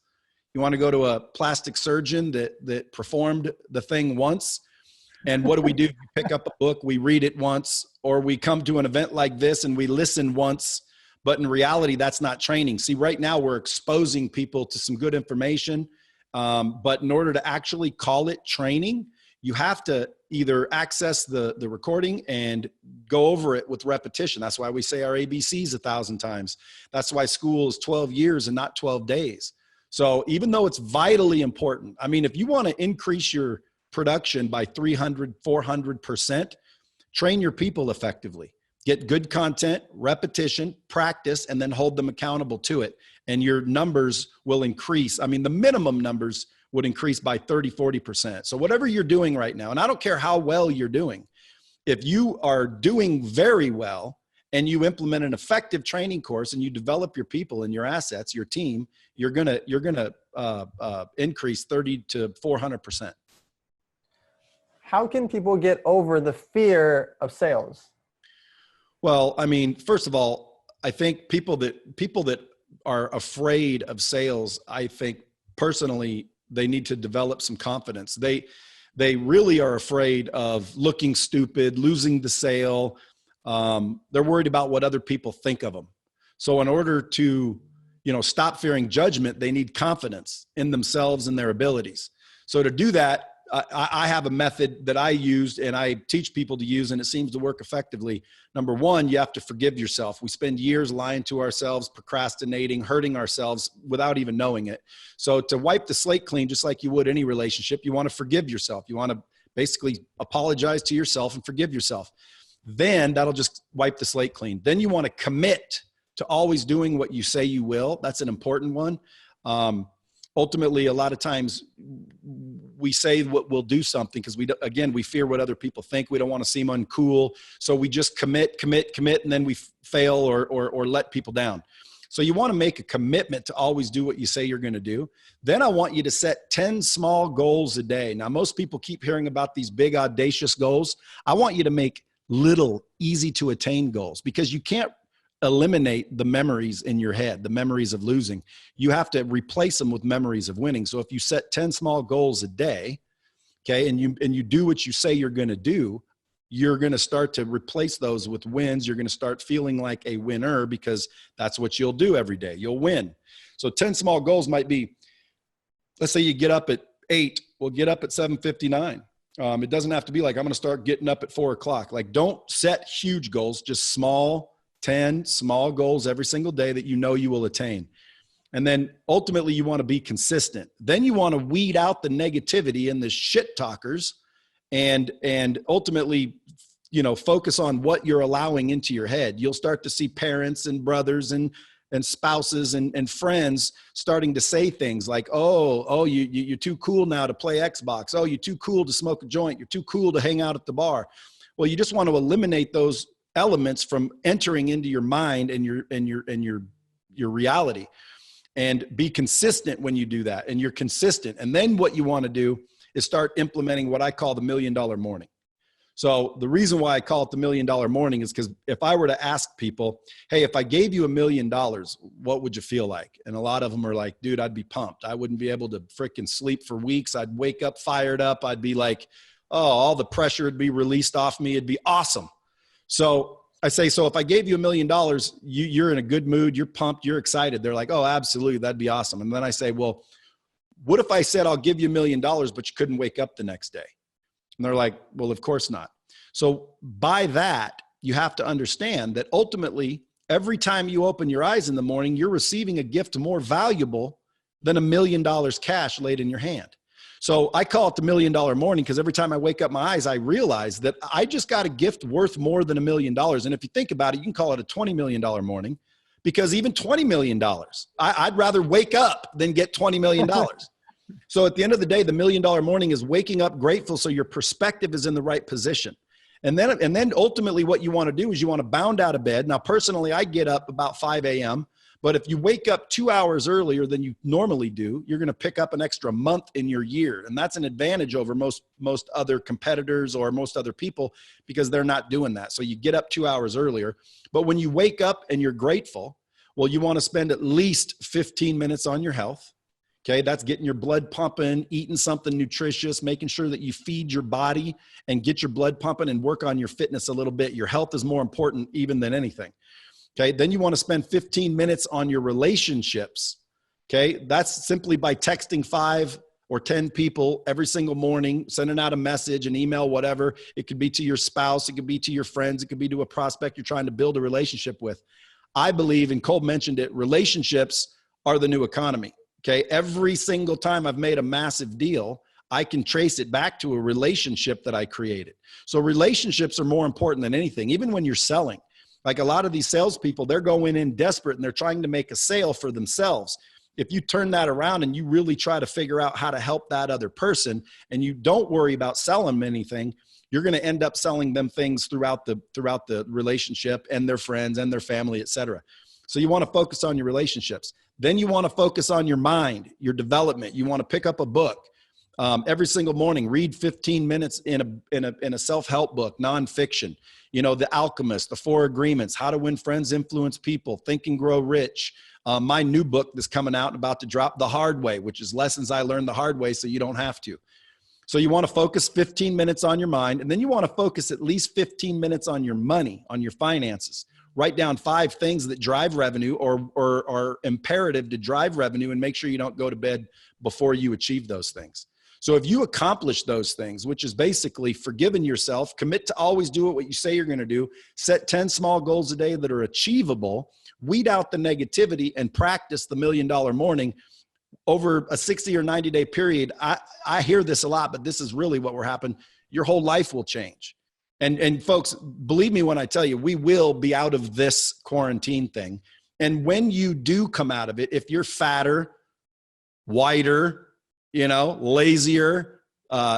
S8: You want to go to a plastic surgeon that performed the thing once. And what do? We pick up a book, we read it once, or we come to an event like this and we listen once. But in reality, that's not training. See, right now we're exposing people to some good information. But in order to actually call it training, you have to either access the recording and go over it with repetition. That's why we say our ABCs 1,000 times. That's why school is 12 years and not 12 days. So even though it's vitally important, I mean, if you want to increase your production by 300, 400%, train your people effectively. Get good content, repetition, practice, and then hold them accountable to it. And your numbers will increase. I mean, the minimum numbers would increase by 30, 40%. So whatever you're doing right now, and I don't care how well you're doing, if you are doing very well and you implement an effective training course and you develop your people and your assets, your team, you're gonna increase 30 to 400%.
S1: How can people get over the fear of sales?
S8: Well, I mean, first of all, I think people that are afraid of sales, I think personally, they need to develop some confidence. They really are afraid of looking stupid, losing the sale. They're worried about what other people think of them. So in order to, you know, stop fearing judgment, they need confidence in themselves and their abilities. So to do that, I have a method that I used and I teach people to use, and it seems to work effectively. Number 1, you have to forgive yourself. We spend years lying to ourselves, procrastinating, hurting ourselves without even knowing it. So to wipe the slate clean, just like you would any relationship, you want to forgive yourself. You want to basically apologize to yourself and forgive yourself. Then that'll just wipe the slate clean. Then you want to commit to always doing what you say you will. That's an important one. Ultimately, a lot of times we say we'll do something because we fear what other people think. We don't want to seem uncool. So we just commit, and then we fail or let people down. So you want to make a commitment to always do what you say you're going to do. Then I want you to set 10 small goals a day. Now, most people keep hearing about these big, audacious goals. I want you to make little, easy to attain goals, because you can't eliminate the memories in your head, the memories of losing. You have to replace them with memories of winning. So if you set 10 small goals a day, okay, and you do what you say you're going to do, you're going to start to replace those with wins. You're going to start feeling like a winner, because that's what you'll do every day. You'll win. So 10 small goals might be, let's say you get up at 8, well, get up at 7:59. It doesn't have to be like, I'm going to start getting up at 4 o'clock. Like, don't set huge goals, just 10 small goals every single day that you know you will attain. And then ultimately you want to be consistent. Then you want to weed out the negativity and the shit talkers and ultimately, you know, focus on what you're allowing into your head. You'll start to see parents and brothers and spouses and friends starting to say things like, oh, you're too cool now to play Xbox. Oh, you're too cool to smoke a joint. You're too cool to hang out at the bar. Well, you just want to eliminate those elements from entering into your mind and your reality, and be consistent when you do that. And you're consistent. And then what you want to do is start implementing what I call the $1 million morning. So the reason why I call it the $1 million morning is because if I were to ask people, hey, if I gave you $1 million, what would you feel like? And a lot of them are like, dude, I'd be pumped. I wouldn't be able to freaking sleep for weeks. I'd wake up fired up. I'd be like, oh, all the pressure would be released off me. It'd be awesome. So I say, so if I gave you $1 million, you're in a good mood, you're pumped, you're excited. They're like, oh, absolutely, that'd be awesome. And then I say, well, what if I said I'll give you $1 million, but you couldn't wake up the next day? And they're like, well, of course not. So by that, you have to understand that ultimately, every time you open your eyes in the morning, you're receiving a gift more valuable than $1 million cash laid in your hand. So I call it the $1 million morning because every time I wake up my eyes, I realize that I just got a gift worth more than $1 million. And if you think about it, you can call it a $20 million morning, because even $20 million, I'd rather wake up than get $20 million. So at the end of the day, the $1 million morning is waking up grateful so your perspective is in the right position. And then ultimately what you want to do is you want to bound out of bed. Now, personally, I get up about 5 a.m., but if you wake up 2 hours earlier than you normally do, you're going to pick up an extra month in your year. And that's an advantage over most other competitors or most other people, because they're not doing that. So you get up 2 hours earlier. But when you wake up and you're grateful, well, you want to spend at least 15 minutes on your health. Okay, that's getting your blood pumping, eating something nutritious, making sure that you feed your body and get your blood pumping and work on your fitness a little bit. Your health is more important even than anything. Okay, then you want to spend 15 minutes on your relationships. Okay, that's simply by texting 5 or 10 people every single morning, sending out a message, an email, whatever. It could be to your spouse, it could be to your friends, it could be to a prospect you're trying to build a relationship with. I believe, and Cole mentioned it, relationships are the new economy. Okay, every single time I've made a massive deal, I can trace it back to a relationship that I created. So relationships are more important than anything, even when you're selling. Like a lot of these salespeople, they're going in desperate and they're trying to make a sale for themselves. If you turn that around and you really try to figure out how to help that other person, and you don't worry about selling them anything, you're going to end up selling them things throughout the relationship and their friends and their family, et cetera. So you want to focus on your relationships. Then you want to focus on your mind, your development. You want to pick up a book every single morning. Read 15 minutes in a self-help book, nonfiction. You know, The Alchemist, The 4 Agreements, How to Win Friends, Influence People, Think and Grow Rich. My new book that's coming out and about to drop, The Hard Way, which is lessons I learned the hard way so you don't have to. So you want to focus 15 minutes on your mind, and then you want to focus at least 15 minutes on your money, on your finances. Write down 5 things that drive revenue or are imperative to drive revenue, and make sure you don't go to bed before you achieve those things. So if you accomplish those things, which is basically forgiving yourself, commit to always do what you say you're going to do, set 10 small goals a day that are achievable, weed out the negativity, and practice the $1 million morning over a 60 or 90-day period. I hear this a lot, but this is really what will happen. Your whole life will change. And folks, believe me when I tell you, we will be out of this quarantine thing. And when you do come out of it, if you're fatter, whiter, lazier,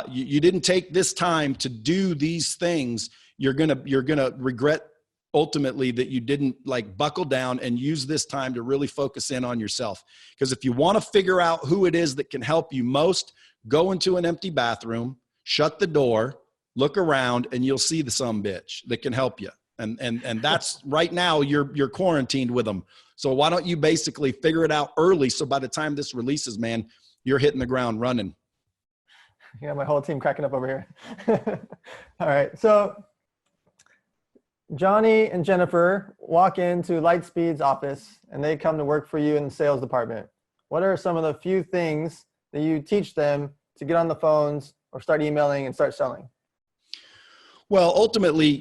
S8: you didn't take this time to do these things, you're gonna regret ultimately that you didn't buckle down and use this time to really focus in on yourself. Because if you want to figure out who it is that can help you most, go into an empty bathroom, shut the door, look around, and you'll see the sumbitch that can help you. And that's right now you're quarantined with them. So why don't you basically figure it out early, so by the time this releases, man, you're hitting the ground running.
S1: Yeah, my whole team cracking up over here. All right, so Johnny and Jennifer walk into Lightspeed's office and they come to work for you in the sales department. What are some of the few things that you teach them to get on the phones or start emailing and start selling?
S8: Well, ultimately,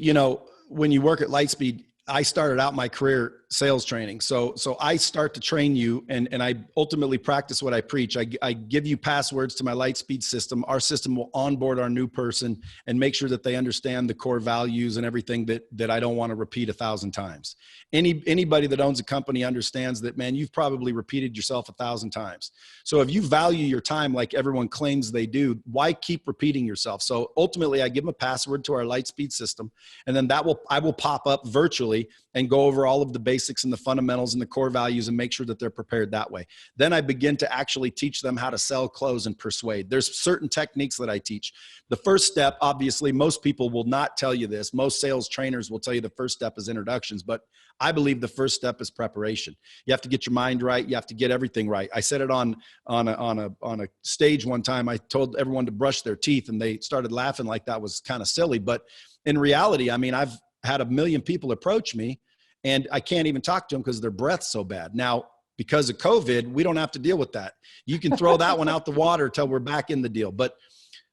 S8: when you work at Lightspeed, I started out my career sales training. So I start to train you, and I ultimately practice what I preach. I give you passwords to my Lightspeed system. Our system will onboard our new person and make sure that they understand the core values and everything that I don't want to repeat 1,000 times. Anybody that owns a company understands that, man, you've probably repeated yourself 1,000 times. So if you value your time like everyone claims they do, why keep repeating yourself? So ultimately, I give them a password to our Lightspeed system, and then I will pop up virtually and go over all of the basic basics and the fundamentals and the core values and make sure that they're prepared that way. Then I begin to actually teach them how to sell, close, and persuade. There's certain techniques that I teach. The first step, obviously, most people will not tell you this. Most sales trainers will tell you the first step is introductions, but I believe the first step is preparation. You have to get your mind right. You have to get everything right. I said it on a stage one time. I told everyone to brush their teeth and they started laughing like that was kind of silly. But in reality, I mean, I've had 1 million people approach me and I can't even talk to them because their breath's so bad. Now, because of COVID, we don't have to deal with that. You can throw that one out the water till we're back in the deal. But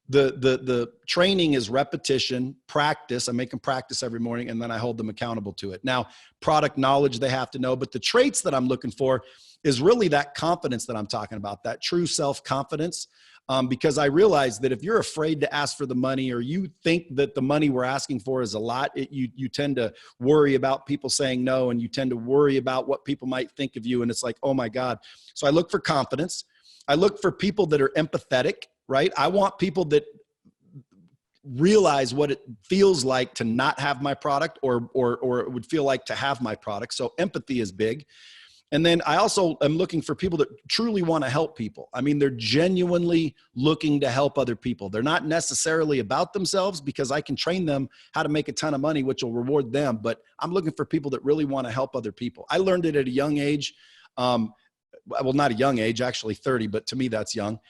S8: the training is repetition, practice. I make them practice every morning and then I hold them accountable to it. Now, product knowledge they have to know, but the traits that I'm looking for is really that confidence that I'm talking about, that true self-confidence. Because I realize that if you're afraid to ask for the money or you think that the money we're asking for is a lot, you tend to worry about people saying no, and you tend to worry about what people might think of you. And it's like, oh my God. So I look for confidence. I look for people that are empathetic, right? I want people that realize what it feels like to not have my product or it would feel like to have my product. So empathy is big. And then I also am looking for people that truly want to help people. I mean, they're genuinely looking to help other people. They're not necessarily about themselves because I can train them how to make a ton of money, which will reward them. But I'm looking for people that really want to help other people. I learned it at a young age. Well, not a young age, actually 30, but to me, that's young.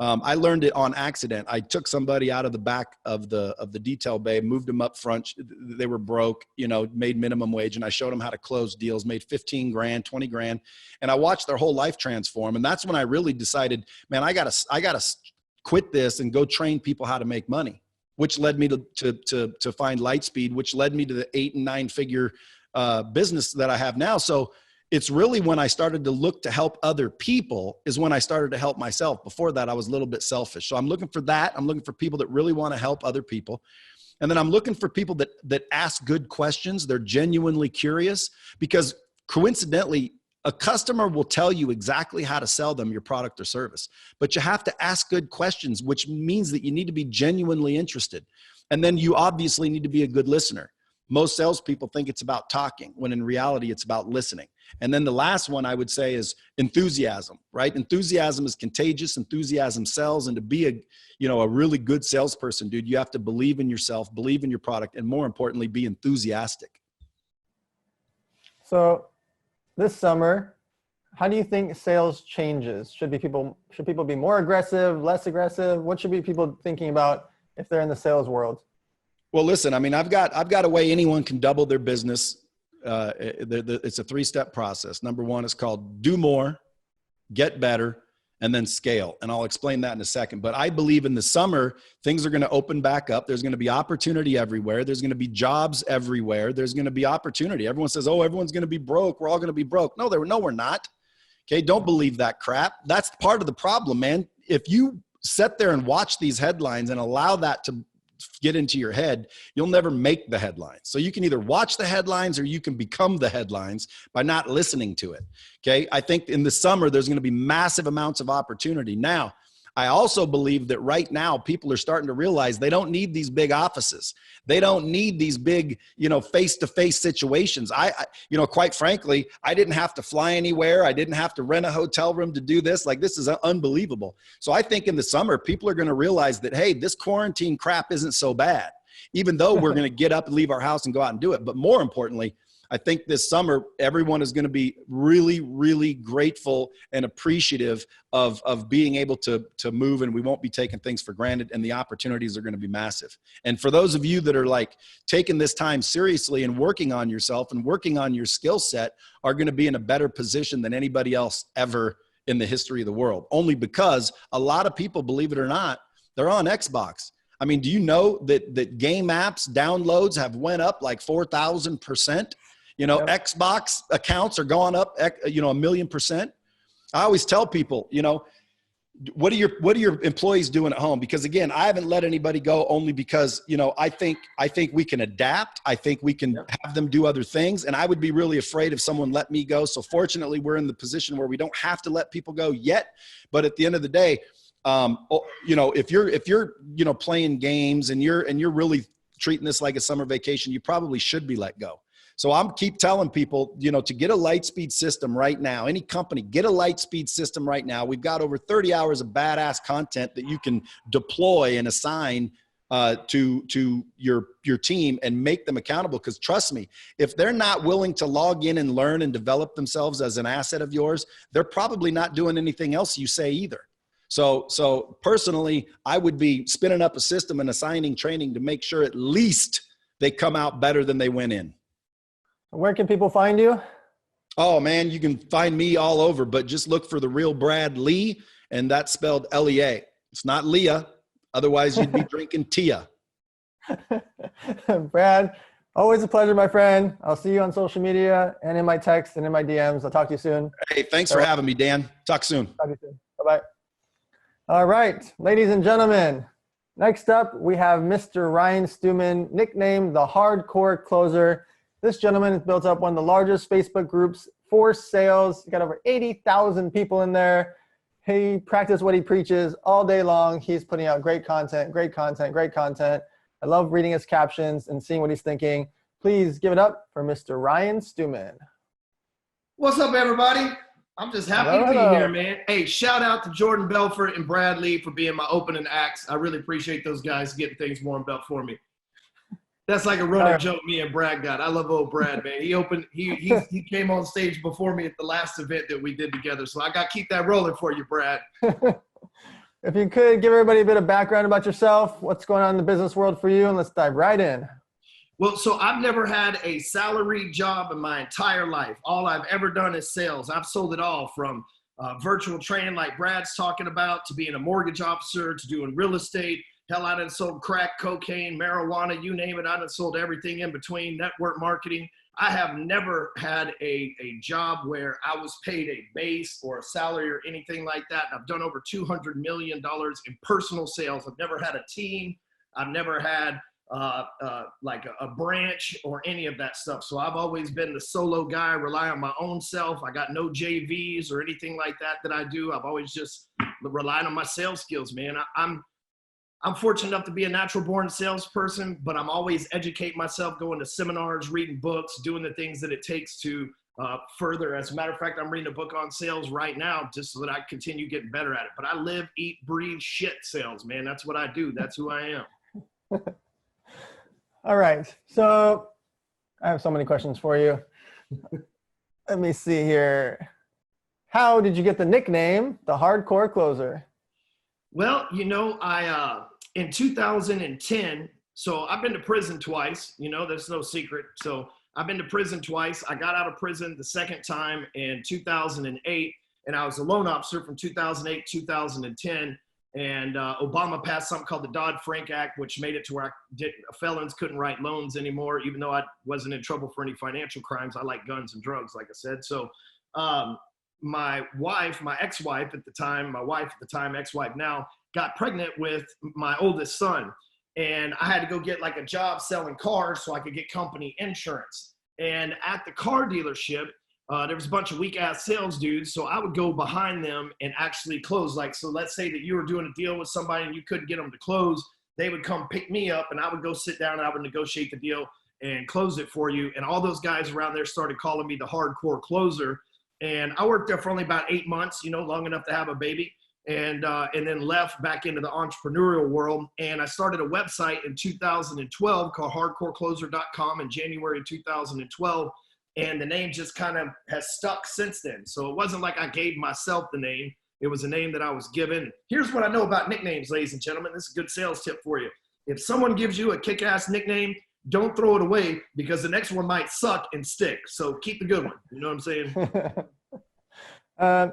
S8: I learned it on accident. I took somebody out of the back of the detail bay, moved them up front. They were broke, made minimum wage. And I showed them how to close deals, made 15 grand, 20 grand. And I watched their whole life transform. And that's when I really decided, man, I gotta quit this and go train people how to make money, which led me to find Lightspeed, which led me to the 8 and 9 figure business that I have now. So it's really when I started to look to help other people is when I started to help myself. Before that, I was a little bit selfish. So I'm looking for that. I'm looking for people that really want to help other people. And then I'm looking for people that ask good questions. They're genuinely curious because coincidentally, a customer will tell you exactly how to sell them your product or service, but you have to ask good questions, which means that you need to be genuinely interested. And then you obviously need to be a good listener. Most salespeople think it's about talking when in reality it's about listening. And then the last one I would say is enthusiasm, right? Enthusiasm is contagious. Enthusiasm sells. And to be a really good salesperson, dude, you have to believe in yourself, believe in your product, and more importantly, be enthusiastic.
S1: So this summer, how do you think sales changes? Should people be more aggressive, less aggressive? What should be people thinking about if they're in the sales world?
S8: Well, listen, I mean, I've got a way anyone can double their business. It's a 3-step process. Number 1 is called do more, get better, and then scale. And I'll explain that in a second. But I believe in the summer, things are going to open back up. There's going to be opportunity everywhere. There's going to be jobs everywhere. There's going to be opportunity. Everyone says, oh, everyone's going to be broke. We're all going to be broke. No, we're not. Okay. Don't believe that crap. That's part of the problem, man. If you sit there and watch these headlines and allow that to get into your head, you'll never make the headlines. So you can either watch the headlines or you can become the headlines by not listening to it. Okay. I think in the summer, there's going to be massive amounts of opportunity. Now, I also believe that right now people are starting to realize they don't need these big offices. They don't need these big, face-to-face situations. Quite frankly, I didn't have to fly anywhere. I didn't have to rent a hotel room to do this. Like, this is unbelievable. So I think in the summer, people are going to realize that, hey, this quarantine crap isn't so bad, even though we're going to get up and leave our house and go out and do it. But more importantly, I think this summer, everyone is going to be really, really grateful and appreciative of being able to move, and we won't be taking things for granted, and the opportunities are going to be massive. And for those of you that are like taking this time seriously and working on yourself and working on your skill set are going to be in a better position than anybody else ever in the history of the world, only because a lot of people, believe it or not, they're on Xbox. I mean, do you know that game apps downloads have went up like 4,000%? Yep. Xbox accounts are going up, 1,000,000%. I always tell people, what are your employees doing at home? Because again, I haven't let anybody go only because, I think we can adapt. I think we can have them do other things. And I would be really afraid if someone let me go. So fortunately, we're in the position where we don't have to let people go yet. But at the end of the day, if you're playing games and you're really treating this like a summer vacation, you probably should be let go. So I'm keep telling people, you know, to get a Lightspeed system right now, any company, get a Lightspeed system right now. We've got over 30 hours of badass content that you can deploy and assign to your team and make them accountable. Because trust me, if they're not willing to log in and learn and develop themselves as an asset of yours, they're probably not doing anything else you say either. So personally, I would be spinning up a system and assigning training to make sure at least they come out better than they went in.
S1: Where can people find you?
S8: Oh man, you can find me all over, but just look for The Real Brad Lee, and that's spelled L-E-A. It's not Leah. Otherwise you'd be drinking Tia.
S1: Brad, always a pleasure, my friend. I'll see you on social media and in my text and in my DMs. I'll talk to you soon.
S8: Hey, thanks for having me, Dan. Talk soon.
S1: Talk to you soon. Bye-bye. All right, ladies and gentlemen, next up we have Mr. Ryan Stewman, nicknamed the Hardcore Closer. This gentleman has built up one of the largest Facebook groups for sales. He got over 80,000 people in there. He practices what he preaches all day long. He's putting out great content, great content, great content. I love reading his captions and seeing what he's thinking. Please give it up for Mr. Ryan Stewman.
S9: What's up, everybody? I'm just happy to be here, man. Hey, shout out to Jordan Belfort and Brad Lee for being my opening acts. I really appreciate those guys getting things warmed up for me. That's like a running joke me and Brad got. I love old Brad, man. He came on stage before me at the last event that we did together. So I got to keep that rolling for you, Brad.
S1: If you could give everybody a bit of background about yourself, what's going on in the business world for you, and let's dive right in.
S9: Well, so I've never had a salaried job in my entire life. All I've ever done is sales. I've sold it all, from virtual training like Brad's talking about, to being a mortgage officer, to doing real estate. Hell, I done sold crack, cocaine, marijuana, you name it. I done sold everything in between, network marketing. I have never had a job where I was paid a base or a salary or anything like that. And I've done over $200 million in personal sales. I've never had a team. I've never had like a branch or any of that stuff. So I've always been the solo guy, rely on my own self. I got no JVs or anything like that I do. I've always just relied on my sales skills, man. I'm fortunate enough to be a natural born salesperson, but I'm always educating myself, going to seminars, reading books, doing the things that it takes to further. As a matter of fact, I'm reading a book on sales right now just so that I continue getting better at it. But I live, eat, breathe shit sales, man. That's what I do. That's who I am.
S1: All right. So I have so many questions for you. Let me see here. How did you get the nickname, the Hardcore Closer?
S9: Well, you know, in 2010, so I've been to prison twice, you know, there's no secret. So I've been to prison twice. I got out of prison the second time in 2008, and I was a loan officer from 2008, 2010. And Obama passed something called the Dodd-Frank Act, which made it to where felons couldn't write loans anymore, even though I wasn't in trouble for any financial crimes. I like guns and drugs, like I said. So my wife, my ex-wife at the time, ex-wife now, got pregnant with my oldest son. And I had to go get like a job selling cars so I could get company insurance. And at the car dealership, there was a bunch of weak ass sales dudes. So I would go behind them and actually close. Like, so let's say that you were doing a deal with somebody and you couldn't get them to close. They would come pick me up and I would go sit down and I would negotiate the deal and close it for you. And all those guys around there started calling me the Hardcore Closer. And I worked there for only about 8 months, you know, long enough to have a baby. And then left back into the entrepreneurial world. And I started a website in 2012 called hardcorecloser.com in January 2012. And the name just kind of has stuck since then. So it wasn't like I gave myself the name. It was a name that I was given. Here's what I know about nicknames, ladies and gentlemen. This is a good sales tip for you. If someone gives you a kick-ass nickname, don't throw it away, because the next one might suck and stick. So keep the good one. You know what I'm saying?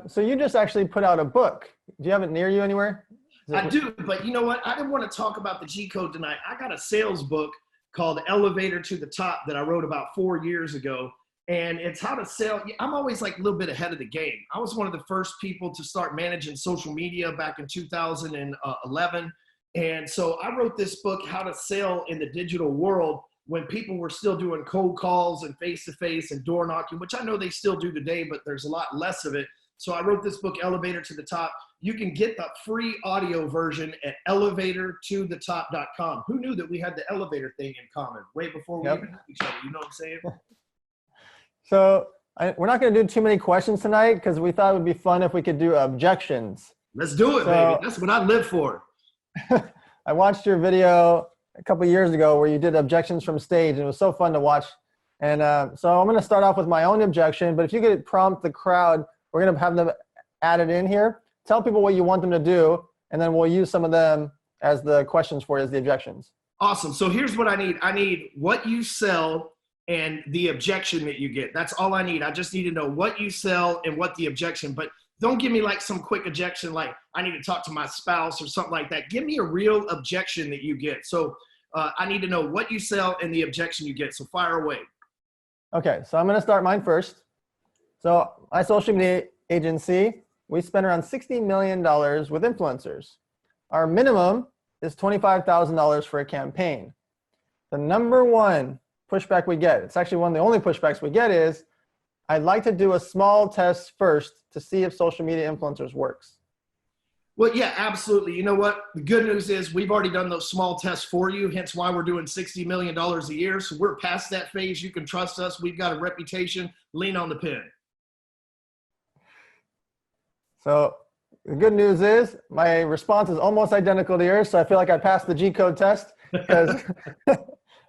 S1: So you just actually put out a book. Do you have it near you anywhere?
S9: I do, but you know what? I didn't want to talk about the G code tonight. I got a sales book called Elevator to the Top that I wrote about 4 years ago. And it's how to sell. I'm always like a little bit ahead of the game. I was one of the first people to start managing social media back in 2011. And so I wrote this book, How to Sell in the Digital World, when people were still doing cold calls and face-to-face and door knocking, which I know they still do today, but there's a lot less of it. So I wrote this book, Elevator to the Top. You can get the free audio version at elevatortothetop.com. Who knew that we had the elevator thing in common way before we even knew each other? You know what I'm saying?
S1: So we're not going to do too many questions tonight because we thought it would be fun if we could do objections.
S9: Let's do it, baby. That's what I live for.
S1: I watched your video a couple years ago where you did objections from stage, and it was so fun to watch. And so I'm going to start off with my own objection, but if you could prompt the crowd, we're going to have them add it in here. Tell people what you want them to do, and then we'll use some of them as the questions for you, as the objections.
S9: Awesome. So here's what I need. I need what you sell and the objection that you get. That's all I need. I just need to know what you sell and what the objection, but don't give me like some quick objection like I need to talk to my spouse or something like that. Give me a real objection that you get. So I need to know what you sell and the objection you get. So fire away.
S1: Okay, so I'm going to start mine first. So my social media agency, we spend around $60 million with influencers. Our minimum is $25,000 for a campaign. The number one pushback we get, it's actually one of the only pushbacks we get, is I'd like to do a small test first to see if social media influencers works.
S9: Well, yeah, absolutely. You know what? The good news is we've already done those small tests for you, hence why we're doing $60 million a year. So we're past that phase. You can trust us. We've got a reputation. Lean on the pin.
S1: So the good news is my response is almost identical to yours. So I feel like I passed the G-code test because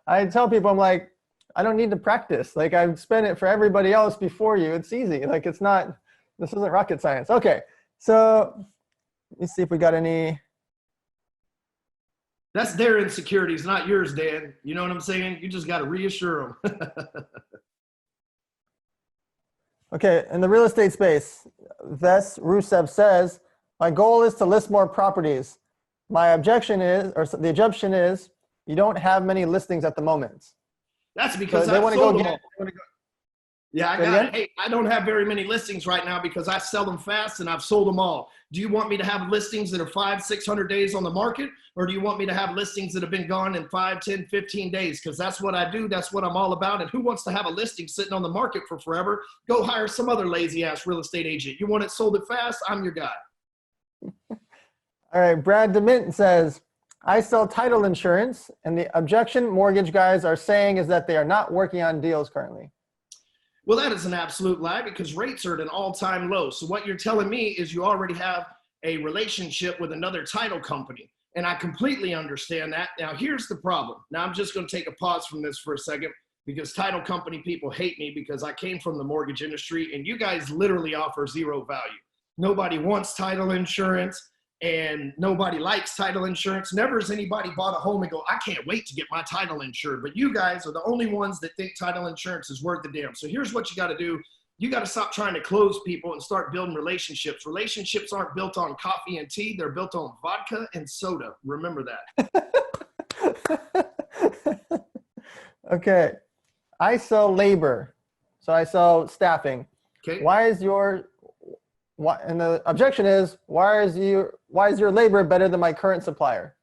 S1: I tell people, I'm like, I don't need to practice. Like I've spent it for everybody else before you. It's easy. Like it's not, this isn't rocket science. Okay. So let me see if we got any.
S9: That's their insecurities, not yours, Dan. You know what I'm saying? You just got to reassure them.
S1: Okay, in the real estate space, Ves Rusev says, my goal is to list more properties. My objection is, or the objection is, you don't have many listings at the moment.
S9: That's because
S1: so they want to go get.
S9: Yeah, I got it. Hey, I don't have very many listings right now because I sell them fast and I've sold them all. Do you want me to have listings that are 500-600 days on the market? Or do you want me to have listings that have been gone in 5, 10, 15 days? Because that's what I do. That's what I'm all about. And who wants to have a listing sitting on the market for forever? Go hire some other lazy ass real estate agent. You want it sold it fast? I'm your guy.
S1: All right, Brad DeMint says, I sell title insurance, and the objection mortgage guys are saying is that they are not working on deals currently.
S9: Well, that is an absolute lie because rates are at an all-time low. So what you're telling me is you already have a relationship with another title company. And I completely understand that. Now, here's the problem. Now, I'm just going to take a pause from this for a second because title company people hate me because I came from the mortgage industry and you guys literally offer zero value. Nobody wants title insurance. And nobody likes title insurance. Never has anybody bought a home and go, I can't wait to get my title insured. But you guys are the only ones that think title insurance is worth the damn. So here's what you got to do. You got to stop trying to close people and start building relationships. Relationships aren't built on coffee and tea. They're built on vodka and soda. Remember that.
S1: Okay. I sell labor. So I sell staffing.
S9: Okay.
S1: And the objection is, why is your labor better than my current supplier?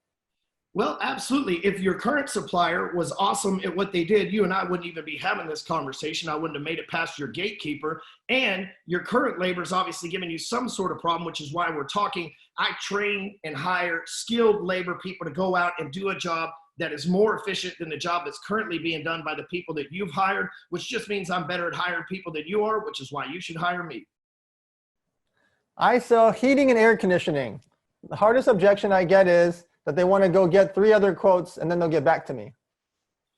S9: Well, absolutely. If your current supplier was awesome at what they did, you and I wouldn't even be having this conversation. I wouldn't have made it past your gatekeeper. And your current labor is obviously giving you some sort of problem, which is why we're talking. I train and hire skilled labor people to go out and do a job that is more efficient than the job that's currently being done by the people that you've hired, which just means I'm better at hiring people than you are, which is why you should hire me.
S1: I sell heating and air conditioning. The hardest objection I get is that they want to go get 3 other quotes and then they'll get back to me.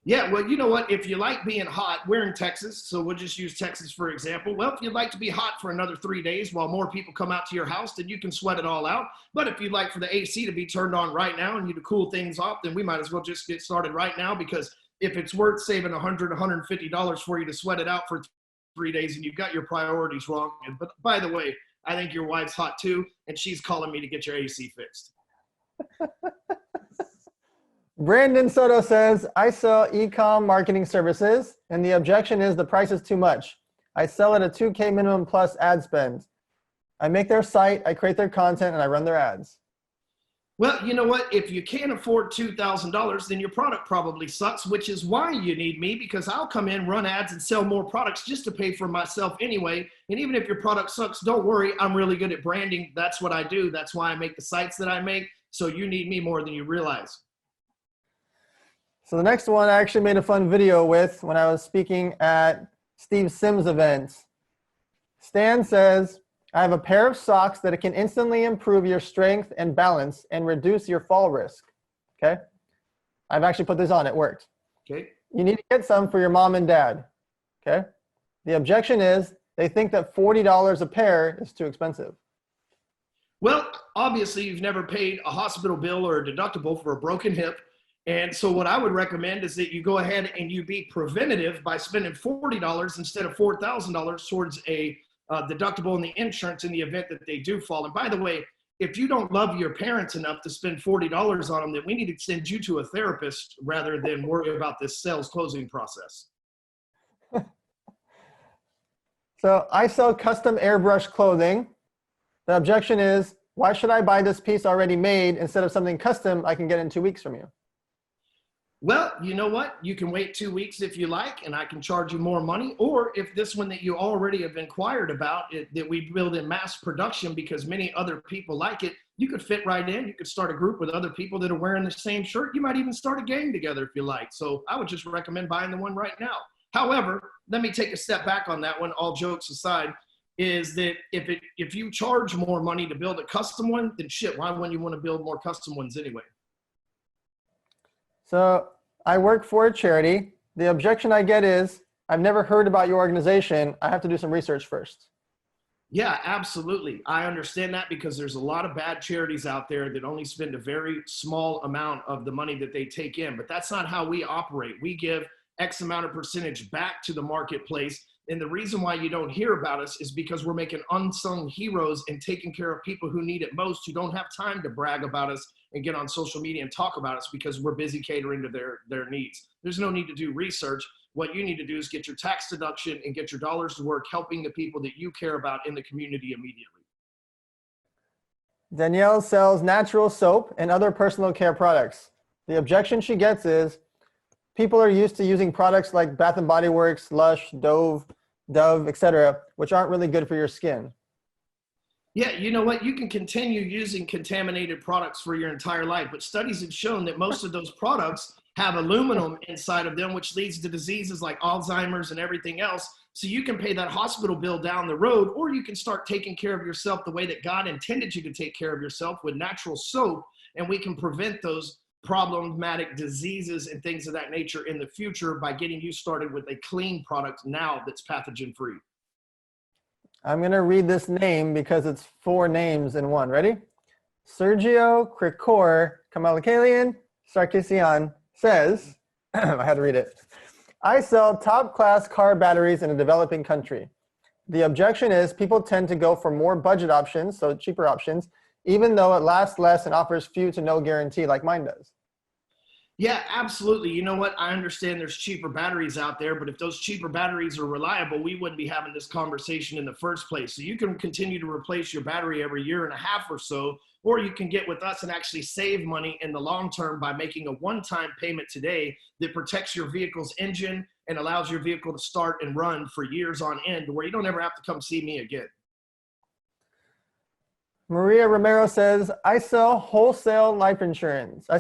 S9: Yeah, well, you know what? If you like being hot, we're in Texas, so we'll just use Texas for example. Well, if you'd like to be hot for another 3 days while more people come out to your house, then you can sweat it all out. But if you'd like for the AC to be turned on right now and you to cool things off, then we might as well just get started right now because if it's worth saving $100, $150 for you to sweat it out for 3 days and you've got your priorities wrong. But by the way, I think your wife's hot too, and she's calling me to get your AC fixed.
S1: Brandon Soto says, I sell e-com marketing services, and the objection is the price is too much. I sell at a 2K minimum plus ad spend. I make their site, I create their content, and I run their ads.
S9: Well, you know what? If you can't afford $2,000, then your product probably sucks, which is why you need me, because I'll come in, run ads, and sell more products just to pay for myself anyway. And even if your product sucks, don't worry. I'm really good at branding. That's what I do. That's why I make the sites that I make. So you need me more than you realize.
S1: So the next one I actually made a fun video with when I was speaking at Steve Sims events. Stan says, I have a pair of socks that can instantly improve your strength and balance and reduce your fall risk. Okay. I've actually put this on. It worked.
S9: Okay.
S1: You need to get some for your mom and dad. Okay. The objection is they think that $40 a pair is too expensive.
S9: Well, obviously, you've never paid a hospital bill or a deductible for a broken hip. And so what I would recommend is that you go ahead and you be preventative by spending $40 instead of $4,000 towards a deductible in the insurance in the event that they do fall. And by the way, if you don't love your parents enough to spend $40 on them, then we need to send you to a therapist rather than worry about this sales closing process.
S1: So I sell custom airbrush clothing. The objection is, why should I buy this piece already made instead of something custom I can get in 2 weeks from you?
S9: Well, you know what? You can wait 2 weeks if you like, and I can charge you more money. Or if this one that you already have inquired about, that we build in mass production because many other people like it, you could fit right in. You could start a group with other people that are wearing the same shirt. You might even start a gang together if you like. So I would just recommend buying the one right now. However, let me take a step back on that one, all jokes aside, is that if you charge more money to build a custom one, then shit, why wouldn't you want to build more custom ones anyway?
S1: So I work for a charity. The objection I get is, I've never heard about your organization. I have to do some research first.
S9: Yeah, absolutely. I understand that because there's a lot of bad charities out there that only spend a very small amount of the money that they take in, but that's not how we operate. We give X amount of percentage back to the marketplace. And the reason why you don't hear about us is because we're making unsung heroes and taking care of people who need it most, who don't have time to brag about us and get on social media and talk about us because we're busy catering to their needs. There's no need to do research. What you need to do is get your tax deduction and get your dollars to work helping the people that you care about in the community immediately.
S1: Danielle sells natural soap and other personal care products. The objection she gets is, people are used to using products like Bath & Body Works, Lush, Dove, etc., which aren't really good for your skin.
S9: Yeah, you know what? You can continue using contaminated products for your entire life, but studies have shown that most of those products have aluminum inside of them, which leads to diseases like Alzheimer's and everything else. So you can pay that hospital bill down the road, or you can start taking care of yourself the way that God intended you to take care of yourself with natural soap, and we can prevent those problematic diseases and things of that nature in the future by getting you started with a clean product now that's pathogen free.
S1: I'm going to read this name because it's 4 names in one. Ready? Sergio Krikor Keuilian Sarkisian says, I had to read it. I sell top class car batteries in a developing country. The objection is people tend to go for more budget options, so cheaper options, even though it lasts less and offers few to no guarantee like mine does.
S9: Yeah, absolutely. You know what? I understand there's cheaper batteries out there, but if those cheaper batteries are reliable, we wouldn't be having this conversation in the first place. So you can continue to replace your battery every 1.5 years or so, or you can get with us and actually save money in the long term by making a one-time payment today that protects your vehicle's engine and allows your vehicle to start and run for years on end, where you don't ever have to come see me again.
S1: Maria Romero says, I sell wholesale life insurance. I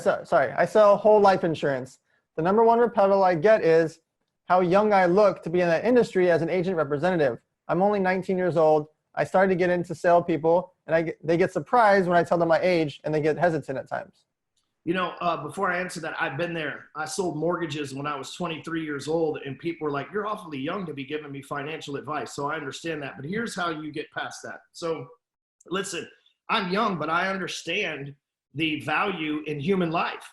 S1: sell whole life insurance. The number one rebuttal I get is how young I look to be in that industry as an agent representative. I'm only 19 years old. I started to get into salespeople, and they get surprised when I tell them my age, and they get hesitant at times.
S9: You know, before I answer that, I've been there. I sold mortgages when I was 23 years old, and people were like, you're awfully young to be giving me financial advice. So I understand that. But here's how you get past that. So listen, I'm young, but I understand the value in human life.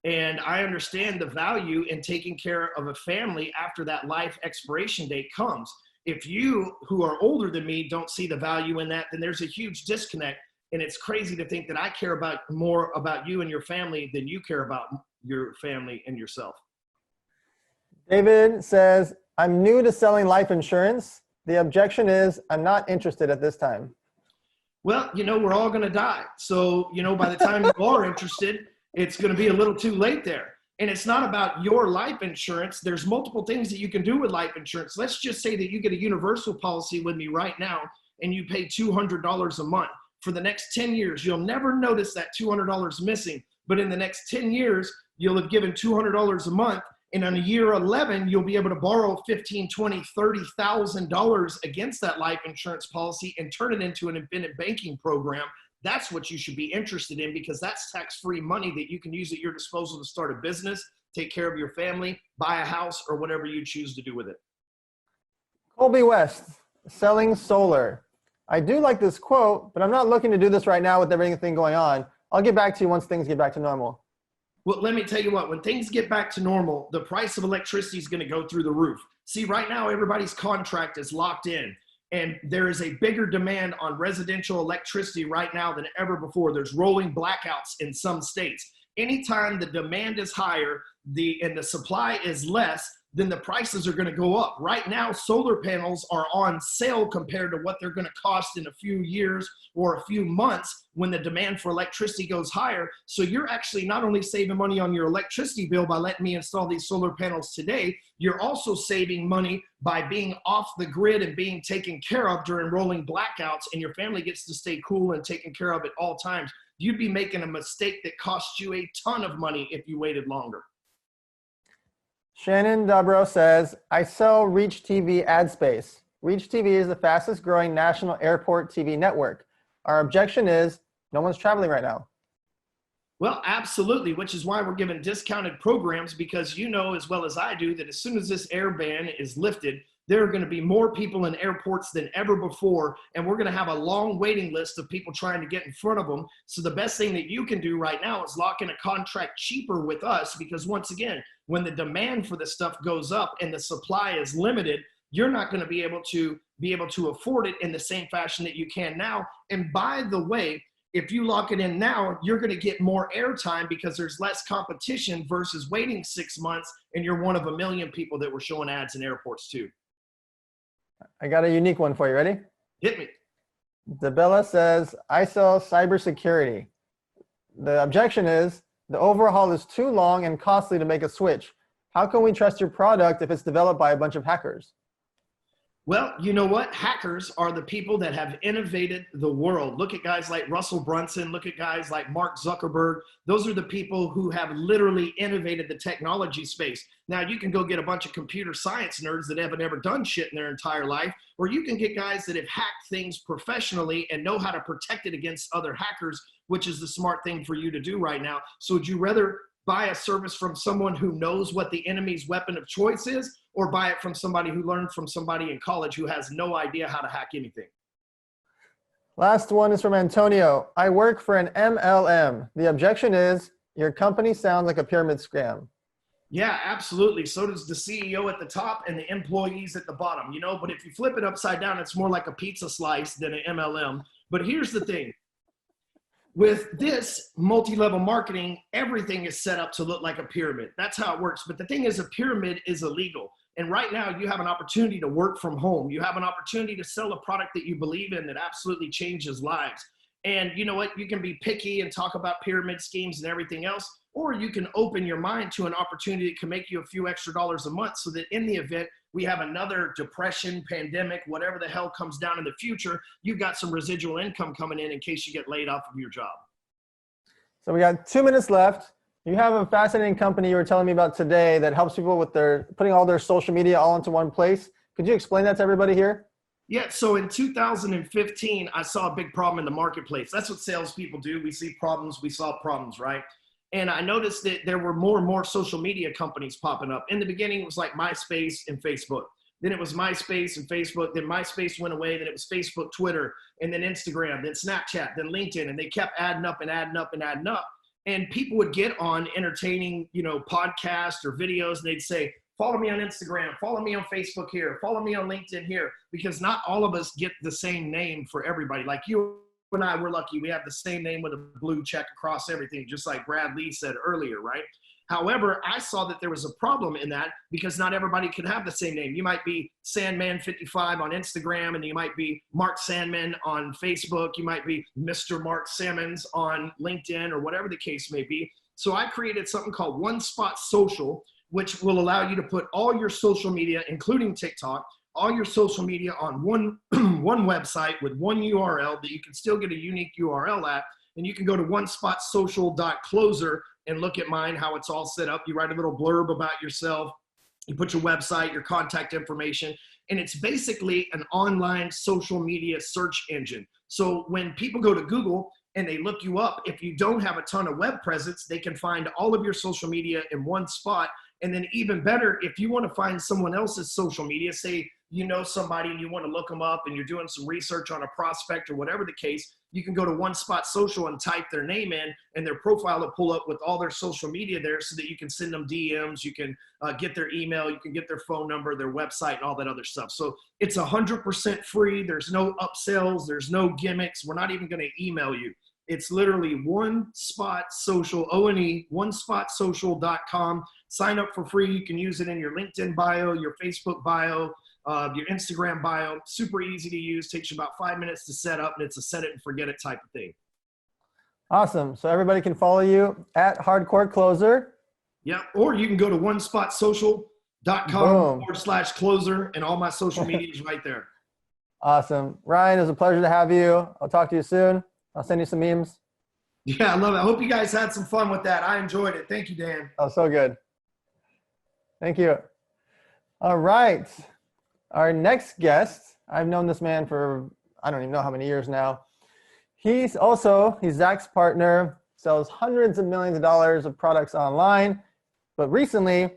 S9: And I understand the value in taking care of a family after that life expiration date comes. If you, who are older than me, don't see the value in that, then there's a huge disconnect. And it's crazy to think that I care about more about you and your family than you care about your family and yourself.
S1: David says, I'm new to selling life insurance. The objection is I'm not interested at this time.
S9: Well, you know, we're all going to die. So, you know, by the time you are interested, it's going to be a little too late there. And it's not about your life insurance. There's multiple things that you can do with life insurance. Let's just say that you get a universal policy with me right now and you pay $200 a month. For the next 10 years, you'll never notice that $200 missing. But in the next 10 years, you'll have given $200 a month And on year 11, you'll be able to borrow $15,000, $20,000, $30,000 against that life insurance policy and turn it into an embedded banking program. That's what you should be interested in, because that's tax-free money that you can use at your disposal to start a business, take care of your family, buy a house, or whatever you choose to do with it.
S1: Colby West, selling solar. I do like this quote, but I'm not looking to do this right now with everything going on. I'll get back to you once things get back to normal.
S9: Well, let me tell you what, when things get back to normal, the price of electricity is going to go through the roof. See, right now, everybody's contract is locked in, and there is a bigger demand on residential electricity right now than ever before. There's rolling blackouts in some states. Anytime the demand is higher and the supply is less, then the prices are going to go up. Right now, solar panels are on sale compared to what they're going to cost in a few years or a few months when the demand for electricity goes higher. So you're actually not only saving money on your electricity bill by letting me install these solar panels today, you're also saving money by being off the grid and being taken care of during rolling blackouts, and your family gets to stay cool and taken care of at all times. You'd be making a mistake that costs you a ton of money if you waited longer.
S1: Shannon Dubrow says, I sell Reach TV ad space. Reach TV is the fastest growing national airport TV network. Our objection is no one's traveling right now.
S9: Well, absolutely, which is why we're giving discounted programs, because you know as well as I do that as soon as this air ban is lifted, there are going to be more people in airports than ever before, and we're going to have a long waiting list of people trying to get in front of them. So the best thing that you can do right now is lock in a contract cheaper with us, because once again, when the demand for this stuff goes up and the supply is limited, you're not going to be able to afford it in the same fashion that you can now. And by the way, if you lock it in now, you're going to get more airtime because there's less competition versus waiting 6 months, and you're one of a million people that were showing ads in airports too.
S1: I got a unique one for you. Ready?
S9: Hit me.
S1: Debella says, I sell cybersecurity. The objection is the overhaul is too long and costly to make a switch. How can we trust your product if it's developed by a bunch of hackers?
S9: Well, you know what? Hackers are the people that have innovated the world. Look at guys like Russell Brunson. Look at guys like Mark Zuckerberg. Those are the people who have literally innovated the technology space. Now, you can go get a bunch of computer science nerds that haven't ever done shit in their entire life, or you can get guys that have hacked things professionally and know how to protect it against other hackers, which is the smart thing for you to do right now. So would you rather buy a service from someone who knows what the enemy's weapon of choice is, or buy it from somebody who learned from somebody in college who has no idea how to hack anything?
S1: Last one is from Antonio. I work for an MLM. The objection is your company sounds like a pyramid scam.
S9: Yeah, absolutely. So does the CEO at the top and the employees at the bottom, you know, but if you flip it upside down, it's more like a pizza slice than an MLM. But here's the thing. With this multi-level marketing, everything is set up to look like a pyramid. That's how it works. But the thing is, a pyramid is illegal. And right now you have an opportunity to work from home. You have an opportunity to sell a product that you believe in that absolutely changes lives. And you know what? You can be picky and talk about pyramid schemes and everything else, or you can open your mind to an opportunity that can make you a few extra dollars a month, so that in the event we have another depression, pandemic, whatever the hell comes down in the future, you've got some residual income coming in case you get laid off of your job.
S1: So we got 2 minutes left. You have a fascinating company you were telling me about today that helps people with their putting all their social media all into one place. Could you explain that to everybody here?
S9: Yeah, so in 2015, I saw a big problem in the marketplace. That's what salespeople do. We see problems, we solve problems, right? And I noticed that there were more and more social media companies popping up. In the beginning, it was like MySpace and Facebook. Then it was MySpace and Facebook. Then MySpace went away. Then it was Facebook, Twitter, and then Instagram, then Snapchat, then LinkedIn. And they kept adding up and adding up and adding up. And people would get on entertaining, you know, podcasts or videos, and they'd say, follow me on Instagram, follow me on Facebook here, follow me on LinkedIn here, because not all of us get the same name for everybody. Like you and I, we're lucky we have the same name with a blue check across everything, just like Brad Lee said earlier, right? However, I saw that there was a problem in that because not everybody could have the same name. You might be Sandman55 on Instagram, and you might be Mark Sandman on Facebook. You might be Mr. Mark Sammons on LinkedIn, or whatever the case may be. So I created something called One Spot Social, which will allow you to put all your social media, including TikTok, all your social media on one website with one URL that you can still get a unique URL at. And you can go to onespotsocial.closer and look at mine, how it's all set up. You write a little blurb about yourself. You put your website, your contact information, and it's basically an online social media search engine. So when people go to Google and they look you up, if you don't have a ton of web presence, they can find all of your social media in one spot. And then even better, if you want to find someone else's social media, say you know somebody and you want to look them up and you're doing some research on a prospect or whatever the case, you can go to One Spot Social and type their name in, and their profile will pull up with all their social media there so that you can send them DMs, you can get their email, you can get their phone number, their website, and all that other stuff. So it's 100% free. There's no upsells. There's no gimmicks. We're not even going to email you. It's literally One Spot Social, O-N-E, onespotsocial.com. Sign up for free. You can use it in your LinkedIn bio, your Facebook bio, your Instagram bio. Super easy to use. Takes you about 5 minutes to set up, and it's a set it and forget it type of thing.
S1: Awesome. So everybody can follow you at Hardcore Closer.
S9: Yeah, or you can go to onespotsocial.com/closer, and all my social media is right there.
S1: Awesome. Ryan, it was a pleasure to have you. I'll talk to you soon. I'll send you some memes.
S9: Yeah, I love it. I hope you guys had some fun with that. I enjoyed it. Thank you, Dan.
S1: Oh, so good. Thank you. All right. Our next guest, I've known this man for, I don't even know how many years now. He's Zak's partner, sells hundreds of millions of dollars of products online. But recently,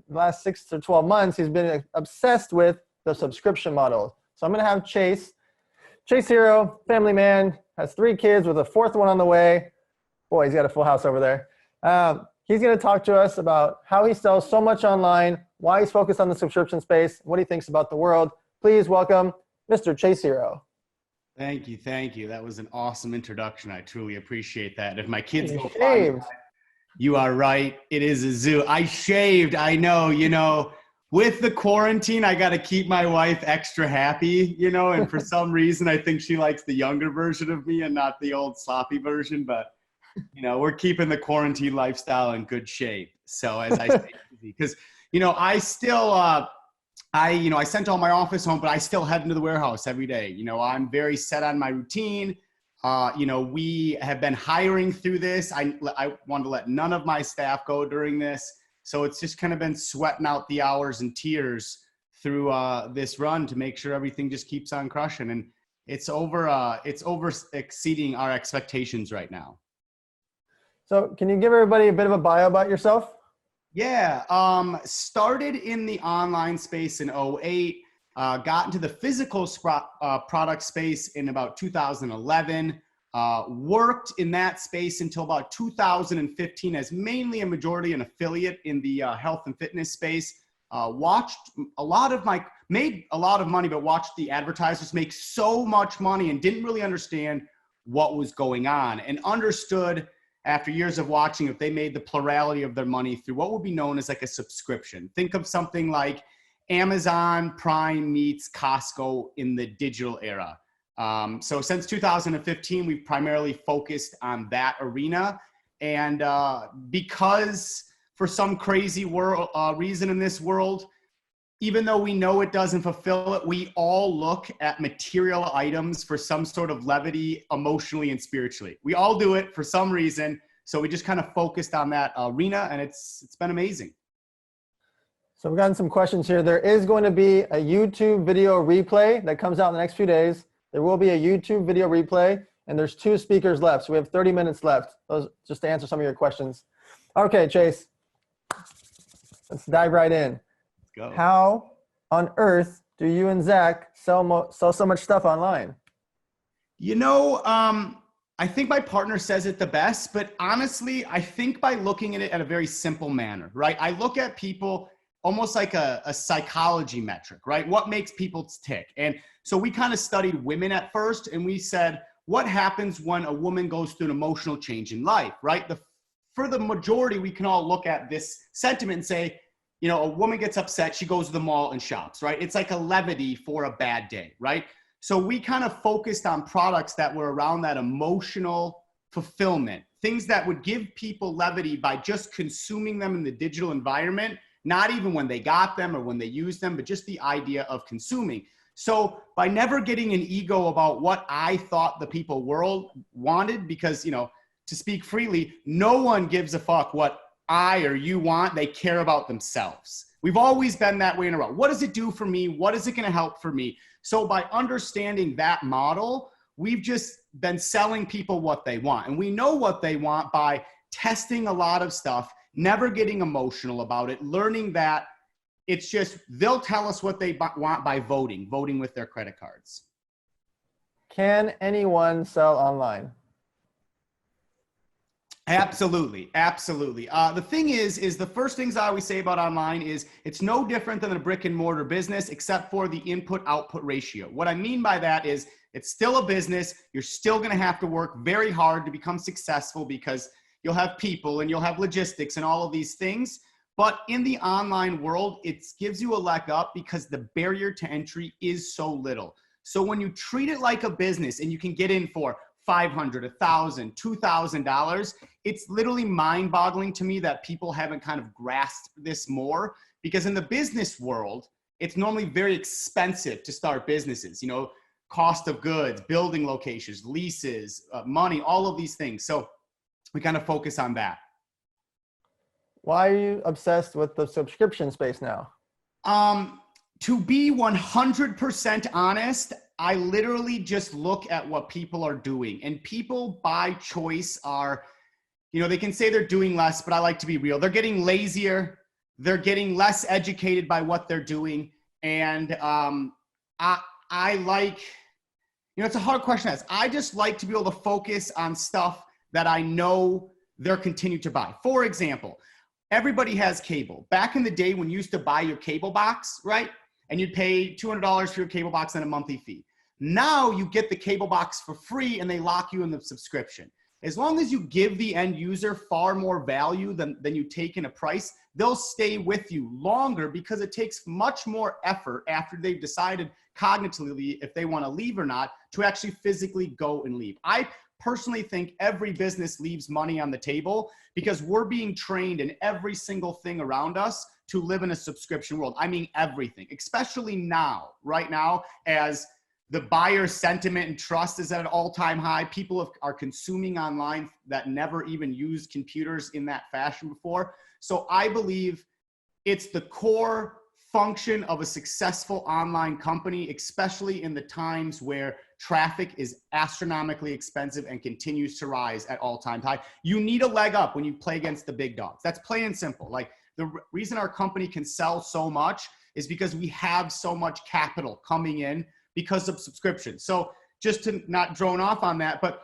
S1: the last 6 to 12 months, he's been obsessed with the subscription model. So I'm going to have Chase Hero, family man, has 3 kids with a 4th one on the way. Boy, he's got a full house over there. He's going to talk to us about how he sells so much online, why he's focused on the subscription space, what he thinks about the world. Please welcome Mr. Chase Hero.
S10: Thank you. That was an awesome introduction. I truly appreciate that. If my kids go
S1: shaved.
S10: You are right. It is a zoo. I shaved. I know, with the quarantine, I got to keep my wife extra happy, and for some reason, I think she likes the younger version of me and not the old sloppy version, but we're keeping the quarantine lifestyle in good shape. So as I say, because, I still, I sent all my office home, but I still head into the warehouse every day. I'm very set on my routine. We have been hiring through this. I wanted to let none of my staff go during this. So it's just kind of been sweating out the hours and tears through this run to make sure everything just keeps on crushing. And it's over exceeding our expectations right now.
S1: So can you give everybody a bit of a bio about yourself?
S10: Yeah. Started in the online space in 2008, got into the physical product space in about 2011, worked in that space until about 2015 as mainly a majority an affiliate in the health and fitness space. Made a lot of money, but watched the advertisers make so much money and didn't really understand what was going on, and understood after years of watching if they made the plurality of their money through what would be known as like a subscription. Think of something like Amazon Prime meets Costco in the digital era. So since 2015, we've primarily focused on that arena. And because for some crazy reason in this world, even though we know it doesn't fulfill it, we all look at material items for some sort of levity, emotionally and spiritually. We all do it for some reason. So we just kind of focused on that arena, and it's been amazing.
S1: So we've gotten some questions here. There is going to be a YouTube video replay that comes out in the next few days. There will be a YouTube video replay, and there's 2 speakers left. So we have 30 minutes left. Those just to answer some of your questions. Okay, Chase, let's dive right in.
S10: Go.
S1: How on earth do you and Zak sell so much stuff online?
S10: I think my partner says it the best, but honestly, I think by looking at it at a very simple manner, right? I look at people almost like a psychology metric, right? What makes people tick? And so we kind of studied women at first, and we said, what happens when a woman goes through an emotional change in life, right? For the majority, we can all look at this sentiment and say, a woman gets upset, she goes to the mall and shops, right? It's like a levity for a bad day, right? So we kind of focused on products that were around that emotional fulfillment, things that would give people levity by just consuming them in the digital environment, not even when they got them or when they used them, but just the idea of consuming. So by never getting an ego about what I thought the people world wanted, because, you know, to speak freely, no one gives a fuck what I or you want. They care about themselves. We've always been that way in a row. What does it do for me? What is it going to help for me? So by understanding that model, we've just been selling people what they want. And we know what they want by testing a lot of stuff, never getting emotional about it, learning that it's just, they'll tell us what they want by voting with their credit cards.
S1: Can anyone sell online?
S10: Absolutely. Absolutely. The thing is the first things I always say about online is it's no different than a brick and mortar business, except for the input output ratio. What I mean by that is it's still a business. You're still going to have to work very hard to become successful because you'll have people and you'll have logistics and all of these things. But in the online world, it gives you a leg up because the barrier to entry is so little. So when you treat it like a business and you can get in for $500, $1,000, $2,000, it's literally mind-boggling to me that people haven't kind of grasped this more, because in the business world, it's normally very expensive to start businesses, you know, cost of goods, building locations, leases, money, all of these things. So we kind of focus on that.
S1: Why are you obsessed with the subscription space now?
S10: To be 100% honest, I literally just look at what people are doing, and people by choice are, you know, they can say they're doing less, but I like to be real. They're getting lazier. They're getting less educated by what they're doing. And I like, you know, it's a hard question to ask. I just like to be able to focus on stuff that I know they're continuing to buy. For example, everybody has cable. Back in the day when you used to buy your cable box, right? And you'd pay $200 for your cable box and a monthly fee. Now you get the cable box for free and they lock you in the subscription. As long as you give the end user far more value than you take in a price, they'll stay with you longer, because it takes much more effort after they've decided cognitively if they want to leave or not to actually physically go and leave. I personally think every business leaves money on the table because we're being trained in every single thing around us to live in a subscription world. I mean, everything, especially now, right now, as the buyer sentiment and trust is at an all-time high. People are consuming online that never even used computers in that fashion before. So I believe it's the core function of a successful online company, especially in the times where traffic is astronomically expensive and continues to rise at all-time high. You need a leg up when you play against the big dogs. That's plain and simple. Like, the reason our company can sell so much is because we have so much capital coming in because of subscriptions. So just to not drone off on that, but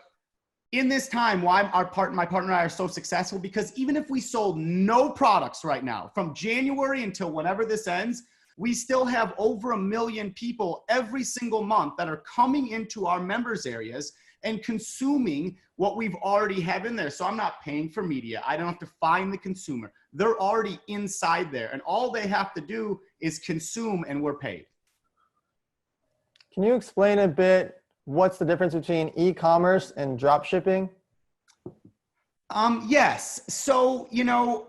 S10: in this time, why my partner and I are so successful, because even if we sold no products right now, from January until whenever this ends, we still have over 1 million people every single month that are coming into our members areas and consuming what we've already have in there. So I'm not paying for media. I don't have to find the consumer. They're already inside there, and all they have to do is consume, and we're paid.
S1: Can you explain a bit what's the difference between e-commerce and drop shipping?
S10: Yes. So, you know,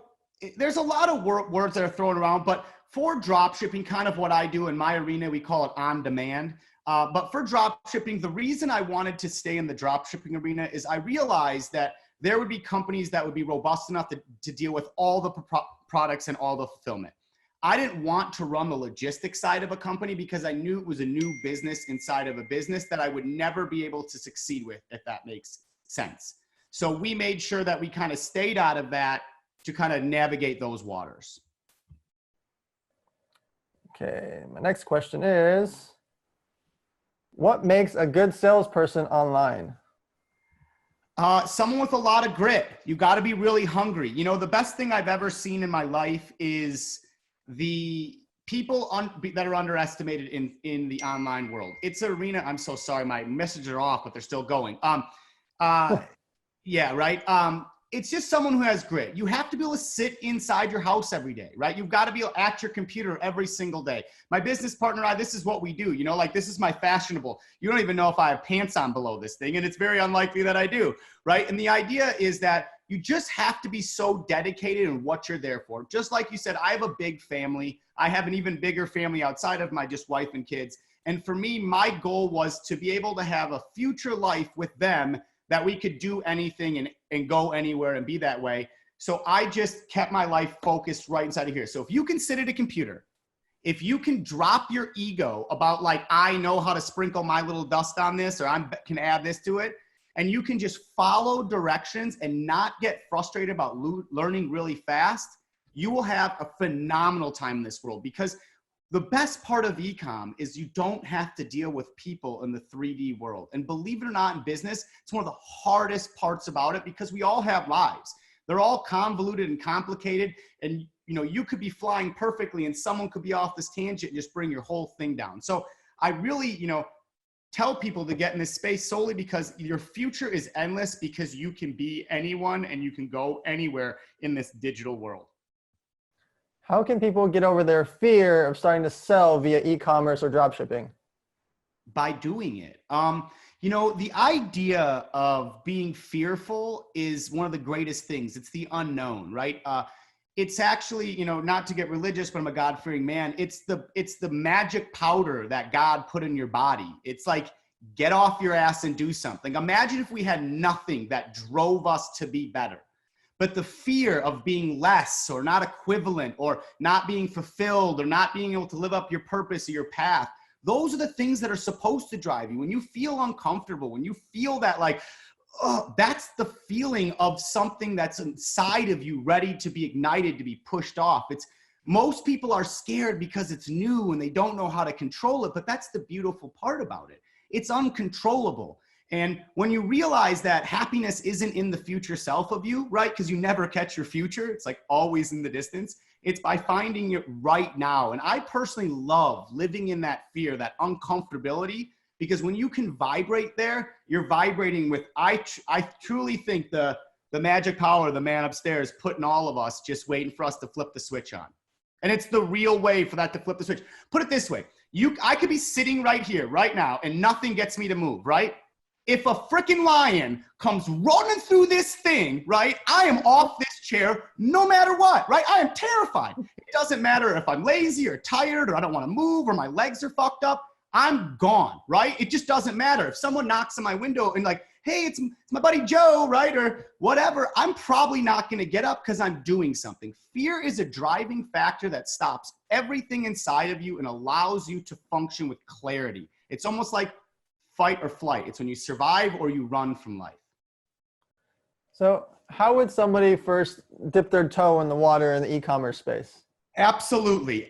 S10: there's a lot of words that are thrown around, but for drop shipping, kind of what I do in my arena, we call it on demand. But for drop shipping, the reason I wanted to stay in the drop shipping arena is I realized that there would be companies that would be robust enough to deal with all the products and all the fulfillment. I didn't want to run the logistics side of a company because I knew it was a new business inside of a business that I would never be able to succeed with, if that makes sense. So we made sure that we kind of stayed out of that to kind of navigate those waters.
S1: Okay, my next question is, what makes a good salesperson online?
S10: Someone with a lot of grit. You got to be really hungry. You know, the best thing I've ever seen in my life is the people that are underestimated in the online world. It's an arena. I'm so sorry, my messages are off, but they're still going. Yeah, right. It's just someone who has grit. You have to be able to sit inside your house every day, right? You've got to be at your computer every single day. My business partner and I, this is what we do. You know, like, this is my fashionable. You don't even know if I have pants on below this thing, and it's very unlikely that I do, right? And the idea is that you just have to be so dedicated in what you're there for. Just like you said, I have a big family. I have an even bigger family outside of my just wife and kids. And for me, my goal was to be able to have a future life with them that we could do anything and go anywhere and be that way. So I just kept my life focused right inside of here. So if you can sit at a computer, if you can drop your ego about like, I know how to sprinkle my little dust on this, or I can add this to it, and you can just follow directions and not get frustrated about learning really fast, you will have a phenomenal time in this world. Because the best part of e-com is you don't have to deal with people in the 3D world. And believe it or not, in business, it's one of the hardest parts about it, because we all have lives. They're all convoluted and complicated. And you could be flying perfectly and someone could be off this tangent and just bring your whole thing down. So I really, tell people to get in this space solely because your future is endless, because you can be anyone and you can go anywhere in this digital world.
S1: How can people get over their fear of starting to sell via e-commerce or dropshipping?
S10: By doing it. The idea of being fearful is one of the greatest things. It's the unknown, right? It's actually, not to get religious, but I'm a God-fearing man. It's the magic powder that God put in your body. It's like, get off your ass and do something. Imagine if we had nothing that drove us to be better. But the fear of being less or not equivalent or not being fulfilled or not being able to live up your purpose or your path, those are the things that are supposed to drive you. When you feel uncomfortable, when you feel that like, oh, that's the feeling of something that's inside of you ready to be ignited, to be pushed off. Most people are scared because it's new and they don't know how to control it, but that's the beautiful part about it. It's uncontrollable. And when you realize that happiness isn't in the future self of you, right? Because you never catch your future. It's like always in the distance. It's by finding it right now. And I personally love living in that fear, that uncomfortability, because when you can vibrate there, you're vibrating with, I truly think the magic power, the man upstairs put in all of us, just waiting for us to flip the switch on. And it's the real way for that to flip the switch. Put it this way. I could be sitting right here, right now, and nothing gets me to move, right? If a freaking lion comes running through this thing, right, I am off this chair no matter what, right? I am terrified. It doesn't matter if I'm lazy or tired or I don't want to move or my legs are fucked up. I'm gone, right? It just doesn't matter. If someone knocks on my window and like, hey, it's my buddy Joe, right? Or whatever, I'm probably not going to get up because I'm doing something. Fear is a driving factor that stops everything inside of you and allows you to function with clarity. It's almost like fight or flight. It's when you survive or you run from life.
S1: So how would somebody first dip their toe in the water in the e-commerce space?
S10: Absolutely.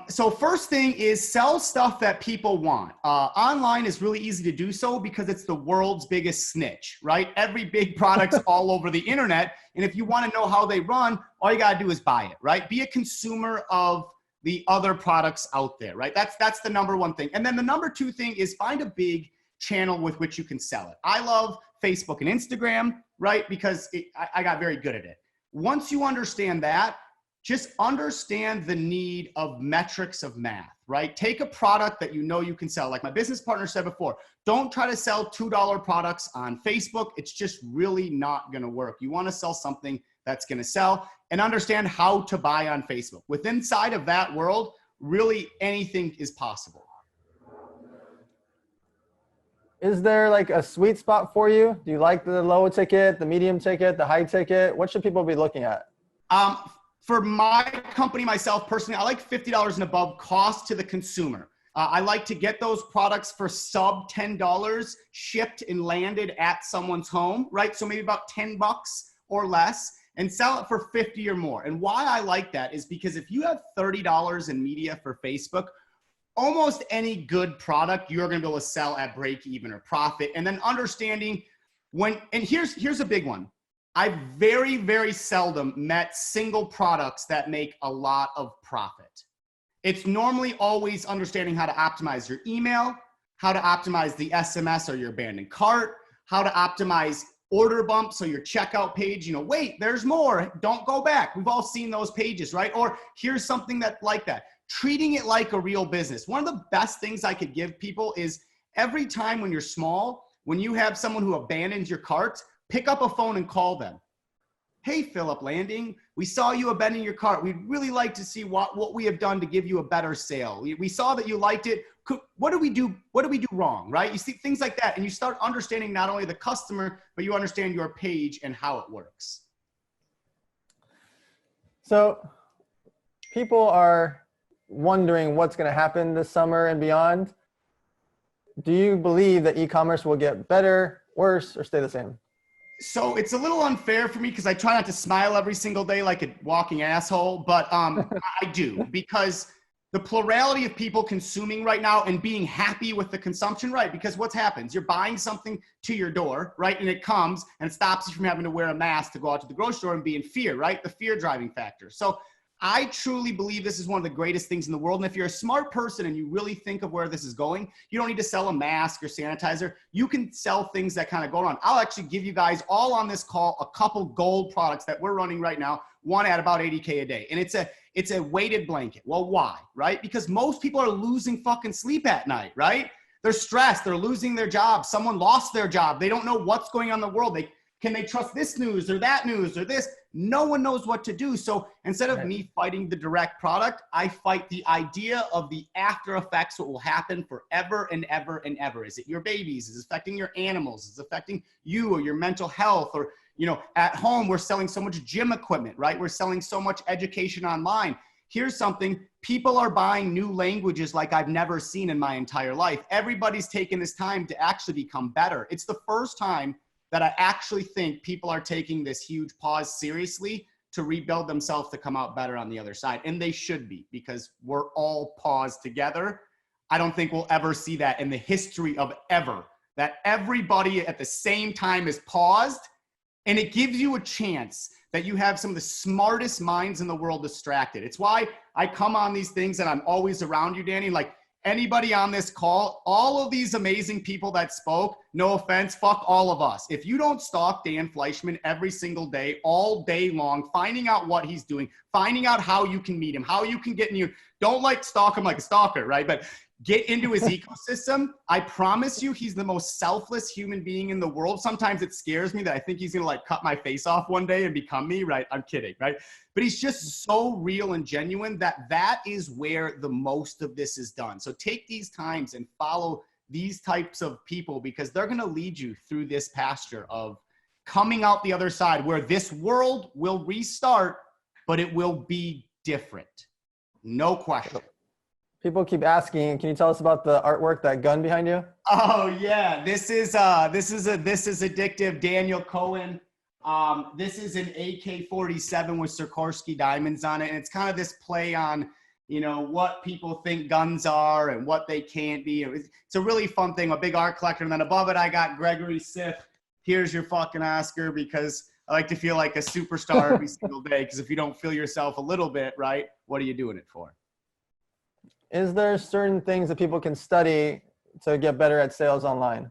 S10: So first thing is sell stuff that people want. Online is really easy to do so because it's the world's biggest snitch, right? Every big product's all over the internet. And if you want to know how they run, all you got to do is buy it, right? Be a consumer of the other products out there, right? That's the number one thing. And then the number two thing is find a big channel with which you can sell it. I love Facebook and Instagram, right? Because I got very good at it. Once you understand that, just understand the need of metrics of math, right? Take a product that you know you can sell. Like my business partner said before, don't try to sell $2 products on Facebook. It's just really not going to work. You want to sell something that's going to sell and understand how to buy on Facebook. With inside of that world, really anything is possible.
S1: Is there like a sweet spot for you? Do you like the low ticket, the medium ticket, the high ticket? What should people be looking at?
S10: For my company, myself personally, I like $50 and above cost to the consumer. I like to get those products for sub $10 shipped and landed at someone's home, right? So maybe about $10 or less and sell it for 50 or more. And why I like that is because if you have $30 in media for Facebook, almost any good product you're going to be able to sell at break even or profit. And then understanding and here's a big one. I very, very seldom met single products that make a lot of profit. It's normally always understanding how to optimize your email, how to optimize the SMS or your abandoned cart, how to optimize order bumps or your checkout page. Wait, there's more. Don't go back. We've all seen those pages, right? Or here's something that like that. Treating it like a real business. One of the best things I could give people is every time when you're small, when you have someone who abandons your cart, pick up a phone and call them. hey, Philip Landing, we saw you abandoning your cart. We'd really like to see what we have done to give you a better sale. We saw that you liked it. What do we do? What do we do wrong, right? You see things like that, and you start understanding not only the customer, but you understand your page and how it works.
S1: So people are wondering what's going to happen this summer and beyond. Do you believe that e-commerce will get better, worse, or stay the same?
S10: So it's a little unfair for me because I try not to smile every single day like a walking asshole, but I do, because the plurality of people consuming right now and being happy with the consumption, right? Because what happens? You're buying something to your door, right? And it comes and stops you from having to wear a mask to go out to the grocery store and be in fear, right? The fear driving factor. So I truly believe this is one of the greatest things in the world. And if you're a smart person and you really think of where this is going, you don't need to sell a mask or sanitizer. You can sell things that kind of go on. I'll actually give you guys all on this call a couple gold products that we're running right now, one at about 80K a day. And it's a weighted blanket. Well, why, right? Because most people are losing fucking sleep at night, right? They're stressed. They're losing their job. Someone lost their job. They don't know what's going on in the world. Can they trust this news or that news or this? No one knows what to do. So instead of me fighting the direct product, I fight the idea of the after effects, what will happen forever and ever and ever. Is it your babies? Is it affecting your animals? Is it affecting you or your mental health? Or, you know, at home, we're selling so much gym equipment, right? We're selling so much education online. Here's something, people are buying new languages like I've never seen in my entire life. Everybody's taken this time to actually become better. It's the first time that I actually think people are taking this huge pause seriously to rebuild themselves to come out better on the other side. And they should be, because we're all paused together. I don't think we'll ever see that in the history of ever, that everybody at the same time is paused. And it gives you a chance that you have some of the smartest minds in the world distracted. It's why I come on these things and I'm always around you, Danny. Like, anybody on this call, all of these amazing people that spoke, no offense, fuck all of us. If you don't stalk Dan Fleyshman every single day, all day long, finding out what he's doing, finding out how you can meet him, how you can get in you, don't like stalk him like a stalker, right? But get into his ecosystem. I promise you, he's the most selfless human being in the world. Sometimes it scares me that I think he's gonna like cut my face off one day and become me, right? I'm kidding, right? But he's just so real and genuine that is where the most of this is done. So take these times and follow these types of people, because they're gonna lead you through this pasture of coming out the other side, where this world will restart, but it will be different. No question.
S1: People keep asking, can you tell us about the artwork, that gun behind you?
S10: Oh yeah, this is addictive. Daniel Cohen. This is an AK-47 with Sikorsky diamonds on it, and it's kind of this play on, you know, what people think guns are and what they can't be. It's a really fun thing. A big art collector, and then above it, I got Gregory Siff. Here's your fucking Oscar, because I like to feel like a superstar every single day. Because if you don't feel yourself a little bit, right, what are you doing it for?
S1: Is there certain things that people can study to get better at sales online?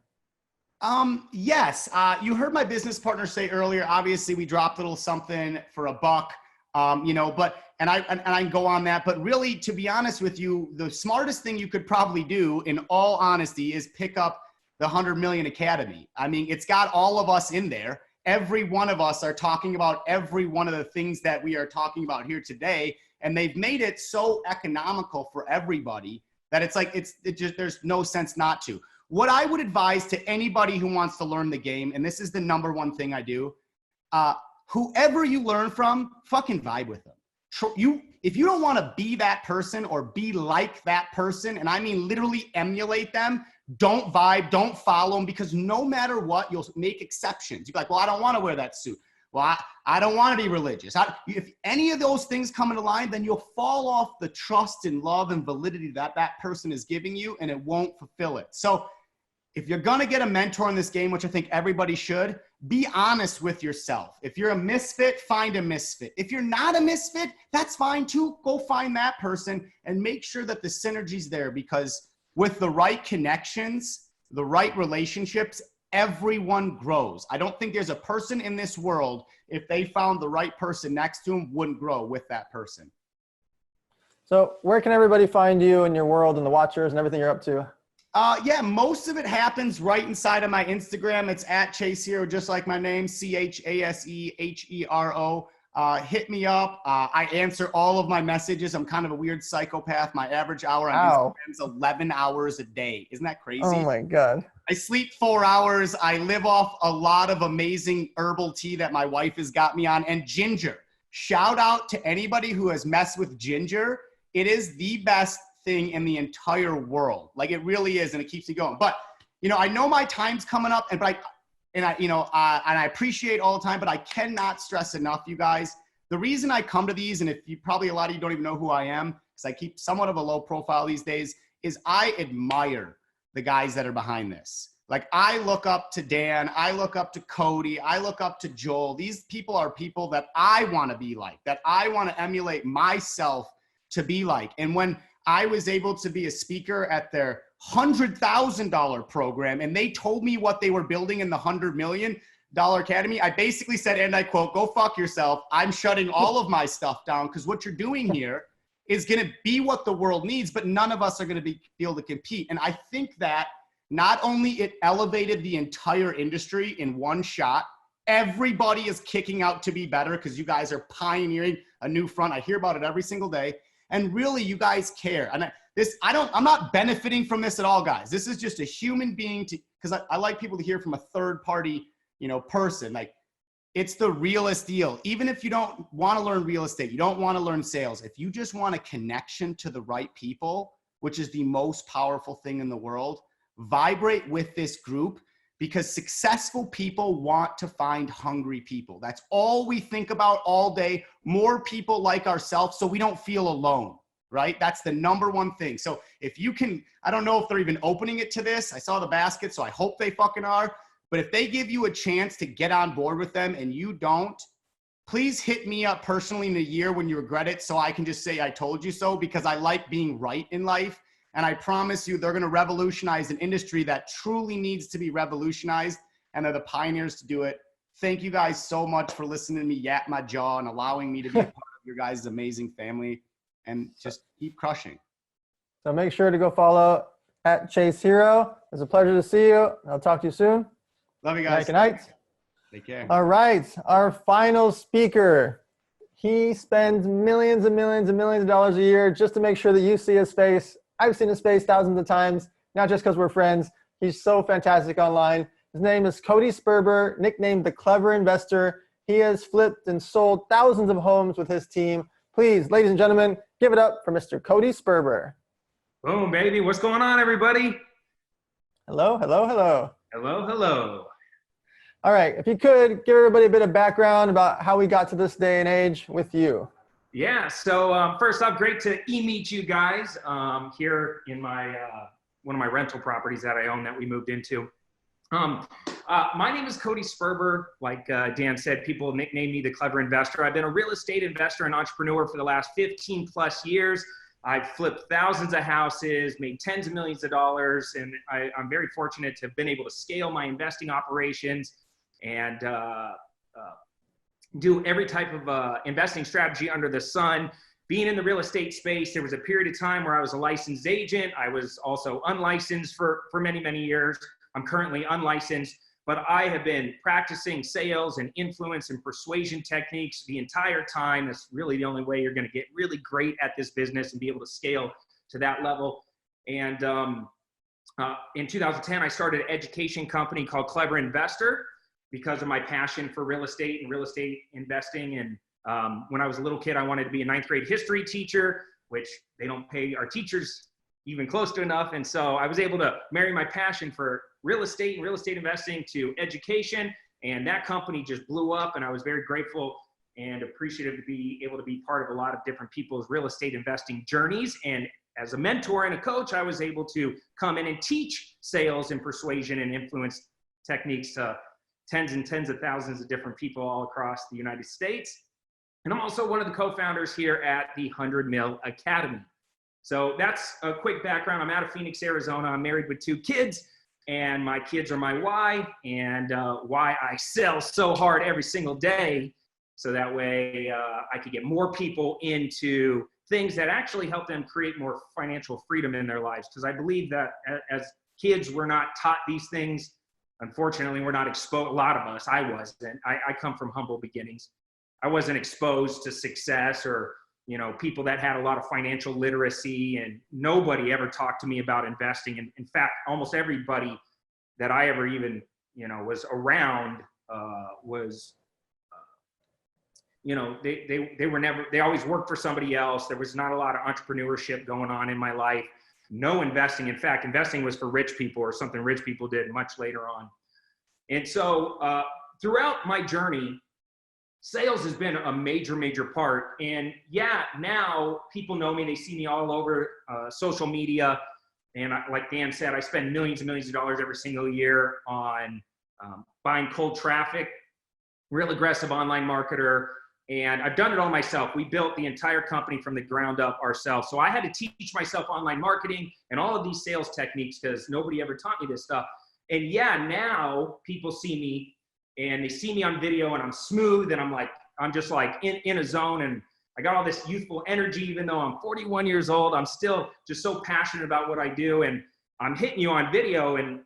S10: Yes. You heard my business partner say earlier, obviously we dropped a little something for $1, you know, but, and I can go on that, but really, to be honest with you, the smartest thing you could probably do, in all honesty, is pick up the 100 Million Academy. I mean, it's got all of us in there. Every one of us are talking about every one of the things that we are talking about here today. And they've made it so economical for everybody that it's like, there's no sense not to. What I would advise to anybody who wants to learn the game, and this is the #1 thing I do, whoever you learn from, fucking vibe with them. If you don't want to be that person or be like that person, and I mean literally emulate them, don't vibe, don't follow them, because no matter what, you'll make exceptions. You'll be like, well, I don't want to wear that suit. Well, I don't want to be religious. If any of those things come into line, then you'll fall off the trust and love and validity that that person is giving you, and it won't fulfill it. So if you're going to get a mentor in this game, which I think everybody should, be honest with yourself. If you're a misfit, find a misfit. If you're not a misfit, that's fine too. Go find that person and make sure that the synergy's there, because with the right connections, the right relationships, everyone grows. I don't think there's a person in this world, if they found the right person next to them, wouldn't grow with that person.
S1: So where can everybody find you and your world and the watchers and everything you're up to?
S10: Yeah, most of it happens right inside of my Instagram. It's at Chase Hero, just like my name, CHASEHERO. Hit me up. I answer all of my messages. I'm kind of a weird psychopath. My average hour on Instagram is 11 hours a day. Isn't that crazy?
S1: Oh my God.
S10: I sleep 4 hours. I live off a lot of amazing herbal tea that my wife has got me on, and ginger. Shout out to anybody who has messed with ginger. It is the best thing in the entire world. Like, it really is, and it keeps me going. But, you know, I know my time's coming up, and I appreciate all the time, but I cannot stress enough, you guys. The reason I come to these, and if you probably, a lot of you don't even know who I am, because I keep somewhat of a low profile these days, is I admire the guys that are behind this. Like, I look up to Dan, I look up to Cody, I look up to Joel. These people are people that I want to be like, that I want to emulate myself to be like. And when I was able to be a speaker at their $100,000 program, and they told me what they were building in the $100 million academy, I basically said, and I quote, "Go fuck yourself. I'm shutting all of my stuff down, because what you're doing here is going to be what the world needs, but none of us are going to be able to compete." And I think that not only it elevated the entire industry in one shot, everybody is kicking out to be better because you guys are pioneering a new front. I hear about it every single day. And really, you guys care. And I'm not benefiting from this at all, guys. This is just a human being, because I like people to hear from a third party, you know, person. Like, it's the realest deal. Even if you don't want to learn real estate, you don't want to learn sales, if you just want a connection to the right people, which is the most powerful thing in the world, vibrate with this group, because successful people want to find hungry people. That's all we think about all day. More people like ourselves, so we don't feel alone, right? That's the number one thing. So if you can, I don't know if they're even opening it to this. I saw the basket, so I hope they fucking are. But if they give you a chance to get on board with them and you don't, please hit me up personally in a year when you regret it, so I can just say I told you so, because I like being right in life. And I promise you, they're going to revolutionize an industry that truly needs to be revolutionized, and they're the pioneers to do it. Thank you guys so much for listening to me yap my jaw and allowing me to be a part of your guys' amazing family, and just keep crushing.
S1: So make sure to go follow at Chase Hero. It's a pleasure to see you. I'll talk to you soon.
S10: Love you guys.
S1: Good night.
S10: Take care.
S1: All right. Our final speaker. He spends millions and millions and millions of dollars a year just to make sure that you see his face. I've seen his face thousands of times, not just because we're friends. He's so fantastic online. His name is Cody Sperber, nicknamed the Clever Investor. He has flipped and sold thousands of homes with his team. Please, ladies and gentlemen, give it up for Mr. Cody Sperber.
S11: Boom, baby. What's going on, everybody?
S1: Hello, hello, hello.
S11: Hello, hello.
S1: All right. If you could, give everybody a bit of background about how we got to this day and age with you.
S11: Yeah, so first off, great to meet you guys here in my one of my rental properties that I own that we moved into. My name is Cody Sperber. Like Dan said, people nickname me the Clever Investor. I've been a real estate investor and entrepreneur for the last 15 plus years. I've flipped thousands of houses, made tens of millions of dollars, and I'm very fortunate to have been able to scale my investing operations and do every type of investing strategy under the sun. Being in the real estate space, there was a period of time where I was a licensed agent. I was also unlicensed for many, many years. I'm currently unlicensed, but I have been practicing sales and influence and persuasion techniques the entire time. That's really the only way you're going to get really great at this business and be able to scale to that level. And in 2010, I started an education company called Clever Investor, because of my passion for real estate and real estate investing. And when I was a little kid, I wanted to be a 9th grade history teacher, which they don't pay our teachers even close to enough. And so I was able to marry my passion for real estate and real estate investing to education. And that company just blew up. And I was very grateful and appreciative to be able to be part of a lot of different people's real estate investing journeys. And as a mentor and a coach, I was able to come in and teach sales and persuasion and influence techniques to tens and tens of thousands of different people all across the United States. And I'm also one of the co-founders here at the 100 Mil Academy. So that's a quick background. I'm out of Phoenix, Arizona. I'm married with 2 kids, and my kids are my why, and why I sell so hard every single day, so that way I could get more people into things that actually help them create more financial freedom in their lives. Because I believe that as kids were not taught these things. Unfortunately, we're not exposed. A lot of us, I wasn't. I come from humble beginnings. I wasn't exposed to success or, you know, people that had a lot of financial literacy, and nobody ever talked to me about investing. And in fact, almost everybody that I ever even, you know, was around you know, they were never, they always worked for somebody else. There was not a lot of entrepreneurship going on in my life. No investing. In fact, investing was for rich people, or something rich people did much later on. And so throughout my journey, sales has been a major, major part. And yeah, now people know me. They see me all over social media. And like Dan said, I spend millions and millions of dollars every single year on buying cold traffic, real aggressive online marketer. And I've done it all myself. We built the entire company from the ground up ourselves. So I had to teach myself online marketing and all of these sales techniques because nobody ever taught me this stuff. And yeah, now people see me and they see me on video and I'm smooth and I'm just like in a zone, and I got all this youthful energy. Even though I'm 41 years old, I'm still just so passionate about what I do. And I'm hitting you on video, and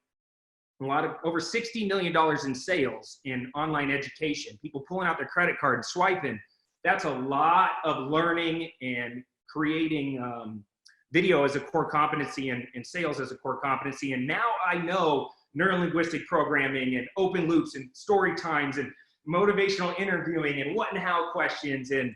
S11: over $60 million in sales in online education, people pulling out their credit card and swiping. That's a lot of learning and creating video as a core competency and sales as a core competency. And now I know neurolinguistic programming and open loops and story times and motivational interviewing and what and how questions and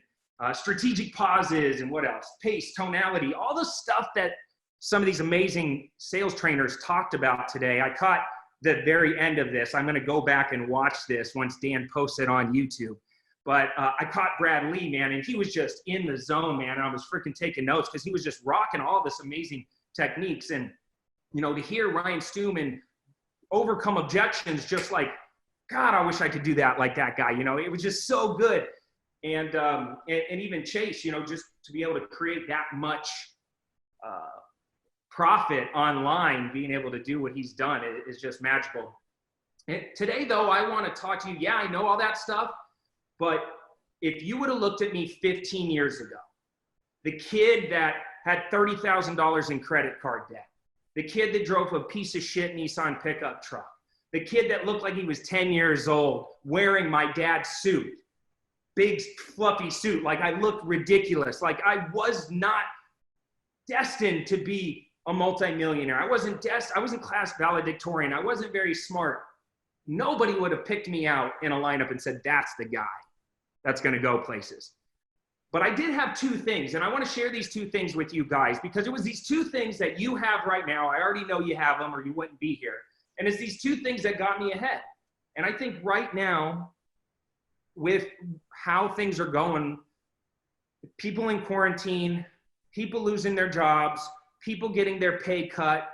S11: strategic pauses and what else? Pace, tonality, all the stuff that some of these amazing sales trainers talked about today. I caught the very end of this. I'm going to go back and watch this once Dan posts it on YouTube. But I caught Brad Lee, man, and he was just in the zone, man. And I was freaking taking notes because he was just rocking all this amazing techniques. And, you know, to hear Ryan Stewman overcome objections, just like, God, I wish I could do that like that guy. You know, it was just so good. And even Chase, you know, just to be able to create that much profit online, being able to do what he's done is just magical. And today, though, I want to talk to you. Yeah, I know all that stuff, but if you would have looked at me 15 years ago, the kid that had $30,000 in credit card debt, the kid that drove a piece of shit Nissan pickup truck, the kid that looked like he was 10 years old wearing my dad's suit, big fluffy suit, like I looked ridiculous, like I was not destined to be a multimillionaire. I wasn't class valedictorian. I wasn't very smart. Nobody would have picked me out in a lineup and said, that's the guy that's going to go places. But I did have two things, and I want to share these two things with you guys because it was these two things that you have right now. I already know you have them or you wouldn't be here. And it's these two things that got me ahead. And I think right now, with how things are going, people in quarantine, people losing their jobs, people getting their pay cut,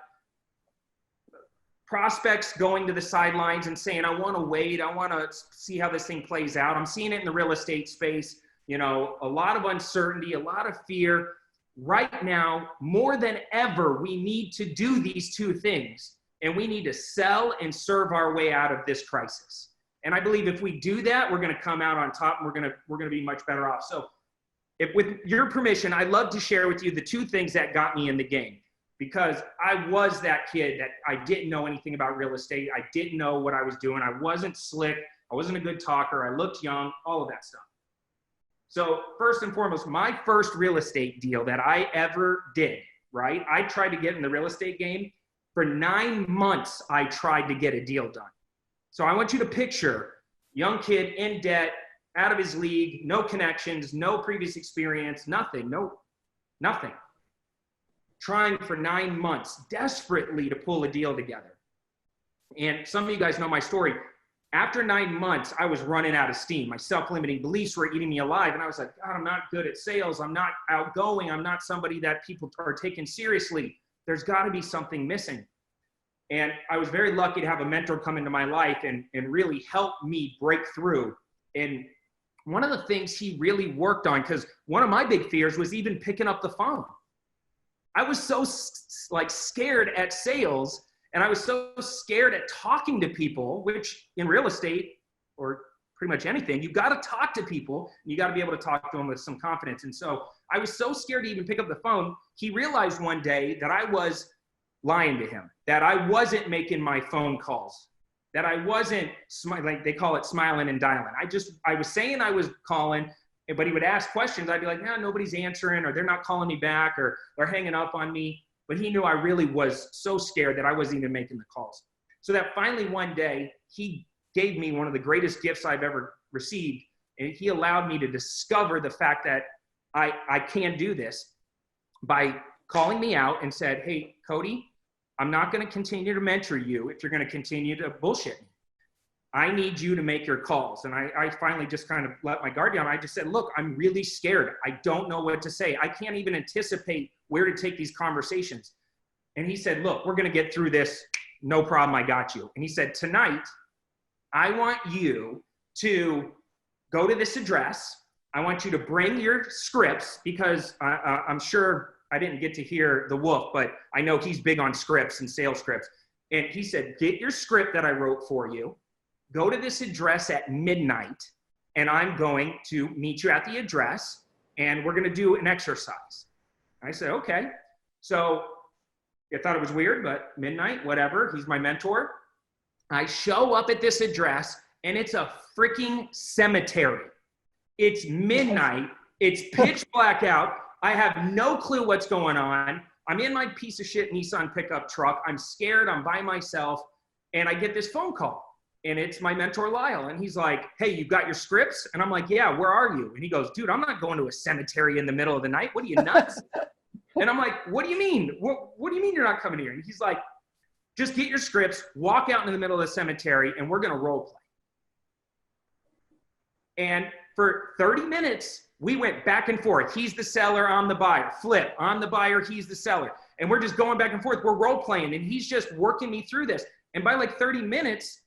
S11: prospects going to the sidelines and saying, I want to wait. I want to see how this thing plays out. I'm seeing it in the real estate space. You know, a lot of uncertainty, a lot of fear. Right now, more than ever, we need to do these two things. And we need to sell and serve our way out of this crisis. And I believe if we do that, we're going to come out on top, and we're going to be much better off. So if with your permission, I'd love to share with you the two things that got me in the game, because I was that kid that I didn't know anything about real estate. I didn't know what I was doing. I wasn't slick. I wasn't a good talker. I looked young, all of that stuff. So first and foremost, my first real estate deal that I ever did, right? I tried to get in the real estate game. For 9 months, I tried to get a deal done. So I want you to picture young kid in debt, out of his league, no connections, no previous experience, nothing. Trying for 9 months, desperately to pull a deal together. And some of you guys know my story. After 9 months, I was running out of steam. My self-limiting beliefs were eating me alive. And I was like, God, I'm not good at sales. I'm not outgoing. I'm not somebody that people are taking seriously. There's got to be something missing. And I was very lucky to have a mentor come into my life and really help me break through. And one of the things he really worked on, because one of my big fears was even picking up the phone. I was so scared at sales, and I was so scared at talking to people, which in real estate or pretty much anything, you got to talk to people, and you got to be able to talk to them with some confidence. And so I was so scared to even pick up the phone. He realized one day that I was lying to him, that I wasn't making my phone calls, that I wasn't, like they call it smiling and dialing. I was saying I was calling, but he would ask questions. I'd be like, no, nobody's answering, or they're not calling me back, or they're hanging up on me. But he knew I really was so scared that I wasn't even making the calls. So that finally one day, he gave me one of the greatest gifts I've ever received. And he allowed me to discover the fact that I can do this by calling me out and said, hey, Cody, I'm not going to continue to mentor you if you're going to continue to bullshit me. I need you to make your calls. And I finally just kind of let my guard down. I just said, look, I'm really scared. I don't know what to say. I can't even anticipate where to take these conversations. And he said, look, we're going to get through this. No problem. I got you. And he said, tonight, I want you to go to this address. I want you to bring your scripts, because I'm sure I didn't get to hear the wolf, but I know he's big on scripts and sales scripts. And he said, get your script that I wrote for you, go to this address at midnight, and I'm going to meet you at the address, and we're going to do an exercise. I said, okay. So I thought it was weird, but midnight, whatever. He's my mentor. I show up at this address, and it's a freaking cemetery. It's midnight. It's pitch black out. I have no clue what's going on. I'm in my piece of shit Nissan pickup truck. I'm scared. I'm by myself. And I get this phone call. And it's my mentor, Lyle. And he's like, hey, you got your scripts? And I'm like, yeah, where are you? And he goes, dude, I'm not going to a cemetery in the middle of the night. What are you, nuts? And I'm like, what do you mean? What do you mean you're not coming here? And he's like, just get your scripts, walk out into the middle of the cemetery, and we're going to role play. And for 30 minutes, we went back and forth. He's the seller, I'm the buyer. Flip, I'm the buyer, he's the seller. And we're just going back and forth. We're role playing, and he's just working me through this. And by like 30 minutes,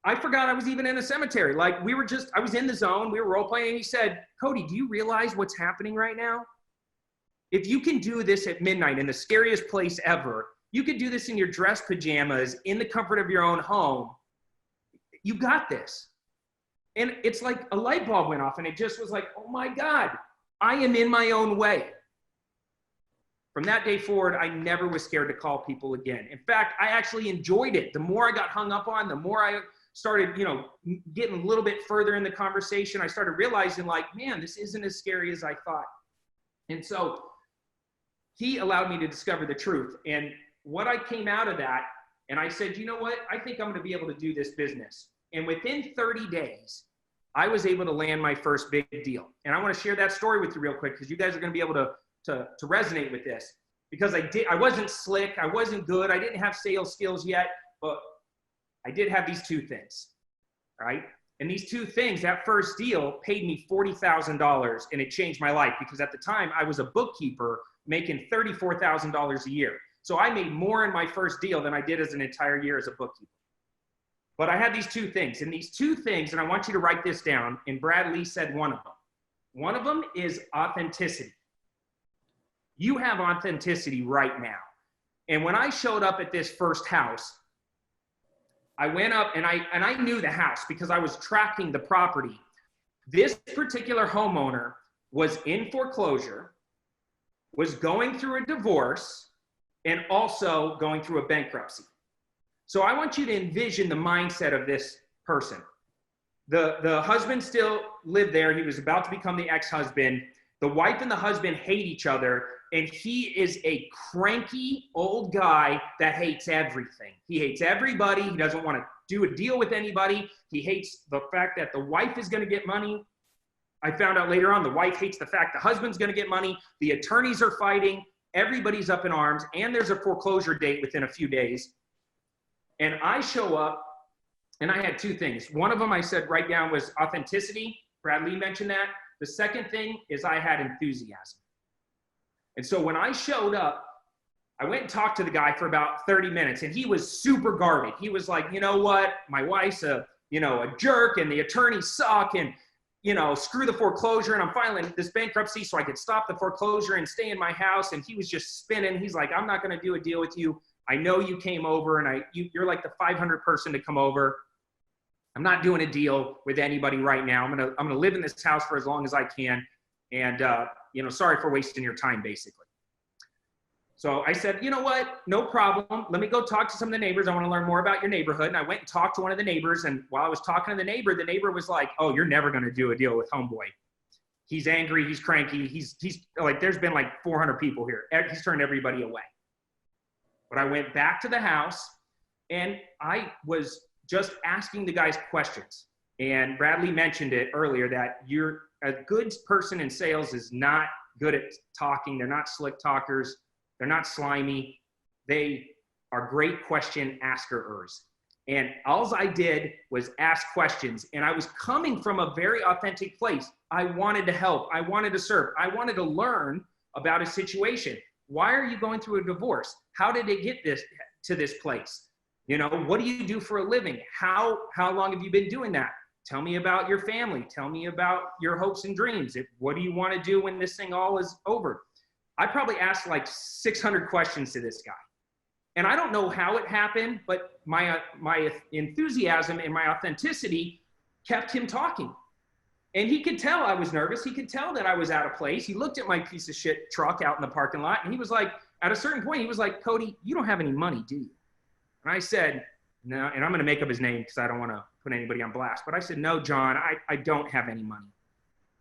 S11: I forgot I was even in a cemetery. Like I was in the zone, we were role playing, and he said, Cody, do you realize what's happening right now? If you can do this at midnight in the scariest place ever, you could do this in your dress pajamas, in the comfort of your own home. You got this. And it's like a light bulb went off, and it just was like, oh my God, I am in my own way. From that day forward, I never was scared to call people again. In fact, I actually enjoyed it. The more I got hung up on, the more I started, getting a little bit further in the conversation, I started realizing like, man, this isn't as scary as I thought. And so he allowed me to discover the truth. And what I came out of that, and I said, you know what? I think I'm going to be able to do this business. And within 30 days, I was able to land my first big deal. And I want to share that story with you real quick, because you guys are going to be able to resonate with this. Because I wasn't slick, I wasn't good, I didn't have sales skills yet, but I did have these two things, right? And these two things, that first deal paid me $40,000, and it changed my life, because at the time I was a bookkeeper making $34,000 a year. So I made more in my first deal than I did as an entire year as a bookkeeper. But I had these two things, and these two things, and I want you to write this down, and Brad Lee said one of them. One of them is authenticity. You have authenticity right now. And when I showed up at this first house, I went up and I knew the house because I was tracking the property. This particular homeowner was in foreclosure, was going through a divorce, and also going through a bankruptcy. So I want you to envision the mindset of this person. The husband still lived there. He was about to become the ex-husband. The wife and the husband hate each other, and he is a cranky old guy that hates everything. He hates everybody. He doesn't want to do a deal with anybody. He hates the fact that the wife is going to get money. I found out later on the wife hates the fact the husband's going to get money. The attorneys are fighting. Everybody's up in arms, and there's a foreclosure date within a few days. And I show up, and I had two things. One of them I said write down was authenticity. Brad Lee mentioned that. The second thing is I had enthusiasm. And so when I showed up, I went and talked to the guy for about 30 minutes, and he was super guarded. He was like, you know what? My wife's a jerk, and the attorneys suck, and, screw the foreclosure, and I'm filing this bankruptcy so I could stop the foreclosure and stay in my house. And he was just spinning. He's like, I'm not going to do a deal with you. I know you came over, and you're like the 500th person to come over. I'm not doing a deal with anybody right now. I'm gonna live in this house for as long as I can. And, sorry for wasting your time, basically. So I said, you know what? No problem. Let me go talk to some of the neighbors. I want to learn more about your neighborhood. And I went and talked to one of the neighbors. And while I was talking to the neighbor was like, oh, you're never going to do a deal with homeboy. He's angry. He's cranky. He's like, there's been like 400 people here. He's turned everybody away. But I went back to the house and I was just asking the guys questions. And Bradley mentioned it earlier that a good person in sales is not good at talking. They're not slick talkers. They're not slimy. They are great question askers. And all I did was ask questions. And I was coming from a very authentic place. I wanted to help. I wanted to serve. I wanted to learn about a situation. Why are you going through a divorce? How did it get to this place? You know, what do you do for a living? How long have you been doing that? Tell me about your family. Tell me about your hopes and dreams. What do you want to do when this thing all is over? I probably asked like 600 questions to this guy. And I don't know how it happened, but my enthusiasm and my authenticity kept him talking. And he could tell I was nervous. He could tell that I was out of place. He looked at my piece of shit truck out in the parking lot, and he was like, at a certain point, he was like, Cody, you don't have any money, do you? And I said, no, and I'm going to make up his name because I don't want to put anybody on blast. But I said, no, John, I don't have any money.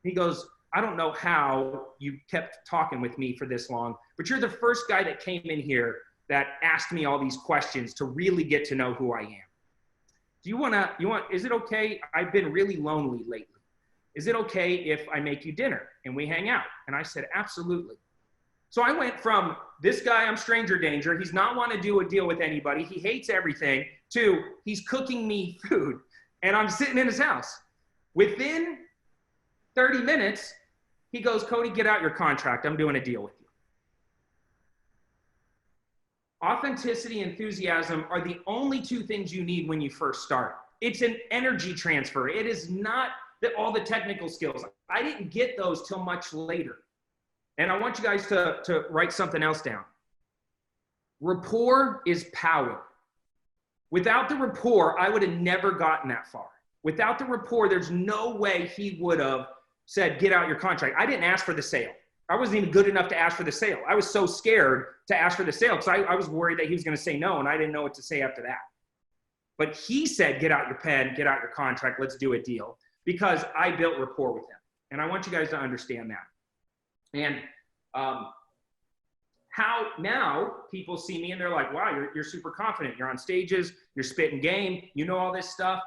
S11: He goes, I don't know how you kept talking with me for this long, but you're the first guy that came in here that asked me all these questions to really get to know who I am. Is it okay? I've been really lonely lately. Is it okay if I make you dinner and we hang out? And I said, absolutely. So I went from this guy, I'm stranger danger. He's not want to do a deal with anybody. He hates everything, to he's cooking me food and I'm sitting in his house. Within 30 minutes, he goes, Cody, get out your contract. I'm doing a deal with you. Authenticity, enthusiasm are the only two things you need when you first start. It's an energy transfer. It is not all the technical skills. I didn't get those till much later. And I want you guys to write something else down. Rapport is power. Without the rapport, I would have never gotten that far. Without the rapport, there's no way he would have said, get out your contract. I didn't ask for the sale. I wasn't even good enough to ask for the sale. I was so scared to ask for the sale because I was worried that he was going to say no, and I didn't know what to say after that. But he said, get out your pen, get out your contract, let's do a deal, because I built rapport with him. And I want you guys to understand that. And how now people see me and they're like, wow, you're super confident. You're on stages, you're spitting game, you know all this stuff.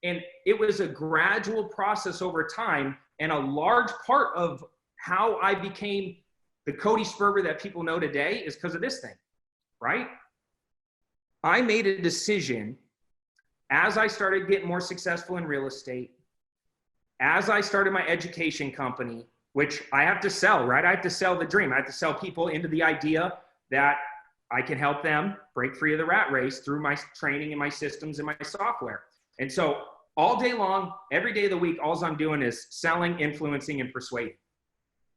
S11: And it was a gradual process over time. And a large part of how I became the Cody Sperber that people know today is because of this thing, right? I made a decision as I started getting more successful in real estate, as I started my education company, which I have to sell, right? I have to sell the dream. I have to sell people into the idea that I can help them break free of the rat race through my training and my systems and my software. And so all day long, every day of the week, all I'm doing is selling, influencing, and persuading.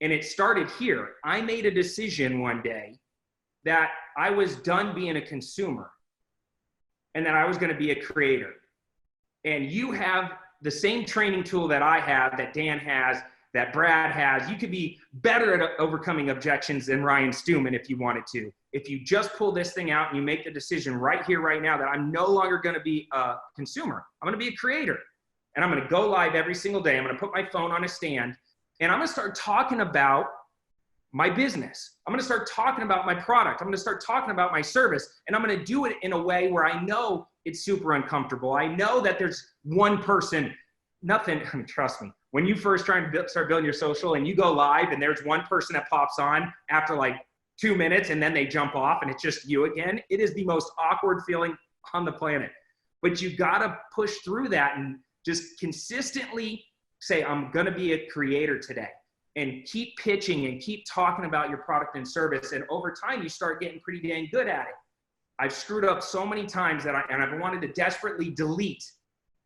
S11: And it started here. I made a decision one day that I was done being a consumer and that I was going to be a creator. And you have the same training tool that I have, that Dan has, that Brad has. You could be better at overcoming objections than Ryan Stewman if you wanted to. If you just pull this thing out and you make the decision right here, right now, that I'm no longer going to be a consumer. I'm going to be a creator. And I'm going to go live every single day. I'm going to put my phone on a stand and I'm going to start talking about my business. I'm going to start talking about my product. I'm going to start talking about my service. And I'm going to do it in a way where I know it's super uncomfortable. I know that there's one person, nothing, trust me, when you first try to start building your social and you go live and there's one person that pops on after like 2 minutes and then they jump off and it's just you again, it is the most awkward feeling on the planet. But you got to push through that and just consistently say, I'm going to be a creator today, and keep pitching and keep talking about your product and service. And over time, you start getting pretty dang good at it. I've screwed up so many times that I've wanted to desperately delete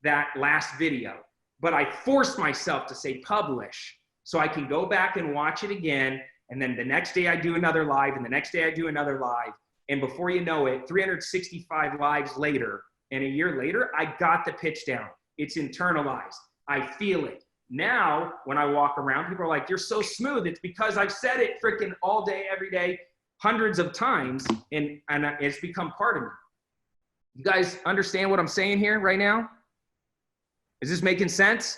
S11: that last video, but I forced myself to say publish so I can go back and watch it again. And then the next day I do another live, and the next day I do another live. And before you know it, 365 lives later and a year later, I got the pitch down. It's internalized. I feel it. Now, when I walk around, people are like, you're so smooth. It's because I've said it freaking all day, every day, hundreds of times, and it's become part of me. You guys understand what I'm saying here right now? Is this making sense?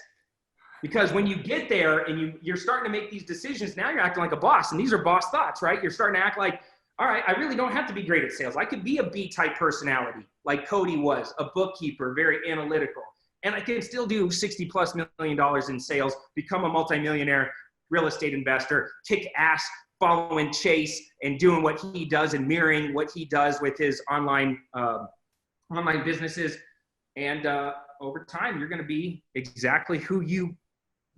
S11: Because when you get there and you're starting to make these decisions, now you're acting like a boss, and these are boss thoughts, right? You're starting to act like, all right, I really don't have to be great at sales. I could be a B-type personality like Cody was, a bookkeeper, very analytical. And I can still do $60+ million in sales, become a multimillionaire real estate investor, kick ass, following Chase and doing what he does and mirroring what he does with his online businesses. And over time, you're going to be exactly who you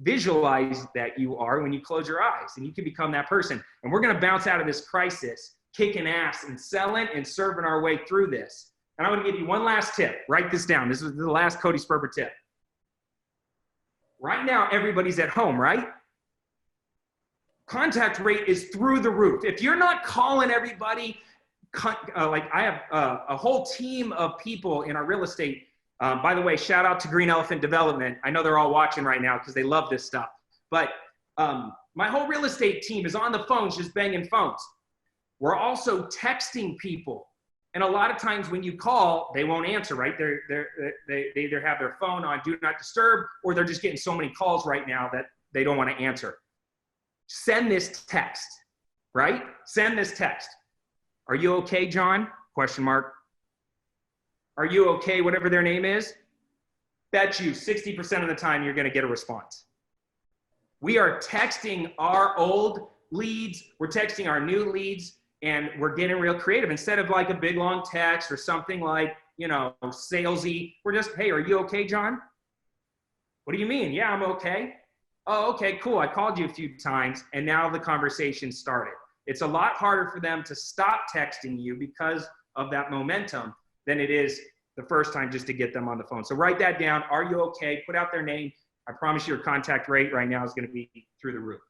S11: visualize that you are when you close your eyes, and you can become that person. And we're going to bounce out of this crisis, kicking ass and selling and serving our way through this. And I want to give you one last tip. Write this down. This is the last Cody Sperber tip. Right now, everybody's at home, right? Contact rate is through the roof. If you're not calling everybody, like I have a whole team of people in our real estate. By the way, shout out to Green Elephant Development. I know they're all watching right now because they love this stuff. But my whole real estate team is on the phones, just banging phones. We're also texting people. And a lot of times when you call, they won't answer, right? They either have their phone on Do Not Disturb, or they're just getting so many calls right now that they don't want to answer. Send this text, right? Send this text. Are you okay, John? Question mark. Are you okay, whatever their name is? Bet you 60% of the time you're going to get a response. We are texting our old leads. We're texting our new leads, and we're getting real creative. Instead of like a big long text or something like, you know, salesy, we're just, hey, are you okay, John? What do you mean? Yeah, I'm okay. Oh, okay, cool. I called you a few times, and now the conversation started. It's a lot harder for them to stop texting you because of that momentum than it is the first time just to get them on the phone. So write that down. Are you okay? Put out their name. I promise your contact rate right now is going to be through the roof.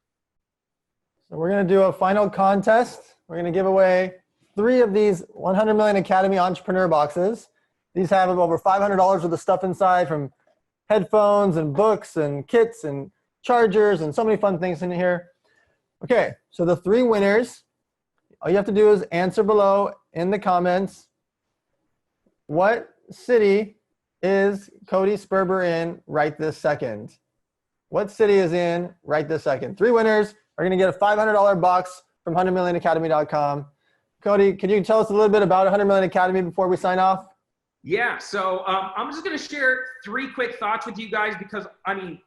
S1: So we're going to do a final contest. We're going to give away 3 of these 100 Million Academy Entrepreneur boxes. These have over $500 worth of stuff inside, from headphones and books and kits and chargers and so many fun things in here. Okay, so the 3 winners, all you have to do is answer below in the comments, what city is Cody Sperber in right this second? What city is in right this second? 3 winners are going to get a $500 box from 100millionacademy.com. Cody, can you tell us a little bit about 100 Million Academy before we sign off?
S11: Yeah, so I'm just going to share 3 quick thoughts with you guys because, I mean,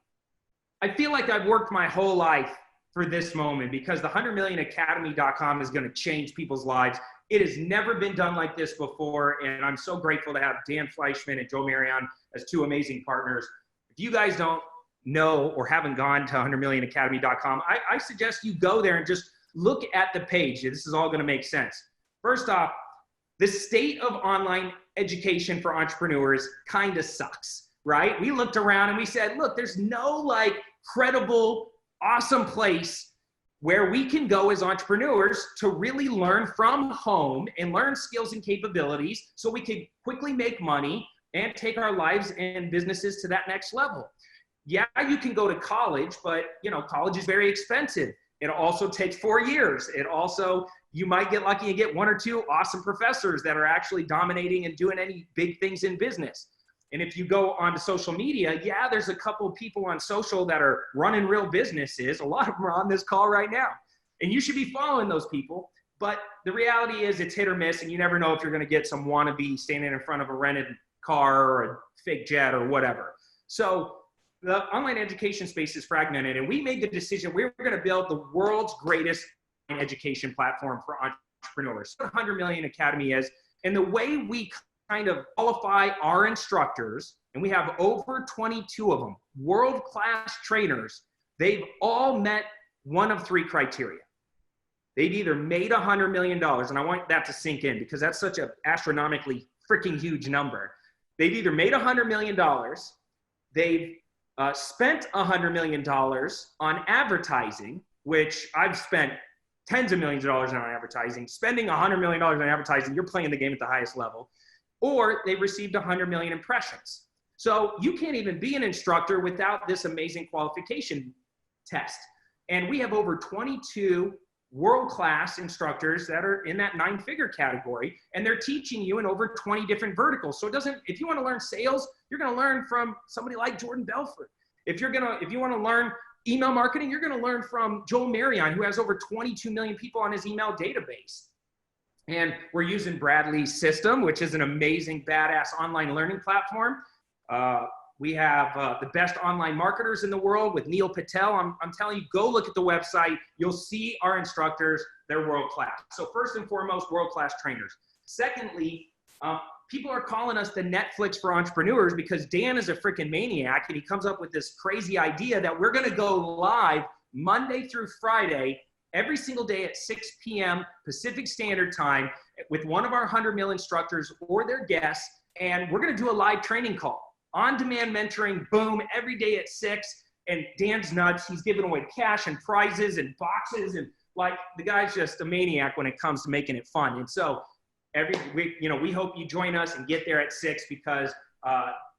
S11: I feel like I've worked my whole life for this moment, because the 100millionacademy.com is going to change people's lives. It has never been done like this before, and I'm so grateful to have Dan Fleyshman and Joe Marion as 2 amazing partners. If you guys don't know or haven't gone to 100millionacademy.com, I suggest you go there and just look at the page. This is all going to make sense. First off, the state of online education for entrepreneurs kind of sucks, right? We looked around and we said, look, there's no like credible, awesome place where we can go as entrepreneurs to really learn from home and learn skills and capabilities so we can quickly make money and take our lives and businesses to that next level. Yeah, you can go to college, but you know, college is very expensive. It also takes 4 years. It also, you might get lucky and get 1 or 2 awesome professors that are actually dominating and doing any big things in business. And if you go onto social media, yeah, there's a couple of people on social that are running real businesses. A lot of them are on this call right now. And you should be following those people. But the reality is it's hit or miss, and you never know if you're going to get some wannabe standing in front of a rented car or a fake jet or whatever. So the online education space is fragmented, and we made the decision we were going to build the world's greatest education platform for entrepreneurs. 100 Million Academy is, and the way we kind of qualify our instructors, and we have over 22 of them, world-class trainers. They've all met one of 3 criteria. They've either made $100 million, and I want that to sink in because that's such an astronomically freaking huge number. They've either made $100 million, they've spent $100 million on advertising, which I've spent tens of millions of dollars on advertising. Spending $100 million on advertising, you're playing the game at the highest level. Or they've received 100 million impressions. So you can't even be an instructor without this amazing qualification test. And we have over 22 world-class instructors that are in that 9-figure category, and they're teaching you in over 20 different verticals. So it doesn't, if you want to learn sales, you're going to learn from somebody like Jordan Belfort. If you want to learn email marketing, you're going to learn from Joel Marion, who has over 22 million people on his email database. And we're using Bradley's system, which is an amazing, badass online learning platform. We have the best online marketers in the world with Neil Patel. I'm telling you, go look at the website. You'll see our instructors. They're world-class. So first and foremost, world-class trainers. Secondly, people are calling us the Netflix for entrepreneurs because Dan is a freaking maniac, and he comes up with this crazy idea that we're going to go live Monday through Friday, every single day at 6 p.m. Pacific Standard Time with one of our 100 mil instructors or their guests, and we're going to do a live training call. On-demand mentoring, boom, every day at 6. And Dan's nuts. He's giving away cash and prizes and boxes, and like the guy's just a maniac when it comes to making it fun. And so every week, we hope you join us and get there at 6 because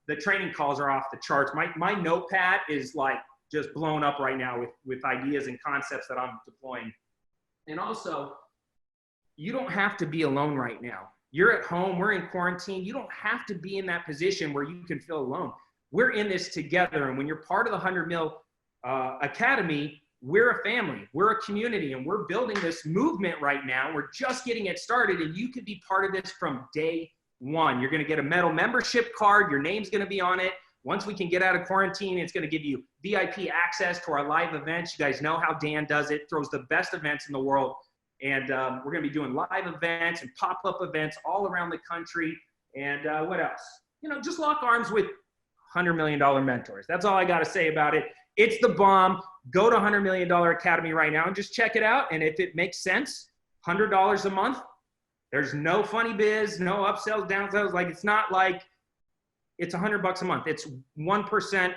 S11: the training calls are off the charts. My notepad is like just blown up right now with ideas and concepts that I'm deploying. And also, you don't have to be alone right now. You're at home, we're in quarantine. You don't have to be in that position where you can feel alone. We're in this together. And when you're part of the 100 Mil Academy, we're a family, we're a community, and we're building this movement right now. We're just getting it started, and you could be part of this from day one. You're gonna get a metal membership card. Your name's gonna be on it. Once we can get out of quarantine, it's gonna give you VIP access to our live events. You guys know how Dan does it, throws the best events in the world. And we're going to be doing live events and pop-up events all around the country. And what else? Just lock arms with $100 million mentors. That's all I got to say about it. It's the bomb. Go to $100 Million Academy right now and just check it out. And if it makes sense, $100 a month. There's no funny biz, no upsells, downsells. Like, it's not like it's $100 a month. It's 1%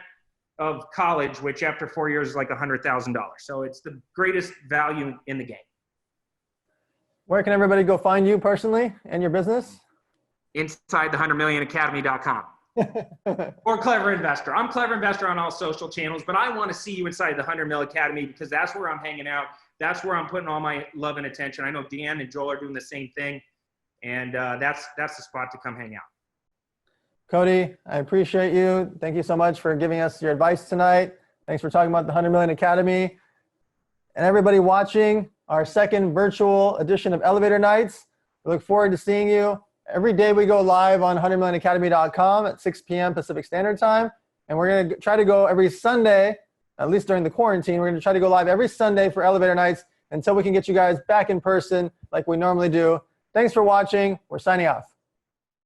S11: of college, which after 4 years is like $100,000. So it's the greatest value in the game.
S1: Where can everybody go find you personally and your business?
S11: Inside the 100millionacademy.com or Clever Investor. I'm Clever Investor on all social channels, but I want to see you inside the 100 Mil Academy because that's where I'm hanging out. That's where I'm putting all my love and attention. I know Dan and Joel are doing the same thing, and that's the spot to come hang out.
S1: Cody, I appreciate you. Thank you so much for giving us your advice tonight. Thanks for talking about the 100 Million Academy. And everybody watching our second virtual edition of Elevator Nights. We look forward to seeing you. Every day we go live on 100millionacademy.com at 6 p.m. Pacific Standard Time. And we're going to try to go every Sunday, at least during the quarantine. We're going to try to go live every Sunday for Elevator Nights until we can get you guys back in person like we normally do. Thanks for watching. We're signing off.